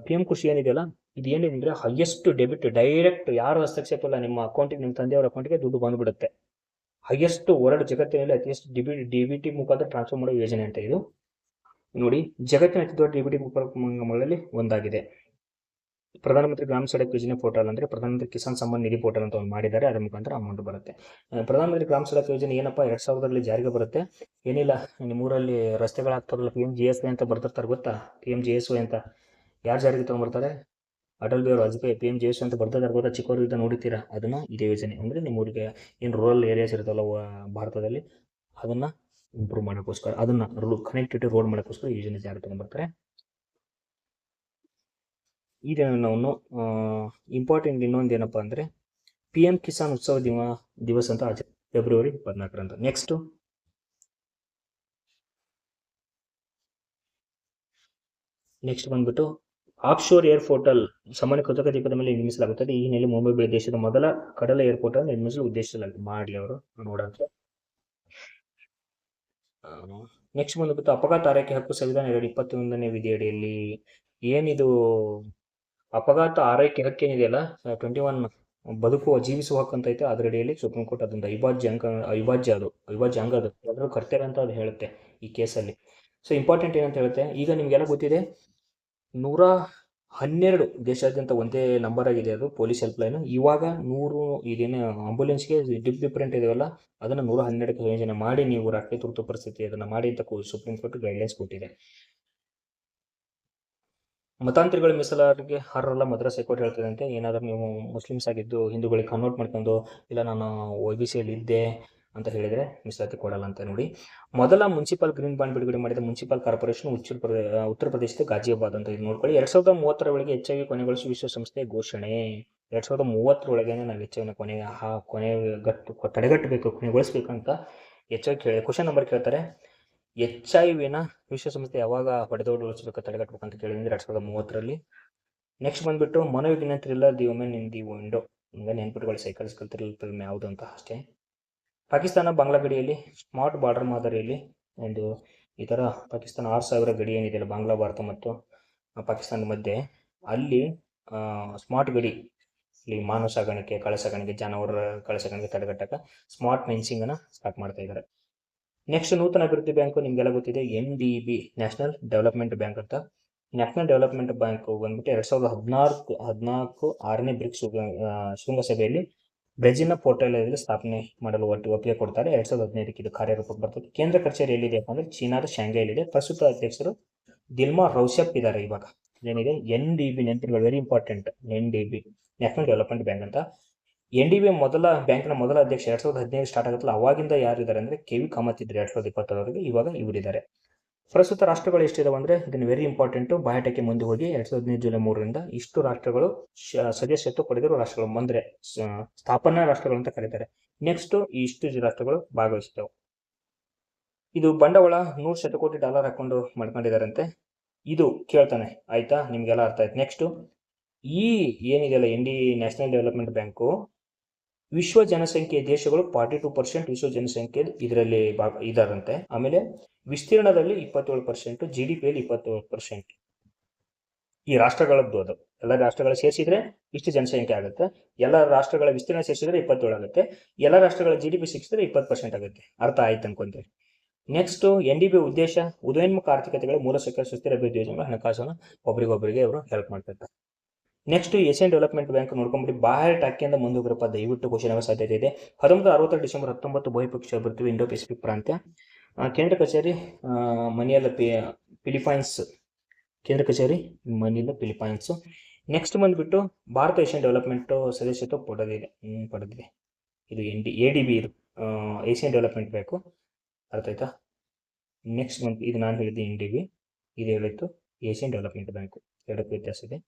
Speaker 1: PM ಕೃಷಿ ಏನಿದೆಯಲ್ಲ, ಇದು ಏನಿದೆ ಅಂದ್ರೆ ಹೈಯೆಸ್ಟ್ ಡೆಬಿಟ್ ಡೈರೆಕ್ಟ್ ಯಾರು ಹಸ್ತಕ್ಷೇಪ ಇಲ್ಲ, ನಿಮ್ಮ ಅಕೌಂಟಿಗೆ, ನಿಮ್ಮ ತಂದೆಯವರ ಅಕೌಂಟಿಗೆ ದುಡ್ಡು ಬಂದ್ಬಿಡುತ್ತೆ. ಹೈಯೆಸ್ಟ್ ವರ್ಲ್ಡ್ ಜಗತ್ತಿನಲ್ಲಿ ಅತಿ ಹೆಚ್ಚು DBT ಮುಖಾಂತರ ಟ್ರಾನ್ಸ್ಫರ್ ಮಾಡೋ ಯೋಜನೆ ಅಂತ ಇದು. ನೋಡಿ, ಜಗತ್ತಿನ ಅತಿ ದೊಡ್ಡ DBT ಉಪಕ್ರಮಗಳಲ್ಲಿ ಒಂದಾಗಿದೆ. ಪ್ರಧಾನಮಂತ್ರಿ ಗ್ರಾಮ ಸಡಕ್ ಯೋಜನೆ ಪೋರ್ಟಲ್ ಅಂದ್ರೆ ಪ್ರಧಾನಮಂತ್ರಿ ಕಿಸಾನ್ ಸಮ್ಮಾನ್ ನಿಧಿ ಪೋರ್ಟಲ್ ಅಂತ ಒಂದು ಮಾಡಿದ್ದಾರೆ. ಅದರ ಮುಖಾಂತರ ಅಮೌಂಟ್ ಬರುತ್ತೆ. ಪ್ರಧಾನಮಂತ್ರಿ ಗ್ರಾಮ ಸಡಕ್ ಯೋಜನೆ ಏನಪ್ಪ 2000 ಜಾರಿಗೆ ಬರುತ್ತೆ. ಏನಿಲ್ಲ, ನಿಮ್ಮೂರಲ್ಲಿ ರಸ್ತೆಗಳಾಗ್ತಾರಲ್ಲ, PMGSY ಅಂತ ಬರ್ತಿರ್ತಾರೆ ಗೊತ್ತಾ? PMGSY ಅಂತ ಯಾರು ಜಾರಿಗೆ ತಗೊಂಡ್ಬರ್ತಾರೆ? ಅಟಲ್ ಬಿಹಾರಿ ವಾಜಪೇಯಿ PMGSY ಅಂತ ಬರ್ತಿದ್ದಾರೆ ಗೊತ್ತಾ? ಚಿಕ್ಕವರಿಂದ ನೋಡಿತೀರಾ ಅದನ್ನ. ಇದೇ ಯೋಜನೆ ಅಂದ್ರೆ ನಿಮ್ಮೂರಿಗೆ ಏನು ರೂರಲ್ ಏರಿಯಾಸ್ ಇರುತ್ತಲ್ಲ ಭಾರತದಲ್ಲಿ, ಅದನ್ನ ಇಂಪ್ರೂವ್ ಮಾಡೋಕ್ಕೋಸ್ಕರ, ಅದನ್ನ ಕನೆಕ್ಟಿವಿಟಿ ರೋಡ್ ಮಾಡೋಕ್ಕೋಸ್ಕರ ಈ ಯೋಜನೆ ಜಾರಿಗೆ ತಗೊಂಡ್ಬರ್ತಾರೆ. ಈಗ ನಾವು ಇಂಪಾರ್ಟೆಂಟ್ ಇನ್ನೊಂದು ಏನಪ್ಪಾ ಅಂದ್ರೆ PM ಕಿಸಾನ್ ಉತ್ಸವ ದಿವಸ ಅಂತ ಫೆಬ್ರವರಿ 14ರಂದು. ನೆಕ್ಸ್ಟ್ ಬಂದ್ಬಿಟ್ಟು ಆಫ್ಶೋರ್ ಏರ್ಪೋರ್ಟ್ ಸಾಮಾನ್ಯ ಕೃತಕ ದೀಪದ ಮೇಲೆ ನಿರ್ಮಿಸಲಾಗುತ್ತದೆ. ಈ ಹಿನ್ನೆಲೆ ಮುಂಬೈ ದೇಶದ ಮೊದಲ ಕಡಲ ಏರ್ಪೋರ್ಟ್ ಅನ್ನು ನಿರ್ಮಿಸಲು ಉದ್ದೇಶಿಸಲಾಗಿದೆ. ಮಾಡಿ ಅವರು ನೋಡಂತ. ನೆಕ್ಸ್ಟ್ ಬಂದ್ಬಿಟ್ಟು ಅಪಘಾತ ಆರೈಕೆ ಹಕ್ಕು ಸಂವಿಧಾನ 2021ನೇ ವಿಧಿಯಡಿಯಲ್ಲಿ ಏನಿದು ಅಪಘಾತ ಆರೈಕೆ ಹಕ್ಕೇನಿದೆಯಲ್ಲ 21 ಬದುಕುವ ಜೀವಿಸುವ ಹಕ್ಕು ಅಂತ ಐತೆ, ಅದರಡಿಯಲ್ಲಿ ಸುಪ್ರೀಂ ಕೋರ್ಟ್ ಅದೊಂದು ಅವಿಭಾಜ್ಯ ಅಂಗ ಅದು ಎಲ್ಲರೂ ಕರ್ತವ್ಯ ಅಂತ ಅದು ಹೇಳುತ್ತೆ ಈ ಕೇಸಲ್ಲಿ. ಸೊ ಇಂಪಾರ್ಟೆಂಟ್ ಏನಂತ ಹೇಳುತ್ತೆ, ಈಗ ನಿಮಗೆಲ್ಲ ಗೊತ್ತಿದೆ 112 ದೇಶಾದ್ಯಂತ ಒಂದೇ ನಂಬರ್ ಆಗಿದೆ ಅದು ಪೊಲೀಸ್ ಹೆಲ್ಪ್ಲೈನ್. ಇವಾಗ 100 ಇದೇನು ಆಂಬುಲೆನ್ಸ್ಗೆ ಡಿಫ್ರೆಂಟ್ ಇದೆಯಲ್ಲ, ಅದನ್ನು 112ಕ್ಕೆ ಯೋಜನೆ ಮಾಡಿ ನೀವು ರಾಷ್ಟ್ರೀಯ ತುರ್ತು ಪರಿಸ್ಥಿತಿ ಅದನ್ನು ಮಾಡಿ ಅಂತ ಸುಪ್ರೀಂ ಕೋರ್ಟ್ ಗೈಡ್ಲೈನ್ಸ್ ಕೊಟ್ಟಿದೆ. ಮತಾಂತರಿಗಳು ಮೀಸಲಾತಿಗೆ ಅರ್ಹರಲ್ಲ ಮದ್ರಾಸ್ ಹೈಕೋರ್ಟ್ ಹೇಳ್ತದಂತೆ. ಏನಾದರೂ ನೀವು ಮುಸ್ಲಿಮ್ಸ್ ಆಗಿದ್ದು ಹಿಂದೂಗಳಿಗೆ ಕನ್ವರ್ಟ್ ಮಾಡ್ಕೊಂಡು ಇಲ್ಲ ನಾನು OBC ಯಲ್ಲಿ ಇದ್ದೆ ಅಂತ ಹೇಳಿದರೆ ಮೀಸಲಾತಿ ಕೊಡಲ್ಲ ಅಂತ. ನೋಡಿ, ಮೊದಲ ಮುನ್ಸಿಪಲ್ ಗ್ರೀನ್ ಬಾಂಡ್ ಬಿಡುಗಡೆ ಮಾಡಿದ ಮುನ್ಸಿಪಲ್ ಕಾರ್ಪೊರೇಷನ್ ಉತ್ತರ ಪ್ರದೇಶದ ಗಾಜಿಯಾಬಾದ್ ಅಂತ. ಇದು ನೋಡ್ಕೊಳ್ಳಿ. 2030 ಒಳಗೆ HIV ಕೊನೆಗೊಳಿಸುವ ವಿಶ್ವಸಂಸ್ಥೆ ಘೋಷಣೆ. 2030 ನಾವು HIV ತಡೆಗಟ್ಟಬೇಕು, ಕೊನೆಗೊಳಿಸ್ಬೇಕಂತ ಹೆಚ್ಚಾಗಿ ಕ್ವಶನ್ ನಂಬರ್ ಕೇಳ್ತಾರೆ. HIV ವಿಶ್ವಸಂಸ್ಥೆ ಯಾವಾಗ ಹೊಡೆದೋಡಿಸಬೇಕು ತಡೆಗಟ್ಟಬೇಕಂತ ಕೇಳಿದ್ರೆ 2030. ನೆಕ್ಸ್ಟ್ ಬಂದ್ಬಿಟ್ಟು ಮನೋವಿಜ್ಞಾನ thriller The Women in the Window. ನೆನ್ಪಿಟ್ಕೊಳ್ಳಿ, ಸೈಕಾಲಜಿಕಲ್ ಥ್ರಿಲ್ಲರ್ ಯಾವುದು ಅಂತ ಅಷ್ಟೇ. ಪಾಕಿಸ್ತಾನ ಬಾಂಗ್ಲಾ ಗಡಿಯಲ್ಲಿ ಸ್ಮಾರ್ಟ್ ಬಾರ್ಡರ್ ಮಾದರಿಯಲ್ಲಿ ಒಂದು ಈ ಥರ ಪಾಕಿಸ್ತಾನ 6000 ಗಡಿ ಏನಿದೆಯಲ್ಲ ಬಾಂಗ್ಲಾ ಭಾರತ ಮತ್ತು ಪಾಕಿಸ್ತಾನದ ಮಧ್ಯೆ, ಅಲ್ಲಿ ಸ್ಮಾರ್ಟ್ ಗಡಿ, ಇಲ್ಲಿ ಮಾನವ ಸಾಗಾಣಿಕೆ, ಕಳ್ಳ ಸಾಗಾಣಿಕೆ, ಜಾನುವಾರು ಕಳ್ಳ ಸಾಗಾಣಿಕೆ ತಡೆಗಟ್ಟಕ್ಕೆ ಸ್ಮಾರ್ಟ್ ಫೆನ್ಸಿಂಗನ್ನು ಸ್ಟಾರ್ಟ್ ಮಾಡ್ತಾ ಇದ್ದಾರೆ. ನೆಕ್ಸ್ಟ್ ನೂತನ ಅಭಿವೃದ್ಧಿ ಬ್ಯಾಂಕು ನಿಮಗೆಲ್ಲ ಗೊತ್ತಿದೆ, NDB ನ್ಯಾಷನಲ್ ಡೆವಲಪ್ಮೆಂಟ್ ಬ್ಯಾಂಕ್ ಅಂತ. ನ್ಯಾಷನಲ್ ಡೆವಲಪ್ಮೆಂಟ್ ಬ್ಯಾಂಕ್ ಬಂದ್ಬಿಟ್ಟು 2014 6ನೇ ಬ್ರಿಕ್ಸ್ ಶೃಂಗಸಭೆಯಲ್ಲಿ ಬ್ರೆಜಿಲ್ನ ಪೋರ್ಟಲ್ಲಿ ಸ್ಥಾಪನೆ ಮಾಡಲು ಒಪ್ಪಿಗೆ ಕೊಡ್ತಾರೆ. 2015ಕ್ಕೆ ಇದು ಕಾರ್ಯರೂಪಕ್ಕೆ ಬರ್ತದೆ. ಕೇಂದ್ರ ಕಚೇರಿ ಎಲ್ಲಿದೆ ಅಂದರೆ ಚೀನಾದ ಶಾಂಘೈಲಿದೆ. ಪ್ರಸ್ತುತ ಅಧ್ಯಕ್ಷರು ದಿಲ್ಮಾ ರೌಸೆಪ್ ಇದ್ದಾರೆ. ಇವಾಗ ಏನಿದೆ NDB ನೆನಪಿಗಳು very important. NDB national development bank ಅಂತ. NDB ಬ್ಯಾಂಕಿನ ಮೊದಲ ಅಧ್ಯಕ್ಷ 2015 ಸ್ಟಾರ್ಟ್ ಆಗುತ್ತಲ್ಲ, ಅವಾಗಿಂದ ಯಾರಿದ್ದಾರೆ ಅಂದರೆ KV ಕಾಮತ್ ಇದ್ರು 2020ವರೆಗೆ. ಇವಾಗ ಇವರಿದ್ದಾರೆ. ಪ್ರಸ್ತುತ ರಾಷ್ಟ್ರಗಳು ಎಷ್ಟಿದಾವೆ ಅಂದರೆ ಇದನ್ನು ವೆರಿ ಇಂಪಾರ್ಟೆಂಟು, ಬಾಯಟಕ್ಕೆ ಮುಂದೆ ಹೋಗಿ 2015 ಜುಲೈ 3ರಿಂದ ಇಷ್ಟು ರಾಷ್ಟ್ರಗಳು ಸದಸ್ಯತ್ವ ಪಡೆದಿರುವ ರಾಷ್ಟ್ರಗಳು ಅಂದರೆ ಸ್ಥಾಪನಾ ರಾಷ್ಟ್ರಗಳು ಅಂತ ಕರೀತಾರೆ. ನೆಕ್ಸ್ಟ್ ಇಷ್ಟು ರಾಷ್ಟ್ರಗಳು ಭಾಗವಹಿಸಿದವು. ಇದು ಬಂಡವಾಳ $100 ಶತಕೋಟಿ ಹಾಕೊಂಡು ಮಾಡ್ಕೊಂಡಿದ್ದಾರಂತೆ. ಇದು ಕೇಳ್ತಾನೆ, ಆಯ್ತಾ, ನಿಮ್ಗೆಲ್ಲ ಅರ್ಥ ಆಯ್ತು. ನೆಕ್ಸ್ಟ್ ಈ ಏನಿದೆಯಲ್ಲ ನ್ಯಾಷನಲ್ ಡೆವಲಪ್ಮೆಂಟ್ ಬ್ಯಾಂಕು ವಿಶ್ವ ಜನಸಂಖ್ಯೆ ದೇಶಗಳು 42% ವಿಶ್ವ ಜನಸಂಖ್ಯೆ ಇದರಲ್ಲಿ ಇದಾರಂತೆ. ಆಮೇಲೆ ವಿಸ್ತೀರ್ಣದಲ್ಲಿ 27%, GDPಯಲ್ಲಿ 27%. ಈ ರಾಷ್ಟ್ರಗಳದ್ದು ಅದು ಎಲ್ಲ ರಾಷ್ಟ್ರಗಳ ಸೇರಿಸಿದ್ರೆ ಇಷ್ಟು ಜನಸಂಖ್ಯೆ ಆಗುತ್ತೆ. ಎಲ್ಲ ರಾಷ್ಟ್ರಗಳ ವಿಸ್ತೀರ್ಣ ಸೇರಿಸಿದ್ರೆ 27 ಆಗುತ್ತೆ. ಎಲ್ಲ ರಾಷ್ಟ್ರಗಳ GDP ಸೇರಿಸಿದ್ರೆ 20% ಆಗುತ್ತೆ. ಅರ್ಥ ಆಯ್ತು ಅನ್ಕೊಂತೀವಿ. ನೆಕ್ಸ್ಟ್ NDB ಉದ್ದೇಶ ಉದಯೋನ್ಮುಖ ಆರ್ಥಿಕತೆಗಳ ಮೂಲಸೌಕರ್ಯ ಸುಸ್ಥಿರ ಅಭಿವೃದ್ಧಿ ಯೋಜನೆ ಹಣಕಾಸನ್ನು ಒಬ್ಬರಿಗೊಬ್ಬರಿಗೆ ಅವರು ಹೆಲ್ಪ್ ಮಾಡ್ತಿರ್ತಾರೆ. ನೆಕ್ಸ್ಟ್ ಏಷ್ಯನ್ ಡೆವಲಪ್ಮೆಂಟ್ ಬ್ಯಾಂಕ್ ನೋಡ್ಕೊಂಡ್ಬಿಟ್ಟು ಬಾಹ್ಯ ಟಾಕಿಯಿಂದ ಮುಂದೋಗ್ರಪ್ಪ, ದಯವಿಟ್ಟು ಕ್ವಶನ್ ಆಗೋ ಸಾಧ್ಯತೆ ಇದೆ. 1960 ಡಿಸೆಂಬರ್ 19 ಬಹುಪಕ್ಷೀಯ ಅಭಿವೃದ್ಧಿ ಇಂಡೋ ಪೆಸಿಫಿಕ್ ಪ್ರಾಂತ್ಯ. ಕೇಂದ್ರ ಕಚೇರಿ ಮನಿಯಲ್ಲ ಫಿಲಿಪೈನ್ಸ್. ಕೇಂದ್ರ ಕಚೇರಿ ಮನಿಯಲ್ಲ ಫಿಲಿಪೈನ್ಸ್. ನೆಕ್ಸ್ಟ್ ಬಂದ್ಬಿಟ್ಟು ಭಾರತ ಏಷ್ಯನ್ ಡೆವಲಪ್ಮೆಂಟ್ ಸದಸ್ಯತ್ವ ಪಡೆದಿದೆ. ಇದು ADB, ಇದು ಏಷ್ಯನ್ ಡೆವಲಪ್ಮೆಂಟ್ ಬ್ಯಾಂಕು. ಅರ್ಥ ಆಯ್ತಾ? ನೆಕ್ಸ್ಟ್ ಇದು ನಾನು ಹೇಳಿದ್ದು NDB, ಇದು ಹೇಳಿತ್ತು ಏಷ್ಯನ್ ಡೆವಲಪ್ಮೆಂಟ್ ಬ್ಯಾಂಕು. ಎರಡಕ್ಕೂ ವ್ಯತ್ಯಾಸ ಇದೆ.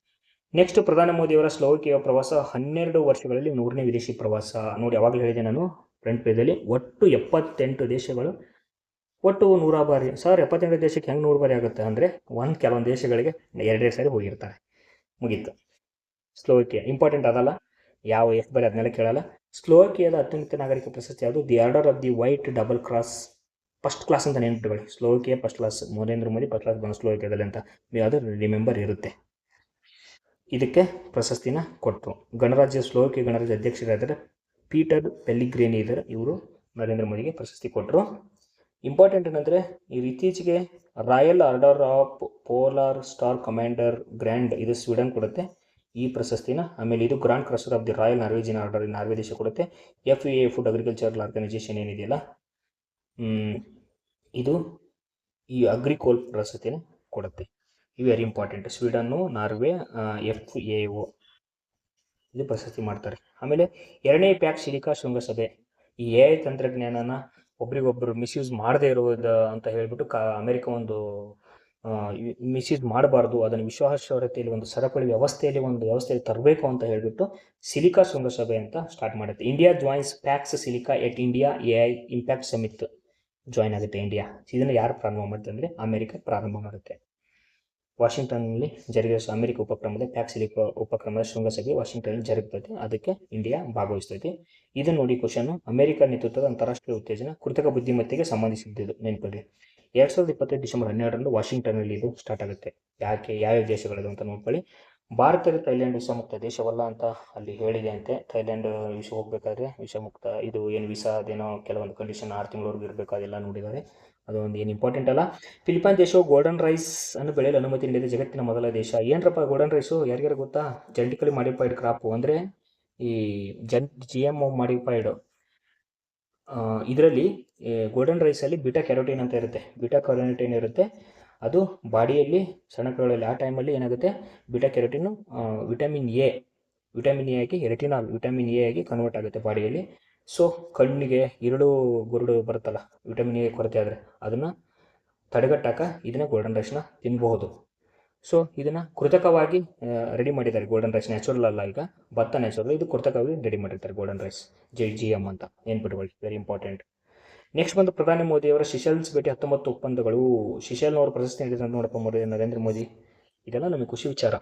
Speaker 1: ನೆಕ್ಸ್ಟ್ ಪ್ರಧಾನಿ ಮೋದಿಯವರ ಸ್ಲೋವಾಕಿಯಾ ಪ್ರವಾಸ 12 ವರ್ಷಗಳಲ್ಲಿ 100ನೇ ವಿದೇಶಿ ಪ್ರವಾಸ. ನೋಡಿ, ಯಾವಾಗಲೂ ಹೇಳಿದೆ ನಾನು ಫ್ರಂಟ್ ಪೇಜಲ್ಲಿ, ಒಟ್ಟು 78 ದೇಶಗಳು, ಒಟ್ಟು 100 ಬಾರಿ. 78 ದೇಶಕ್ಕೆ ಹೆಂಗೆ 100 ಬಾರಿ ಆಗುತ್ತೆ ಅಂದರೆ ಕೆಲವೊಂದು ದೇಶಗಳಿಗೆ 2 ಸಾರಿ ಹೋಗಿರ್ತಾರೆ. ಮುಗೀತು. ಸ್ಲೋವಾಕಿಯಾ ಇಂಪಾರ್ಟೆಂಟ್ ಅದಲ್ಲ, ಎಷ್ಟು ಬಾರಿ ಅದನ್ನೆಲ್ಲ ಕೇಳಲ್ಲ. ಸ್ಲೋವಾಕಿಯಾದ ಅತ್ಯುನ್ನತ ನಾಗರಿಕ ಪ್ರಶಸ್ತಿ ಯಾವುದು? The order of the white double cross, first class ಅಂತ ನೆನ್ಪಿಟ್ಕೊಳ್ಳಿ. Slovakia first class, Narendra Modi first class ಬಂದು ಸ್ಲೋವಾಕಿಯಾದಲ್ಲಿ ಅಂತ ಅದು ರಿಮೆಂಬರ್ ಇರುತ್ತೆ. ಇದಕ್ಕೆ ಪ್ರಶಸ್ತಿನ ಕೊಟ್ಟರು. ಗಣರಾಜ್ಯ ಸ್ಲೋವಾಕಿಯಾ ಗಣರಾಜ್ಯ ಅಧ್ಯಕ್ಷರಾದರೆ ಪೀಟರ್ ಪೆಲ್ಲಿಗ್ರಿನಿ ಇದ್ದಾರೆ. ಇವರು ನರೇಂದ್ರ ಮೋದಿಗೆ ಪ್ರಶಸ್ತಿ ಕೊಟ್ಟರು. ಇಂಪಾರ್ಟೆಂಟ್ ಏನಂದರೆ ಇತ್ತೀಚೆಗೆ Royal Order of Polar Star commander grand, ಇದು ಸ್ವೀಡನ್ ಕೊಡುತ್ತೆ ಈ ಪ್ರಶಸ್ತಿನ. ಆಮೇಲೆ ಇದು grand crosser of the Royal Norwegian Order, Norway ದೇಶ ಕೊಡುತ್ತೆ. FAO ಫುಡ್ ಅಗ್ರಿಕಲ್ಚರಲ್ ಆರ್ಗನೈಸೇಷನ್ ಏನಿದೆಯಲ್ಲ, ಇದು ಈ ಅಗ್ರಿಕೋಲ್ ಪ್ರಶಸ್ತಿನ ಕೊಡುತ್ತೆ. ಇವು ವೆರಿ ಇಂಪಾರ್ಟೆಂಟ್. ಸ್ವೀಡನ್ನು, ನಾರ್ವೆ, FAO ಇದು ಪ್ರಶಸ್ತಿ ಮಾಡ್ತಾರೆ. ಆಮೇಲೆ 2ನೇ ಪ್ಯಾಕ್ ಸಿಲಿಕಾ ಶೃಂಗಸಭೆ. ಈ AI ತಂತ್ರಜ್ಞಾನನ ಒಬ್ರಿಗೊಬ್ಬರು ಮಿಸ್ಯೂಸ್ ಮಾಡದೇ ಇರೋದು ಅಂತ ಹೇಳ್ಬಿಟ್ಟು ಅಮೆರಿಕ ಒಂದು ಮಿಸ್ಯೂಸ್ ಮಾಡಬಾರ್ದು, ಅದನ್ನು ವಿಶ್ವಾಸಾರ್ಹತೆಯಲ್ಲಿ ಒಂದು ಸರಪಳಿ ವ್ಯವಸ್ಥೆಯಲ್ಲಿ ತರಬೇಕು ಅಂತ ಹೇಳ್ಬಿಟ್ಟು ಸಿಲಿಕಾ ಶೃಂಗಸಭೆ ಅಂತ ಸ್ಟಾರ್ಟ್ ಮಾಡುತ್ತೆ. ಇಂಡಿಯಾ ಜಾಯಿನ್ಸ್ ಪ್ಯಾಕ್ಸ್ ಸಿಲಿಕಾ ಎಟ್ ಇಂಡಿಯಾ AI ಇಂಪ್ಯಾಕ್ಟ್ ಸಮಿತ್ ಜಾಯಿನ್ ಆಗುತ್ತೆ ಇಂಡಿಯಾ. ಇದನ್ನು ಯಾರು ಪ್ರಾರಂಭ ಮಾಡುತ್ತೆ ಅಂದರೆ ಅಮೆರಿಕ ಪ್ರಾರಂಭ ಮಾಡುತ್ತೆ. ವಾಷಿಂಗ್ಟನ್ನಲ್ಲಿ ಜರುಗಿದ ಅಮೆರಿಕ ಉಪಕ್ರಮದ ಪ್ಯಾಕ್ ಸಿಲಿಕಾ ಉಪಕ್ರಮದ ಶೃಂಗಸಭೆ ವಾಷಿಂಗ್ಟನ್ನಲ್ಲಿ ಜರುಗುತ್ತದೆ. ಅದಕ್ಕೆ ಇಂಡಿಯಾ ಭಾಗವಹಿಸ್ತೈತಿ. ಇದು ನೋಡಿ ಕ್ವಶನ್, ಅಮೆರಿಕ ನೇತೃತ್ವದ ಅಂತಾರಾಷ್ಟ್ರೀಯ ಉತ್ತೇಜನ ಕೃತಕ ಬುದ್ಧಿಮತ್ತೆಗೆ ಸಂಬಂಧಿಸಿದ್ದು ನೆನಪಿಡಿ. 2025 ಡಿಸೆಂಬರ್ 12ರಂದು ವಾಷಿಂಗ್ಟನ್ನಲ್ಲಿ ಇದು ಸ್ಟಾರ್ಟ್ ಆಗುತ್ತೆ. ಯಾವ್ಯಾವ ದೇಶಗಳದು ಅಂತ ನೋಡ್ಕೊಳ್ಳಿ. ಭಾರತಕ್ಕೆ ಥೈಲ್ಯಾಂಡ್ ವಿಷಮುಕ್ತ ದೇಶವಲ್ಲ ಅಂತ ಅಲ್ಲಿ ಹೇಳಿದೆ ಅಂತೆ. ಥೈಲ್ಯಾಂಡ್ ಹೋಗ್ಬೇಕಾದ್ರೆ ವಿಷಮುಕ್ತ ಇದು ಏನು ವೀಸಾ ಅದೇನೋ ಕೆಲವೊಂದು ಕಂಡೀಷನ್ 6 ತಿಂಗಳವರೆಗೂ ಇರಬೇಕು, ಅದೆಲ್ಲ ನೋಡಿದ್ದಾರೆ. ಅದೊಂದು ಏನು ಇಂಪಾರ್ಟೆಂಟ್ ಅಲ್ಲ. ಫಿಲಿಪೈನ್ ದೇಶವು ಗೋಲ್ಡನ್ ರೈಸ್ ಅನ್ನು ಬೆಳೆಯಲು ಅನುಮತಿ ನೀಡಿದ ಜಗತ್ತಿನ ಮೊದಲ ದೇಶ. ಏನರಪ್ಪ ಗೋಲ್ಡನ್ ರೈಸು? ಯಾರಿಗಾರು ಗೊತ್ತಾ? ಜೆನೆಟಿಕಲಿ ಮಾಡಿಫೈಡ್ ಕ್ರಾಪು ಅಂದರೆ ಈ GMO ಮಾಡಿಫೈಡ್ ಇದರಲ್ಲಿ ಗೋಲ್ಡನ್ ರೈಸಲ್ಲಿ ಬೀಟಾ ಕ್ಯಾರೋಟಿನ್ ಅಂತ ಇರುತ್ತೆ. ಬೀಟಾ ಕ್ಯಾರೋಟಿನ್ ಇರುತ್ತೆ, ಅದು ಬಾಡಿಯಲ್ಲಿ ಸಣ್ಣ ಕರುಗಳಲ್ಲಿ ಆ ಟೈಮಲ್ಲಿ ಏನಾಗುತ್ತೆ, ಬೀಟಾ ಕ್ಯಾರೋಟಿನ್ ವಿಟಮಿನ್ ಎ ಆಗಿ ರೆಟಿನಾಲ್ ವಿಟಮಿನ್ ಎ ಆಗಿ ಕನ್ವರ್ಟ್ ಆಗುತ್ತೆ ಬಾಡಿಯಲ್ಲಿ. ಸೊ ಕಣ್ಣಿಗೆ ಗುರುಡು ಬರುತ್ತಲ್ಲ ವಿಟಮಿನ್ ಎ ಕೊರತೆ ಆದರೆ, ಅದನ್ನು ತಡೆಗಟ್ಟಾಕ ಇದನ್ನ ಗೋಲ್ಡನ್ ರೈಸ್ನ ತಿನ್ನಬಹುದು. ಸೊ ಇದನ್ನು ಕೃತಕವಾಗಿ ರೆಡಿ ಮಾಡಿದ್ದಾರೆ. ಗೋಲ್ಡನ್ ರೈಸ್ ನ್ಯಾಚುರಲ್ ಅಲ್ಲ, ಈಗ ಭತ್ತ ನ್ಯಾಚುರಲ್, ಇದು ಕೃತಕವಾಗಿ ರೆಡಿ ಮಾಡಿರ್ತಾರೆ ಗೋಲ್ಡನ್ ರೈಸ್. GM ಅಂತ ನೆನ್ಪಿಟ್ಕೊಳ್ಳಿ, ವೆರಿ ಇಂಪಾರ್ಟೆಂಟ್. ನೆಕ್ಸ್ಟ್ ಬಂದು ಪ್ರಧಾನಿ ಮೋದಿಯವರ ಸಿಶೆಲ್ಸ್ ಭೇಟಿ 19 ಒಪ್ಪಂದಗಳು. ಸಿಶೆಲ್ನವರು ಪ್ರಶಸ್ತಿ ನೀಡಿದಂತ ನೋಡಪ್ಪ ನರೇಂದ್ರ ಮೋದಿ. ಇದೆಲ್ಲ ನಮಗೆ ಖುಷಿ ವಿಚಾರ.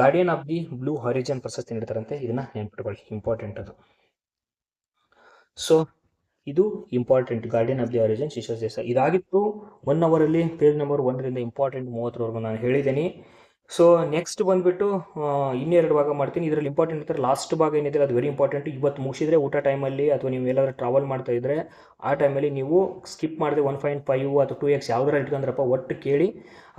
Speaker 1: Guardian of the Blue horizon ಪ್ರಶಸ್ತಿ ನೀಡ್ತಾರಂತೆ, ಇದನ್ನ ನೆನ್ಪಿಟ್ಕೊಳ್ಳಿ, ಇಂಪಾರ್ಟೆಂಟ್ ಅದು. ಸೊ ಇದು important, guardian of the horizon Seychelles ದೇಶ. ಇದಾಗಿತ್ತು 1 ಅವರಲ್ಲಿ ಪೇಜ್ ನಂಬರ್ 1ರಿಂದ ಇಂಪಾರ್ಟೆಂಟ್ 30ರವರೆಗೂ ನಾನು ಹೇಳಿದ್ದೀನಿ. ಸೊ ನೆಕ್ಸ್ಟ್ ಬಂದುಬಿಟ್ಟು ಇನ್ನೆರಡು ಭಾಗ ಮಾಡ್ತೀನಿ. ಇದರಲ್ಲಿ ಇಂಪಾರ್ಟೆಂಟ್ ಇರ್ತಾರೆ. ಲಾಸ್ಟ್ ಭಾಗ ಏನಿದೆ ಅದು ವೆರಿ ಇಂಪಾರ್ಟೆಂಟ್. ಇವತ್ತು ಮುಗಿಸಿದ್ರೆ ಊಟ ಟೈಮಲ್ಲಿ ಅಥವಾ ನೀವು ಎಲ್ಲಾದ್ರೂ ಟ್ರಾವೆಲ್ ಮಾಡ್ತಾ ಇದ್ದರೆ ಆ ಟೈಮಲ್ಲಿ ನೀವು ಸ್ಕಿಪ್ ಮಾಡಿದೆ 1.5 ಅಥವಾ 2x ಯಾವ್ದಾರ ಇಟ್ಕೊಂಡ್ರಪ್ಪ ಒಟ್ಟು ಕೇಳಿ.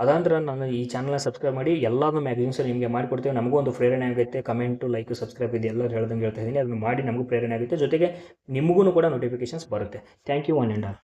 Speaker 1: ಅದಾಂದ್ರೆ ನಾನು ಈ ಚಾನಲ್ನ ಸಬ್ಸ್ಕ್ರೈಬ್ ಮಾಡಿ ಎಲ್ಲಾನು ಮ್ಯಾಗಝಿನ್ಸ್ ನಿಮಗೆ ಮಾಡಿಕೊಡ್ತೀವಿ. ನಮಗೂ ಒಂದು ಪ್ರೇರಣೆ ಆಗುತ್ತೆ. ಕಮೆಂಟು, ಲೈಕ್, ಸಬ್ಸ್ಕ್ರೈಬ್ ಇದೆ ಎಲ್ಲರೂ ಹೇಳ್ದಂಗೆ ಹೇಳ್ತಾ ಇದ್ದೀನಿ. ಅದನ್ನು ಮಾಡಿ ನಮಗೂ ಪ್ರೇರಣೆ ಆಗುತ್ತೆ, ಜೊತೆಗೆ ನಿಮಗೂ ಕೂಡ ನೋಟಿಫಿಕೇಶನ್ಸ್ ಬರುತ್ತೆ. Thank you one and all.